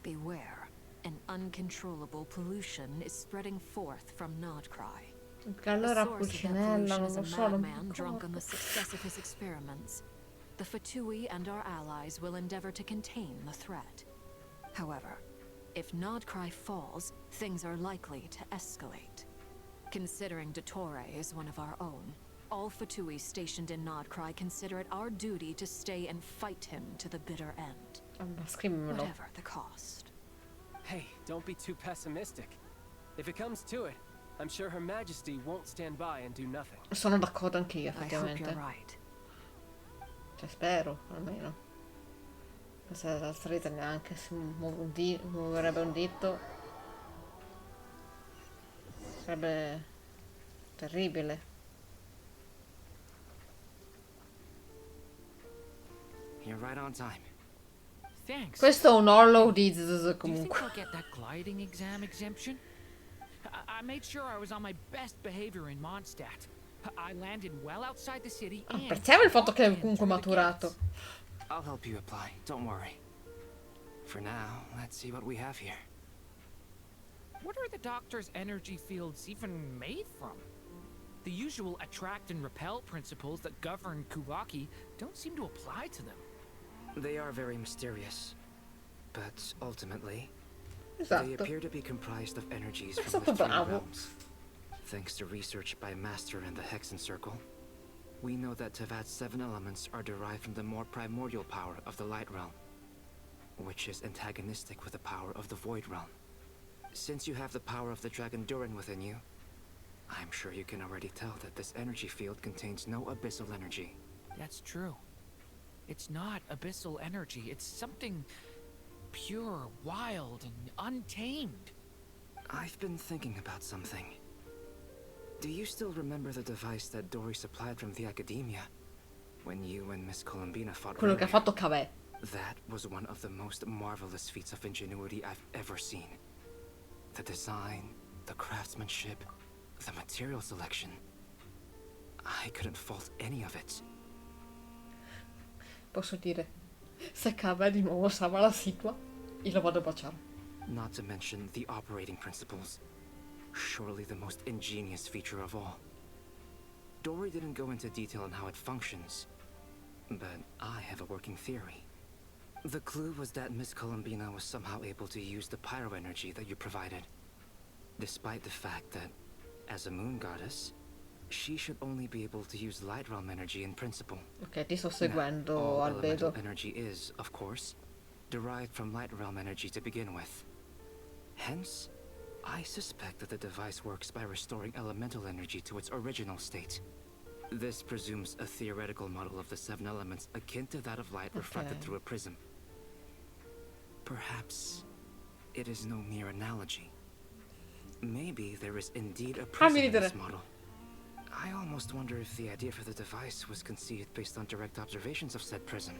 Beware. An uncontrollable pollution is spreading forth from Nodcry. Allora The source of that Pulcinella, pollution non is lo a so, non mi madman drunk on the ricordo. success of his experiments. The Fatui and our allies will endeavor to contain the threat. However, if Nodcry falls, things are likely to escalate. Considering Dottore is one of our own, all Fatui stationed in Nodcry consider it our duty to stay and fight him to the bitter end. Scrivimelo. Whatever the cost. Hey, don't be too pessimistic. If it comes to it, I'm sure Her Majesty won't stand by and do nothing. Sono d'accordo anch'io, I hope effettivamente. you're right. Cioè, spero, almeno. Questa la stretta neanche se muoverebbe un dito. Sarebbe terribile. You're right on time. Thanks. Questo è un hollow di Do you think comunque. I'll get that gliding exam exemption? I made sure I was on my best behavior in Mondstadt. I landed well outside the city and Apprezziamo il fatto che è comunque maturato. I'll help you apply, don't worry. For now, let's see what we have here. What are the doctor's energy fields even made from? The usual attract and repel principles that govern Kuvaki don't seem to apply to them. They are very mysterious, but ultimately, they Esatto. appear to be comprised of energies È from stato the three bravo. realms. Thanks to research by Master in the Hexen Circle, we know that Tevat's 7 elements are derived from the more primordial power of the Light Realm, which is antagonistic with the power of the Void Realm. Since you have the power of the Dragon Durin within you, I'm sure you can already tell that this energy field contains no abyssal energy. That's true. It's not abyssal energy. It's something pure, wild, and untamed. I've been thinking about something. Do you still remember the device that Dory supplied from the Academia when you and Miss Colombina fought Quello che ha earlier? fatto Cavè. That was one of the most marvelous feats of ingenuity I've ever seen. The design, the craftsmanship, the material selection. I couldn't fault any of it. Posso dire, se Cavè di nuovo salva la sigla, io lo vado a baciare. Not to mention the operating principles. Surely the most ingenious feature of all. Dory didn't go into detail on how it functions, but I have a working theory. The clue was that Miss Colombina was somehow able to use the pyro energy that you provided, despite the fact that, as a moon goddess, she should only be able to use light realm energy in principle. Ok, ti sto Now, seguendo, all Albedo. elemental energy is, of course, derived from light realm energy to begin with. Hence, I suspect that the device works by restoring elemental energy to its original state. This presumes a theoretical model of the 7 elements akin to that of light refracted Okay. through a prism. Perhaps it is no mere analogy. Maybe there is indeed a Fammi prism in this ridere. model. I almost wonder if the idea for the device was conceived based on direct observations of said prism.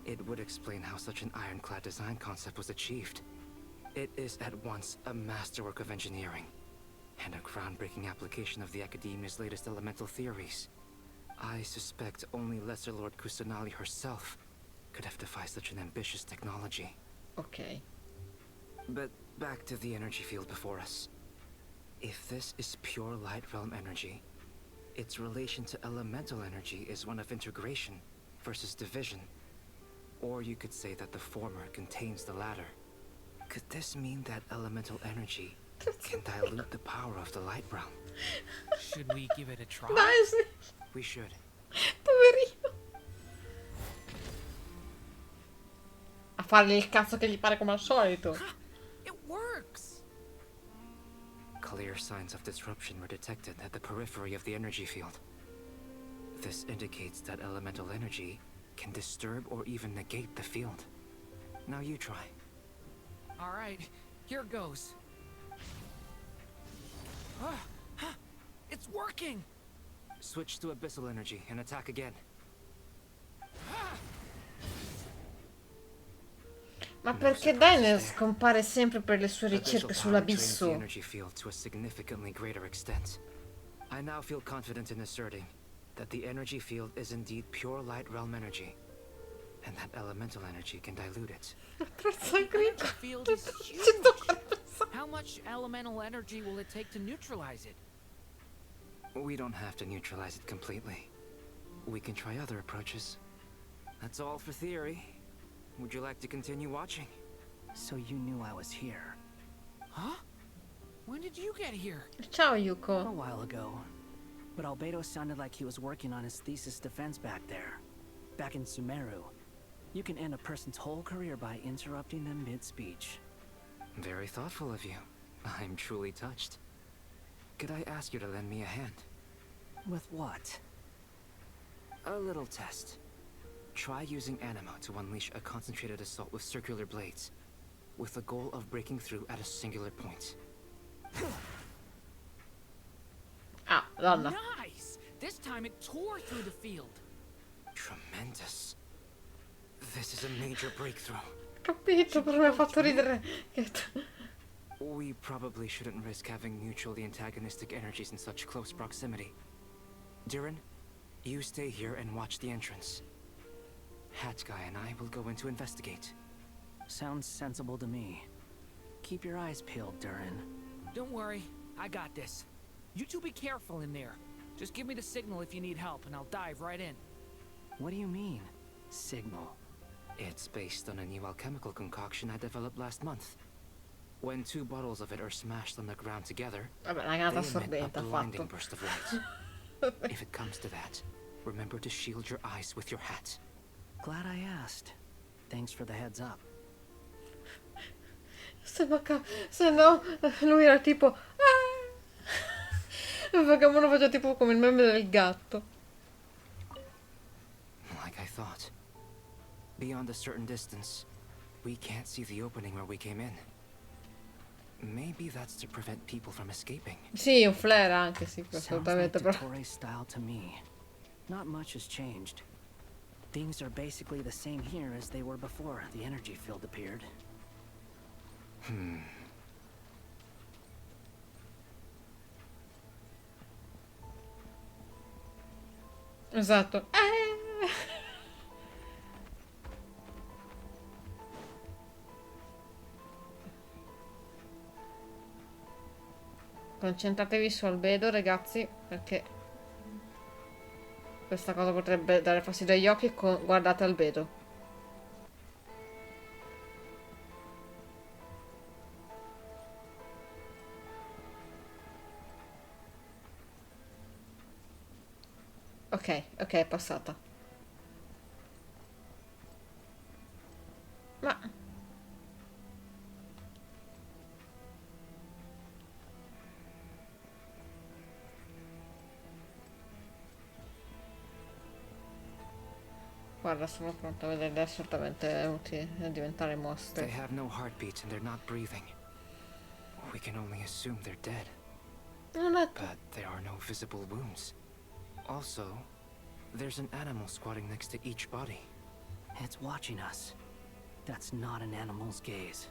It would explain how such an ironclad design concept was achieved. It is at once a masterwork of engineering and a groundbreaking application of the Academia's latest elemental theories. I suspect only Lesser Lord Kusanali herself could have devised such an ambitious technology. Ok. But back to the energy field before us. If this is pure light realm energy, its relation to elemental energy is one of integration versus division. Or you could say that the former contains the latter. Could this mean that elemental energy can dilute the power of the light realm? Should we give it a try? Dai, sì. We should. Poverino. A fargli il cazzo che gli pare come al solito. It works. Clear signs of disruption were detected at the periphery of the energy field. This indicates that elemental energy can disturb or even negate the field. Now you try. All right, here goes. It's working. Switch to abyssal energy and attack again. Ma perché Diner scompare sempre per le sue ricerche The sull'abisso? energy field to a significantly greater extent. I now feel confident in asserting that the energy field is indeed pure light realm energy, and that elemental energy can dilute it. The energy field is huge. How much elemental energy will it take to neutralize it? We don't have to neutralize it completely. We can try other approaches. That's all for theory. Would you like to continue watching? So you knew I was here. Huh? When did you get here? Ciao, Yuko. A while ago. But Albedo sounded like he was working on his thesis defense back there. Back in Sumeru. You can end a person's whole career by interrupting them mid-speech. Very thoughtful of you. I'm truly touched. Could I ask you to lend me a hand? With what? A little test. Try using Animo to unleash a concentrated assault with circular blades, with the goal of breaking through at a singular point. Ah, donna. Nice! This time it tore through the field. Tremendous. This is a major breakthrough. Capito, però mi ha fatto ridere. We probably shouldn't risk having mutually antagonistic energies in such close proximity. Durin, you stay here and watch the entrance. Hat Guy and I will go in to investigate. Sounds sensible to me. Keep your eyes peeled, Durin. Don't worry, I got this. You two be careful in there. Just give me the signal if you need help and I'll dive right in. What do you mean, signal? It's based on a new alchemical concoction I developed last month. When two bottles of it are smashed on the ground together, Vabbè, they ragazza emit a assorbente, blinding fatto. burst of light. If it comes to that, remember to shield your eyes with your hat. Glad I asked. Thanks for the heads up. Se no, lui era tipo... Ah! Vagamondo faceva tipo come il meme del gatto. Like I thought. Beyond a certain distance, we can't see the opening where we came in. Maybe that's to prevent people from escaping. Sì, un flare anche, sì, Sounds assolutamente. like Però... Dottore style to me. Not much has changed. Things are basically the same here as they were before the energy field appeared. Esatto. Concentratevi su Albedo, ragazzi, perché questa cosa potrebbe dare fastidio agli occhi. Guardate Albedo. Ok, ok, è passata. Ma... Guarda, sono pronta a vedere assolutamente utile a diventare mostre. They have no heartbeat and they're not breathing. We can only assume they're dead. But there are no visible wounds. Also, there's an animal squatting next to each body. It's watching us. That's not an animal's gaze.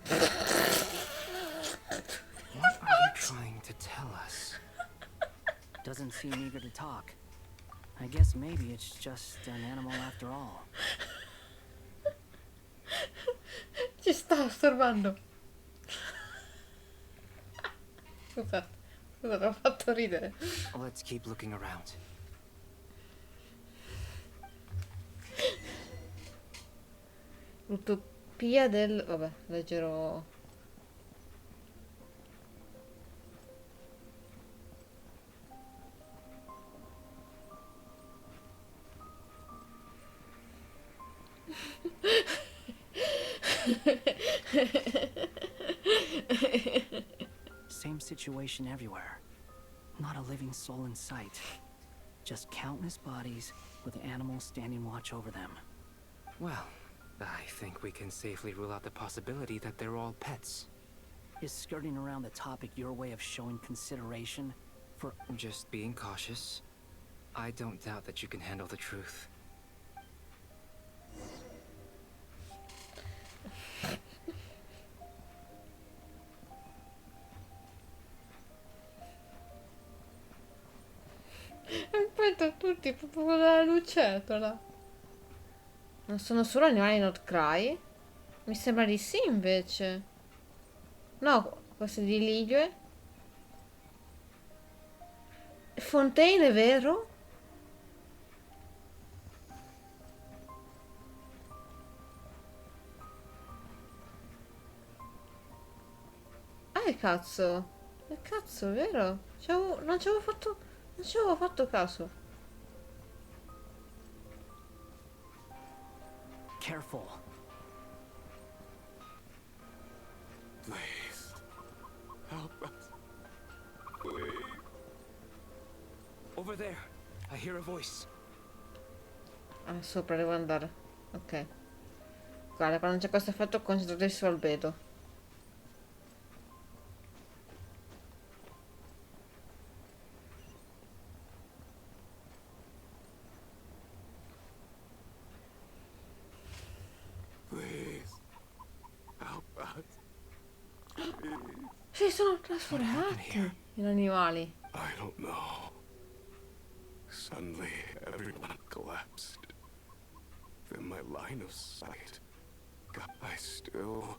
What are you trying to tell us? Doesn't seem eager to talk. I guess maybe it's just an animal after all. Ci sta osservando. Scusa, l'ho fatto ridere. Let's keep looking around. L'utopia del... vabbè, leggerò... Same situation everywhere. Not a living soul in sight. Just countless bodies with animals standing watch over them. Well, I think we can safely rule out the possibility that they're all pets. Is skirting around the topic your way of showing consideration for... Just being cautious. I don't doubt that you can handle the truth. Aspetta, tutti proprio con la lucertola. Non sono solo animali not cry? Mi sembra di sì invece. No, queste di Ligue. Fontaine, è vero? Cazzo. Cazzo, è vero? Non ci avevo fatto caso. Careful. Please. Help us. Please. Over there. I hear a voice. Ah, sopra devo andare. Ok. Guarda, quando c'è questo effetto concentratevi sul albedo. Si sono trasformati in animali. I don't know. Suddenly, everyone collapsed. Then my line of sight. God, I still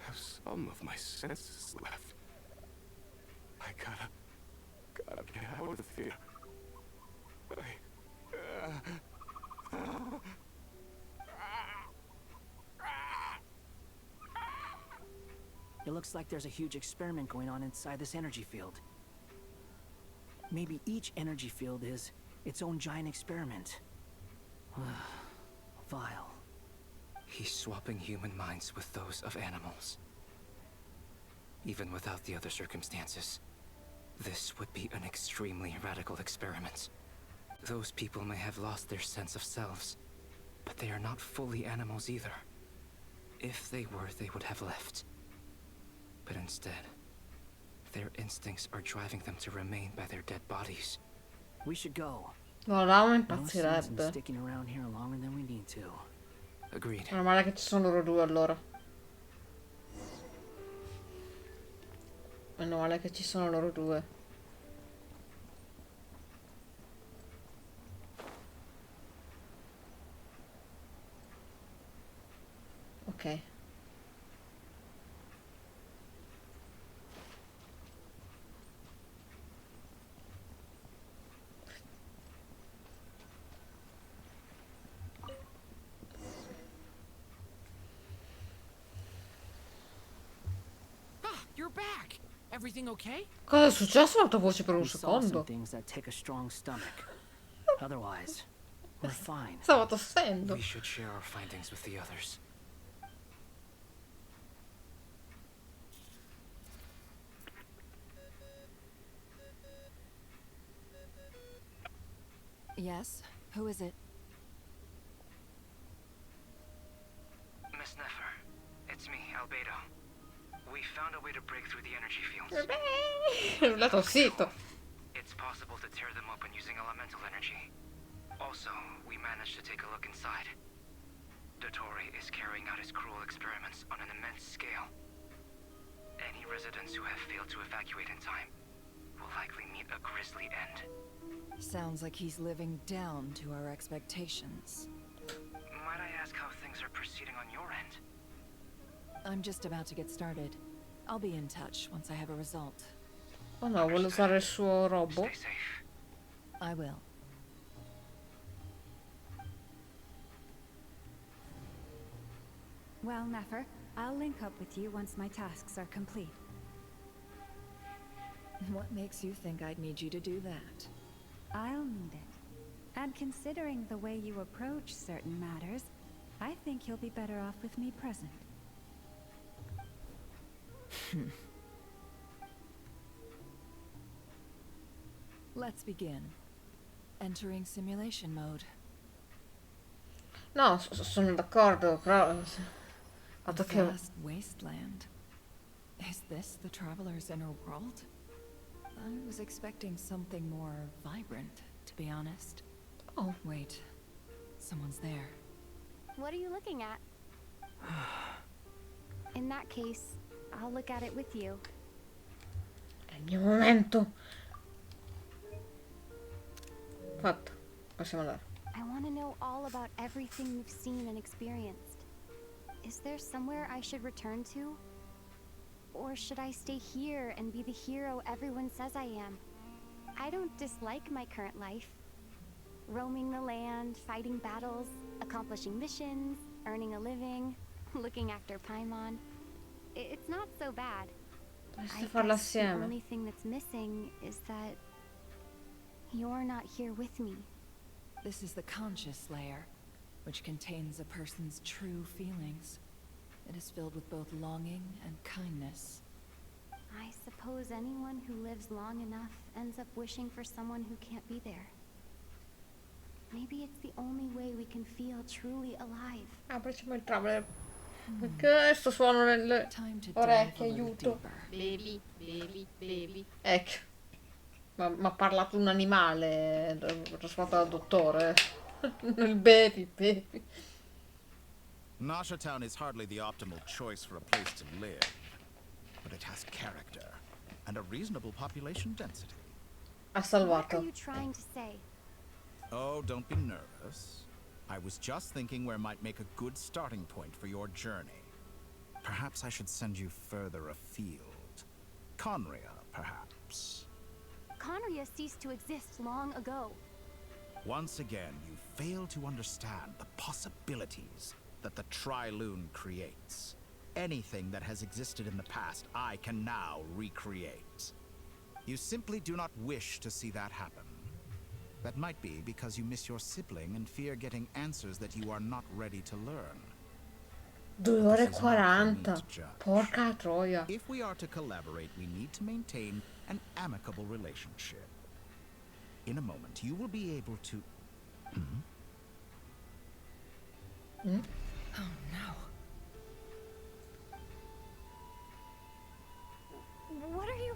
have some of my senses left. I gotta get out of here. It looks like there's a huge experiment going on inside this energy field. Maybe each energy field is its own giant experiment. Vile. He's swapping human minds with those of animals. Even without the other circumstances, this would be an extremely radical experiment. Those people may have lost their sense of selves, but they are not fully animals either. If they were, they would have left. But instead, their instincts are driving them to remain by their dead bodies. We should go. No, Raul No sense in impazzirebbe. sticking around here longer than we need to. Agreed. Meno male che ci sono loro due allora. Meno male che ci sono loro due. Ok. You're back. Everything okay? Cosa è successo alla tua voce per un We saw some secondo? things that take a strong stomach. Otherwise, we're fine. Stavo tossendo. We should share our findings with the others. Yes? Who is it? Miss Nefer, it's me, Albedo. We to break through the energy fields. L'ha tossito. It's possible to tear them open using elemental energy. Also, we managed to take a look inside. Dottore is carrying out his cruel experiments on an immense scale. Any residents who have failed to evacuate in time will likely meet a grisly end. Sounds like he's living down to our expectations. Might I ask how things are proceeding on your end? I'm just about to get started. I'll be in touch once I have a result. Oh no, vuole usare il suo robot. Stay safe. I will. Well, Nefer, I'll link up with you once my tasks are complete. What makes you think I'd need you to do that? I'll need it. And considering the way you approach certain matters, I think you'll be better off with me present. Let's begin. Entering simulation mode. No, sono d'accordo, però... Fatto che... Vast wasteland. Is this the traveler's inner world? I was expecting something more vibrant, to be honest. Oh. Wait. Someone's there. What are you looking at? In that case, I'll look at it with you. È il mio momento. Fatto. Possiamo andare. I want to know all about everything you've seen and experienced. Is there somewhere I should return to? Or should I stay here and be the hero everyone says I am? I don't dislike my current life. Roaming the land, fighting battles, accomplishing missions, earning a living, looking after Paimon. It's not so bad. I guess the only thing that's missing is that you're not here with me. This is the conscious layer, which contains a person's true feelings. It is filled with both longing and kindness. I suppose anyone who lives long enough ends up wishing for someone who can't be there. Maybe it's the only way we can feel truly alive. Aprici il traveler. Perché sto suono nelle orecchie, aiuto. Baby, baby, baby. Ecco. Ma ha parlato un animale, trasformato dal dottore. Il baby, baby. Nasha Town is hardly the optimal choice for a place to live, but it has character and a reasonable population density. Ha salvato. What are you trying to say? Oh, don't be nervous. I was just thinking where might make a good starting point for your journey. Perhaps I should send you further afield. Conria, perhaps. Conria ceased to exist long ago. Once again, you fail to understand the possibilities that the Tri-Lune creates. Anything that has existed in the past, I can now recreate. You simply do not wish to see that happen. That might be because you miss your sibling and fear getting answers that you are not ready to learn. 2 ore e 40. Porca troia. If we are to collaborate, we need to maintain an amicable relationship. In a moment, you will be able to... Oh no. What are you...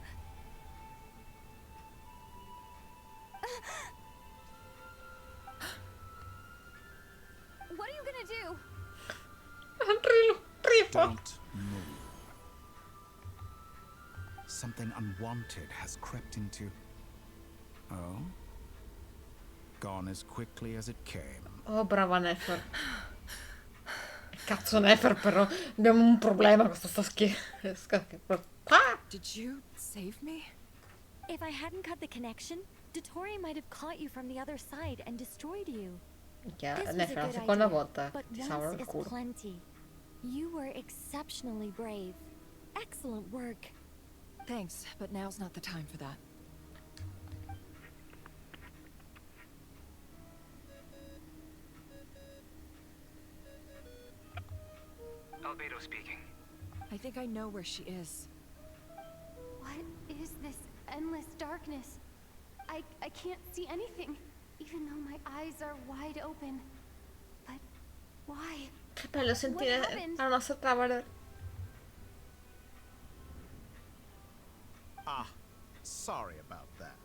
What are you gonna do? Don't move. Something unwanted has crept into... Oh? Gone as quickly as it came. Oh, brava Nefer. Cazzo Nefer, però abbiamo un problema con questa Did you save me? If I hadn't cut the connection, Dottore might have caught you from the other side and destroyed you. Nefer, la seconda volta ti salvano il culo. Plenty. You were exceptionally brave. Excellent work. Thanks, but now's not the time for that. Albedo speaking. I think I know where she is. What is this endless darkness? I can't see anything, even though my eyes are wide open. But why? Che bello sentire la nostra traveler. Sorry about that.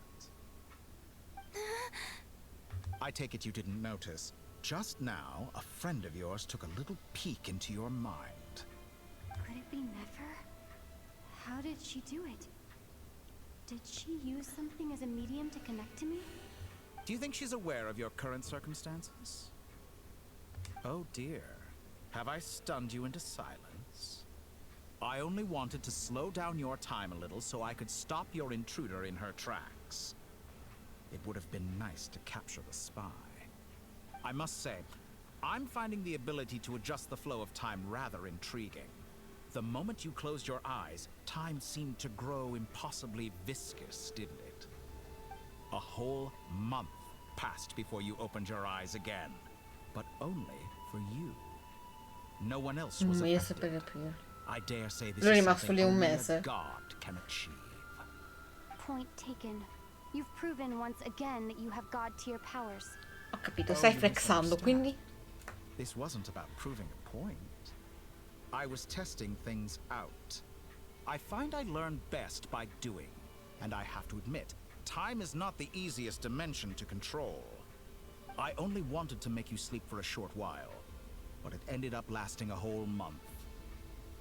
I take it you didn't notice. Just now, a friend of yours took a little peek into your mind. Could it be Nefer? How did she do it? Did she use something as a medium to connect to me? Do you think she's aware of your current circumstances? Oh dear. Have I stunned you into silence? I only wanted to slow down your time a little so I could stop your intruder in her tracks. It would have been nice to capture the spy. I must say, I'm finding the ability to adjust the flow of time rather intriguing. The moment you closed your eyes, time seemed to grow impossibly viscous, didn't it? A whole month passed before you opened your eyes again, but only for you. No one else was affected. I dare say this is something only a god can achieve. Point taken. You've proven once again that you have god-tier powers. Ho capito, stai flexando, quindi? This wasn't about proving a point. I was testing things out. I find I learn best by doing, and I have to admit, time is not the easiest dimension to control. I only wanted to make you sleep for a short while, but it ended up lasting a whole month.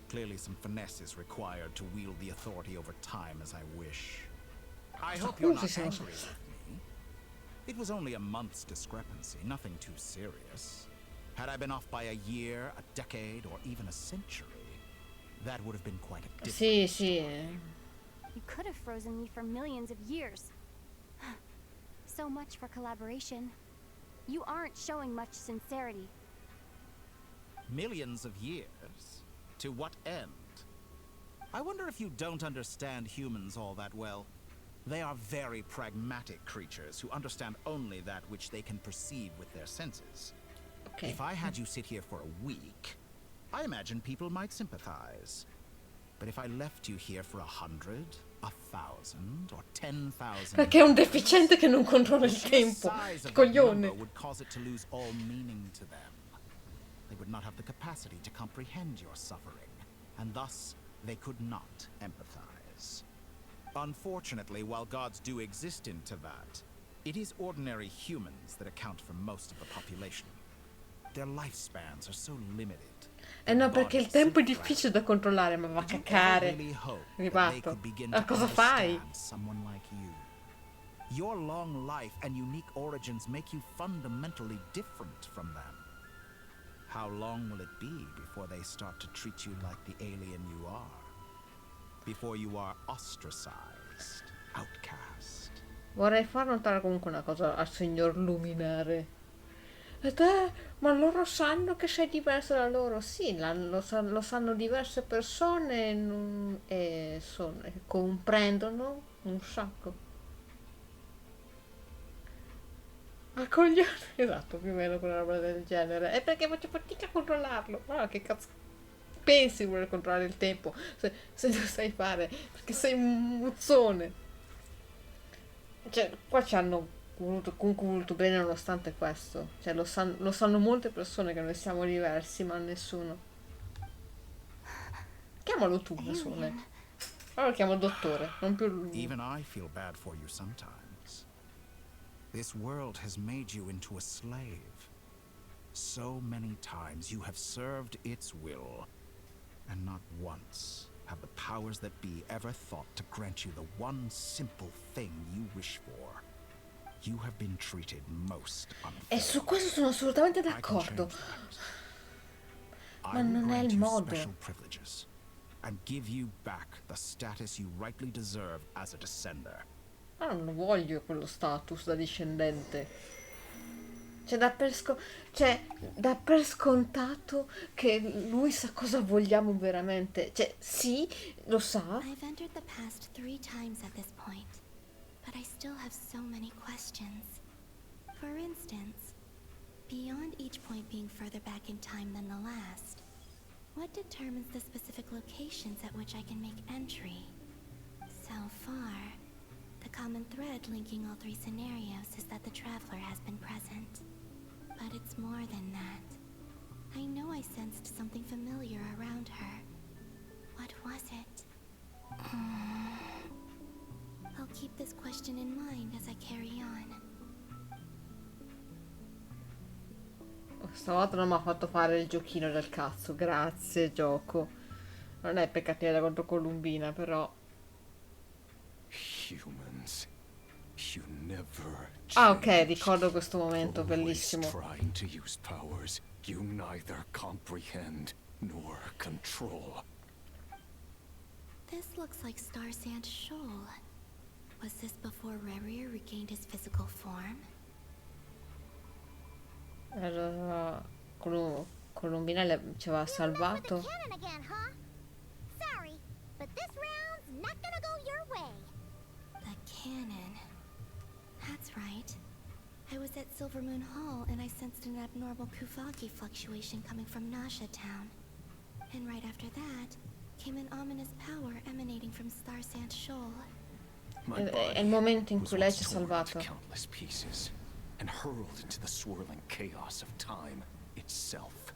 Clearly some finesse is required to wield the authority over time as I wish. I hope you're not angry with me. It was only a month's discrepancy, nothing too serious. Had I been off by a year, a decade, or even a century, that would have been quite a different story. You could have frozen me for millions of years. So much for collaboration. You aren't showing much sincerity. Millions of years? To what end? I wonder if you don't understand humans all that well. They are very pragmatic creatures who understand only that which they can perceive with their senses. Okay. If I had you sit here for a week, I imagine people might sympathize. But if I left you here for 100, 1,000, or 10,000... Perché è un deficiente che non controlla il tempo. Coglione. ...would cause it to lose all meaning to them. They would not have the capacity to comprehend your suffering, and thus they could not empathize. Unfortunately, while gods do exist in Teyvat, it is ordinary humans that account for most of the population. Their lifespans are so limited. No, perché il tempo è difficile da controllare, ma va a cacare. Riparto. Ma cosa fai? Someone like you. Your long life and unique origins make you fundamentally different from them. How long will it be before they start to treat you like the alien you are? Before you are ostracized, outcast. Vorrei far notare comunque una cosa al signor Luminare. E te? Ma loro sanno che sei diverso da loro? Sì, lo sanno diverse persone e comprendono un sacco. A coglione, esatto, più o meno quella roba del genere. È perché faccio fatica a controllarlo. Ma che cazzo pensi di voler controllare il tempo se lo sai fare? Perché sei un muzzone. Cioè, qua ci hanno comunque voluto bene nonostante questo. Cioè, lo sanno molte persone che noi siamo diversi, ma nessuno. Chiamalo tu, nessuno. Allora lo chiamo dottore, non più lui. Even I feel bad for you sometimes. This world has made you into a slave. So many times you have served its will, and not once have the powers that be ever thought to grant you the one simple thing you wish for. You have been treated most unfairly. E su questo sono assolutamente d'accordo. Ma non è il modo. And give you back the status you rightly deserve as a descender. Ma non voglio quello status da discendente. Cioè, da per scontato che lui sa cosa vogliamo veramente. Cioè, sì, lo sa. I've entered the past 3 times at this point, but I still have so many questions. For instance, beyond each point being further back in time than the last, what determines the specific locations at which I can make entry? So far, the common thread linking all 3 scenarios is that the traveler has been present. But it's more than that. I know I sensed something familiar around her. What was it? I'll this question in mind as I carry on. Stavolta non mi ha fatto fare il giochino del cazzo, grazie gioco. Non è per cattiveria contro Colombina, però. Humans, you never Ah, ok, change. ricordo questo momento, Always bellissimo. trying to use powers you neither comprehend nor control. This looks like Star Sand Shoal. Was this before Rerir regained his physical form? Allora, Colombina ci aveva salvato. Cannon again, huh? Sorry, but this round's not gonna go your way. The cannon. That's right. I was at Silver Moon Hall and I sensed an abnormal Kuvaki fluctuation coming from Nasha Town. And right after that, came an ominous power emanating from Star Sand Shoal. È il momento in cui lei ci ha torn salvato. to countless pieces and hurled into the swirling chaos of time itself.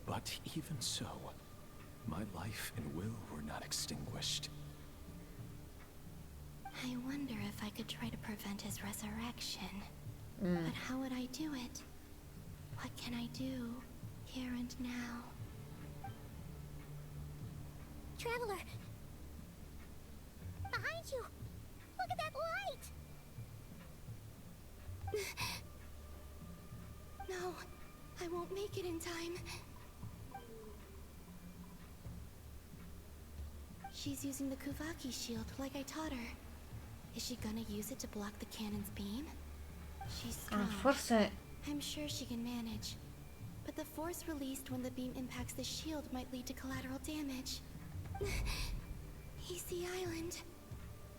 But even so, my life and will were not extinguished. I wonder if I could try to prevent his resurrection. Mm. But how would I do it? What can I do, here and now? Traveler! Behind you! Look at that light! No, I won't make it in time. She's using the Kuvaki shield like I taught her. Is she gonna use it to block the cannon's beam? She's strong. Forse. I'm sure she can manage. But the force released when the beam impacts the shield might lead to collateral damage. Easy Island.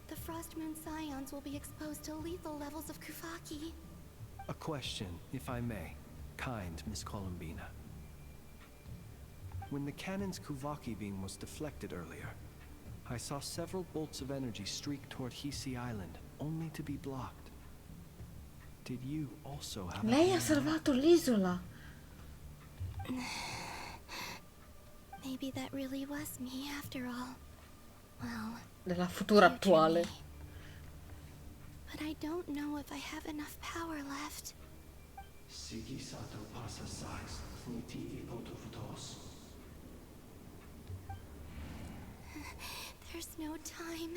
The Frost Moon Scions will be exposed to lethal levels of Kuvaki. A question, if I may. Kind Miss Colombina. When the cannon's Kuvaki beam was deflected earlier, I saw several bolts of energy streak toward Hisi Island, only to be blocked. Did you also have Lei ha salvato l'isola. Maybe that really was me after all. Well, Della futura attuale. but I don't know if I have enough power left. There's no time.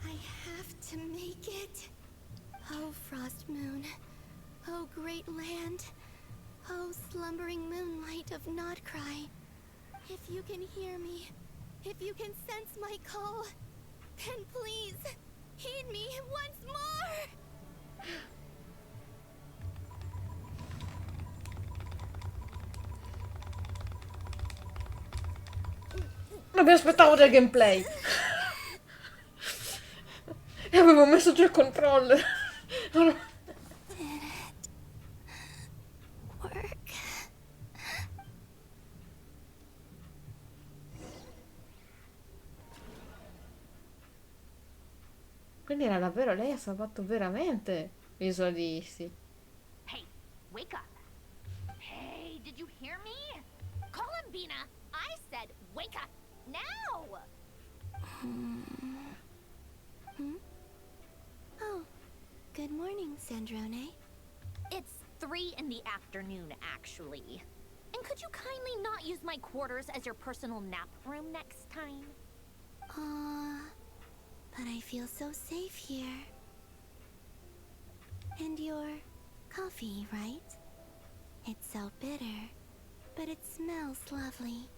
I have to make it. Oh, Frost Moon. Oh, great land. Oh, slumbering moonlight of Nodcry. If you can hear me, if you can sense my call, then please, heed me once more! Non mi aspettavo del gameplay. E avevo messo giù il controller. Did it work? Quindi era davvero, lei ha salvato veramente l'isola di Issy. Hey, wake up! Hey, did you hear me? Colombina, I said wake up now! Oh, good morning, Sandrone. It's 3 in the afternoon, actually. And could you kindly not use my quarters as your personal nap room next time? But I feel so safe here. And your coffee, right? It's so bitter, but it smells lovely.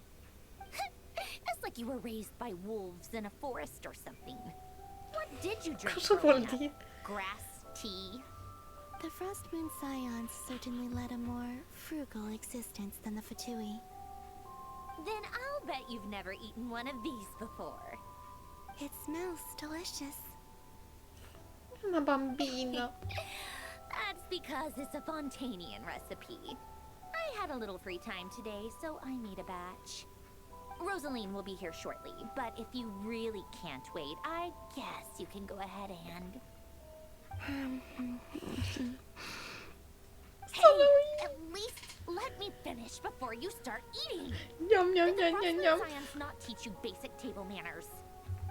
It's like you were raised by wolves in a forest or something. What did you drink? Cosa vuol dire? Grass tea? The Frost Moon Scions certainly led a more frugal existence than the Fatui. Then I'll bet you've never eaten one of these before. It smells delicious. Una bambina. That's because it's a Fontanian recipe. I had a little free time today, so I made a batch. Rosaline will be here shortly, but if you really can't wait, I guess you can go ahead and... Hey, at finish before you start eating. Yum, yum, Did the yum, Frost yum, Moon yum. Scions not teach you basic table manners?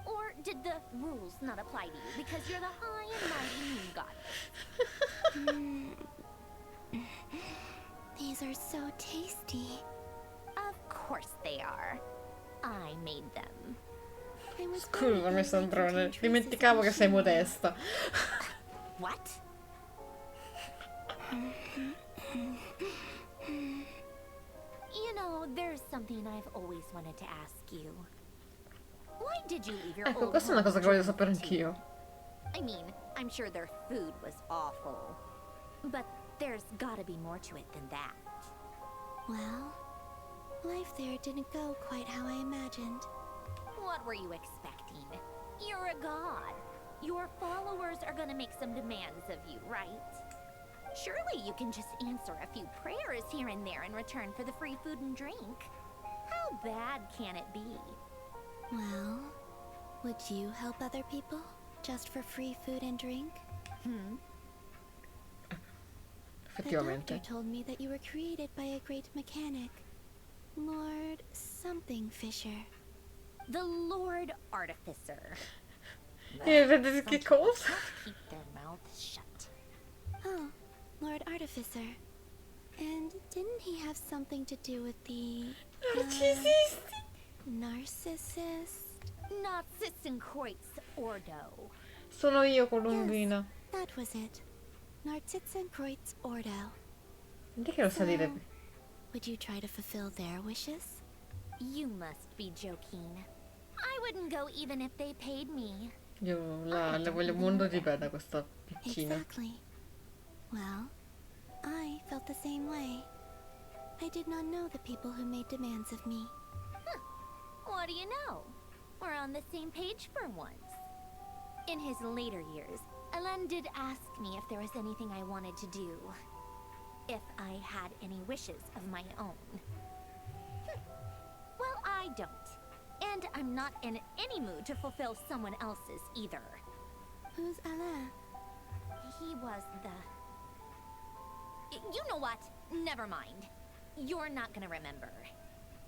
Or did the rules not apply to you because you're the high and mighty moon goddess? These are so tasty. Of course they are. I made them. Scusami Sandrone, dimenticavo che sei modesta. What? You know, there's something I've always wanted to ask you. Why did you leave your Ecco, old questa è una home cosa che voglio sapere anch'io. I mean, I'm sure their food was awful. But there's gotta be more to it than that. Well, life there didn't go quite how I imagined. What were you expecting? You're a god. Your followers are gonna make some demands of you, right? Surely you can just answer a few prayers here and there in return for the free food and drink. How bad can it be? Well, would you help other people just for free food and drink? The doctor told me that you were created by a great mechanic, Lord something Fisher. The Lord Artificer. Che cosa? Keep their mouths shut. Oh, Lord Artificer. And didn't he have something to do with the... Narcissist? Narcissenkreuz Ordo. Sono io, Colombina. Yes, that was it. Narcissenkreuz Ordo. Che lo sa dire? Would you try to fulfill their wishes? You must be joking. I wouldn't go even if they paid me. Io le voglio un mondo di bene questa piccina. Exactly. Well, I felt the same way. I did not know the people who made demands of me. What do you know? We're on the same page for once. In his later years, Alen did ask me if there was anything I wanted to do. If I had any wishes of my own. Well, I don't. And I'm not in any mood to fulfill someone else's either. Who's Alen? He was the... You know what? Never mind. You're not gonna remember.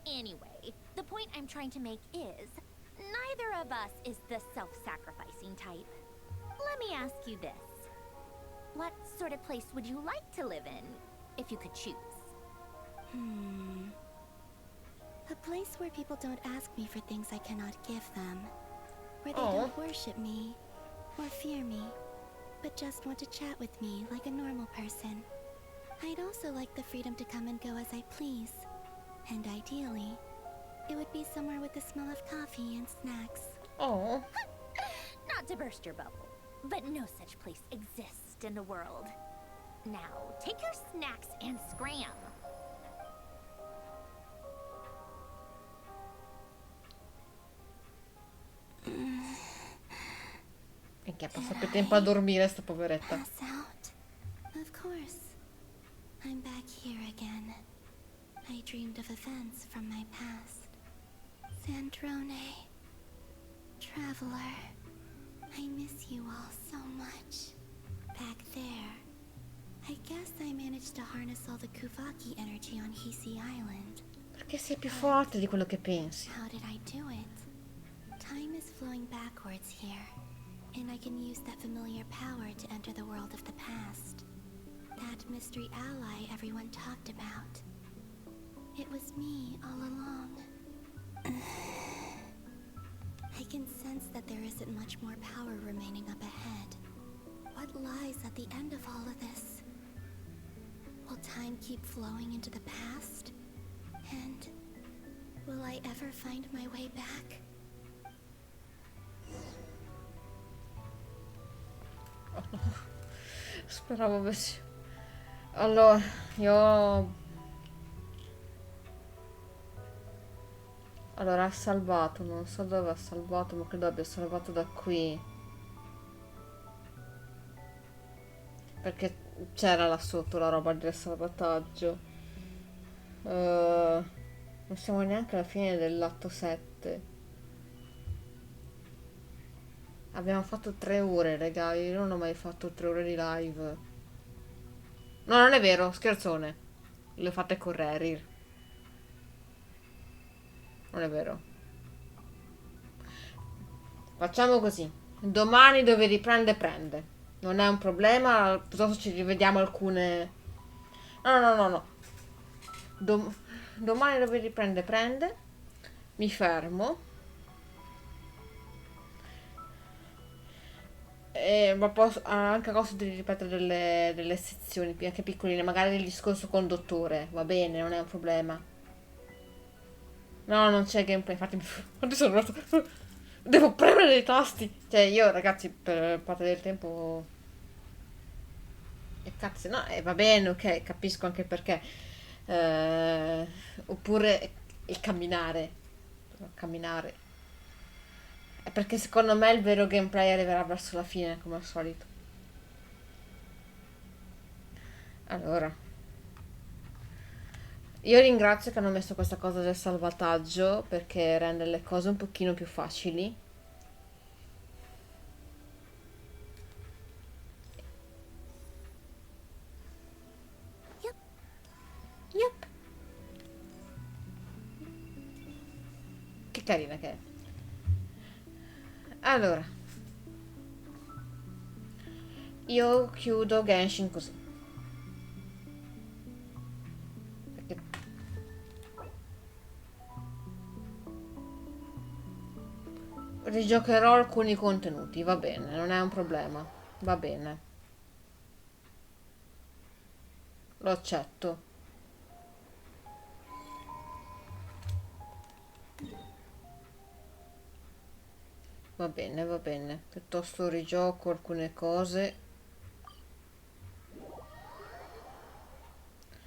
Anyway, the point I'm trying to make is, neither of us is the self-sacrificing type. Let me ask you this. What sort of place would you like to live in, if you could choose? A place where people don't ask me for things I cannot give them. Where they don't worship me, or fear me, but just want to chat with me like a normal person. I'd also like the freedom to come and go as I please. And ideally, it would be somewhere with the smell of coffee and snacks. Oh. Not to burst your bubble, but no such place exists in the world. Now, take your snacks and scram. E che ha passato più tempo a dormire sta poveretta. Pass out. Of course. I'm back here again. I dreamed of events from my past. Sandrone. Traveler. I miss you all so much. Back there. I guess I managed to harness all the Kuvaki energy on Hisi Island. Perché sei più forte di quello che pensi. How did I do it? Time is flowing backwards here, and I can use that familiar power to enter the world of the past. That mystery ally everyone talked about. It was me all along. I can sense that there isn't much more power remaining up ahead. What lies at the end of all of this? Will time keep flowing into the past? And will I ever find my way back? Speravo avessi... Allora, io... Allora, ha salvato, non so dove ha salvato, ma credo abbia salvato da qui. Perché c'era là sotto la roba del salvataggio. Non siamo neanche alla fine dell'atto 7. Abbiamo fatto 3 ore, raga, io non ho mai fatto 3 ore di live. No, non è vero, scherzone. Le ho fatte con Rary. Non è vero. Facciamo così. Domani dove riprende prende. Non è un problema, piuttosto ci rivediamo alcune... No, no, no, no. Domani dove riprende prende. Mi fermo. Ma posso anche a costo di ripetere delle sezioni anche piccoline, magari del discorso con dottore. Va bene, non è un problema. No, non c'è gameplay, infatti adesso devo premere dei tasti. Cioè io ragazzi per parte del tempo... E cazzo, no, va bene, ok, capisco anche perché. Oppure il camminare. Camminare. È perché secondo me il vero gameplay arriverà verso la fine, come al solito. Allora. Io ringrazio che hanno messo questa cosa del salvataggio, perché rende le cose un pochino più facili. Yep. Che carina che è. Allora, io chiudo Genshin così. Perché... rigiocherò alcuni contenuti, va bene, non è un problema, va bene. Lo accetto. Va bene, piuttosto rigioco alcune cose.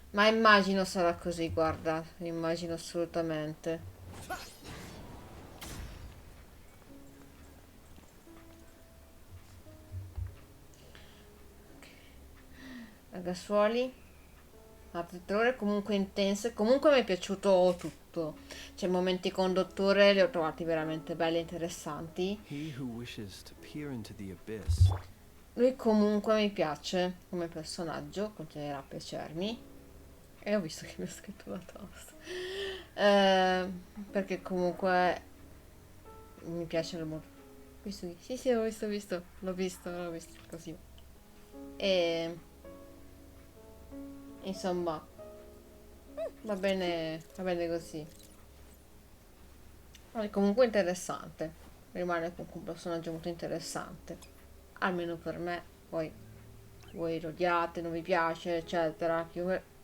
Ma immagino sarà così, guarda, immagino assolutamente. Ragazzuoli, altre 3 ore comunque intense. Comunque mi è piaciuto tutto. Cioè, i momenti con dottore li ho trovati veramente belli e interessanti. He who wishes to peer into the abyss. Lui comunque mi piace come personaggio, continuerà a piacermi. E ho visto che mi ha scritto la tosta. Perché comunque mi piace molto. Visto? Sì, sì, ho visto. L'ho visto così. E insomma, va bene così. Ma è comunque interessante. Rimane comunque un personaggio molto interessante. Almeno per me. Poi voi lo odiate, non vi piace, eccetera.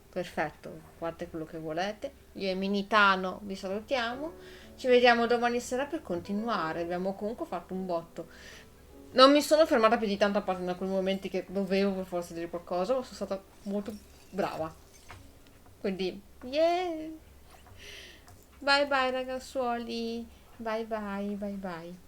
Perfetto, fate quello che volete. Io e Minitano vi salutiamo. Ci vediamo domani sera per continuare. Abbiamo comunque fatto un botto. Non mi sono fermata più di tanto a parte da quei momenti che dovevo per forza dire qualcosa, ma sono stata molto brava. Quindi, yeah! Bye bye ragazzuoli. Bye bye.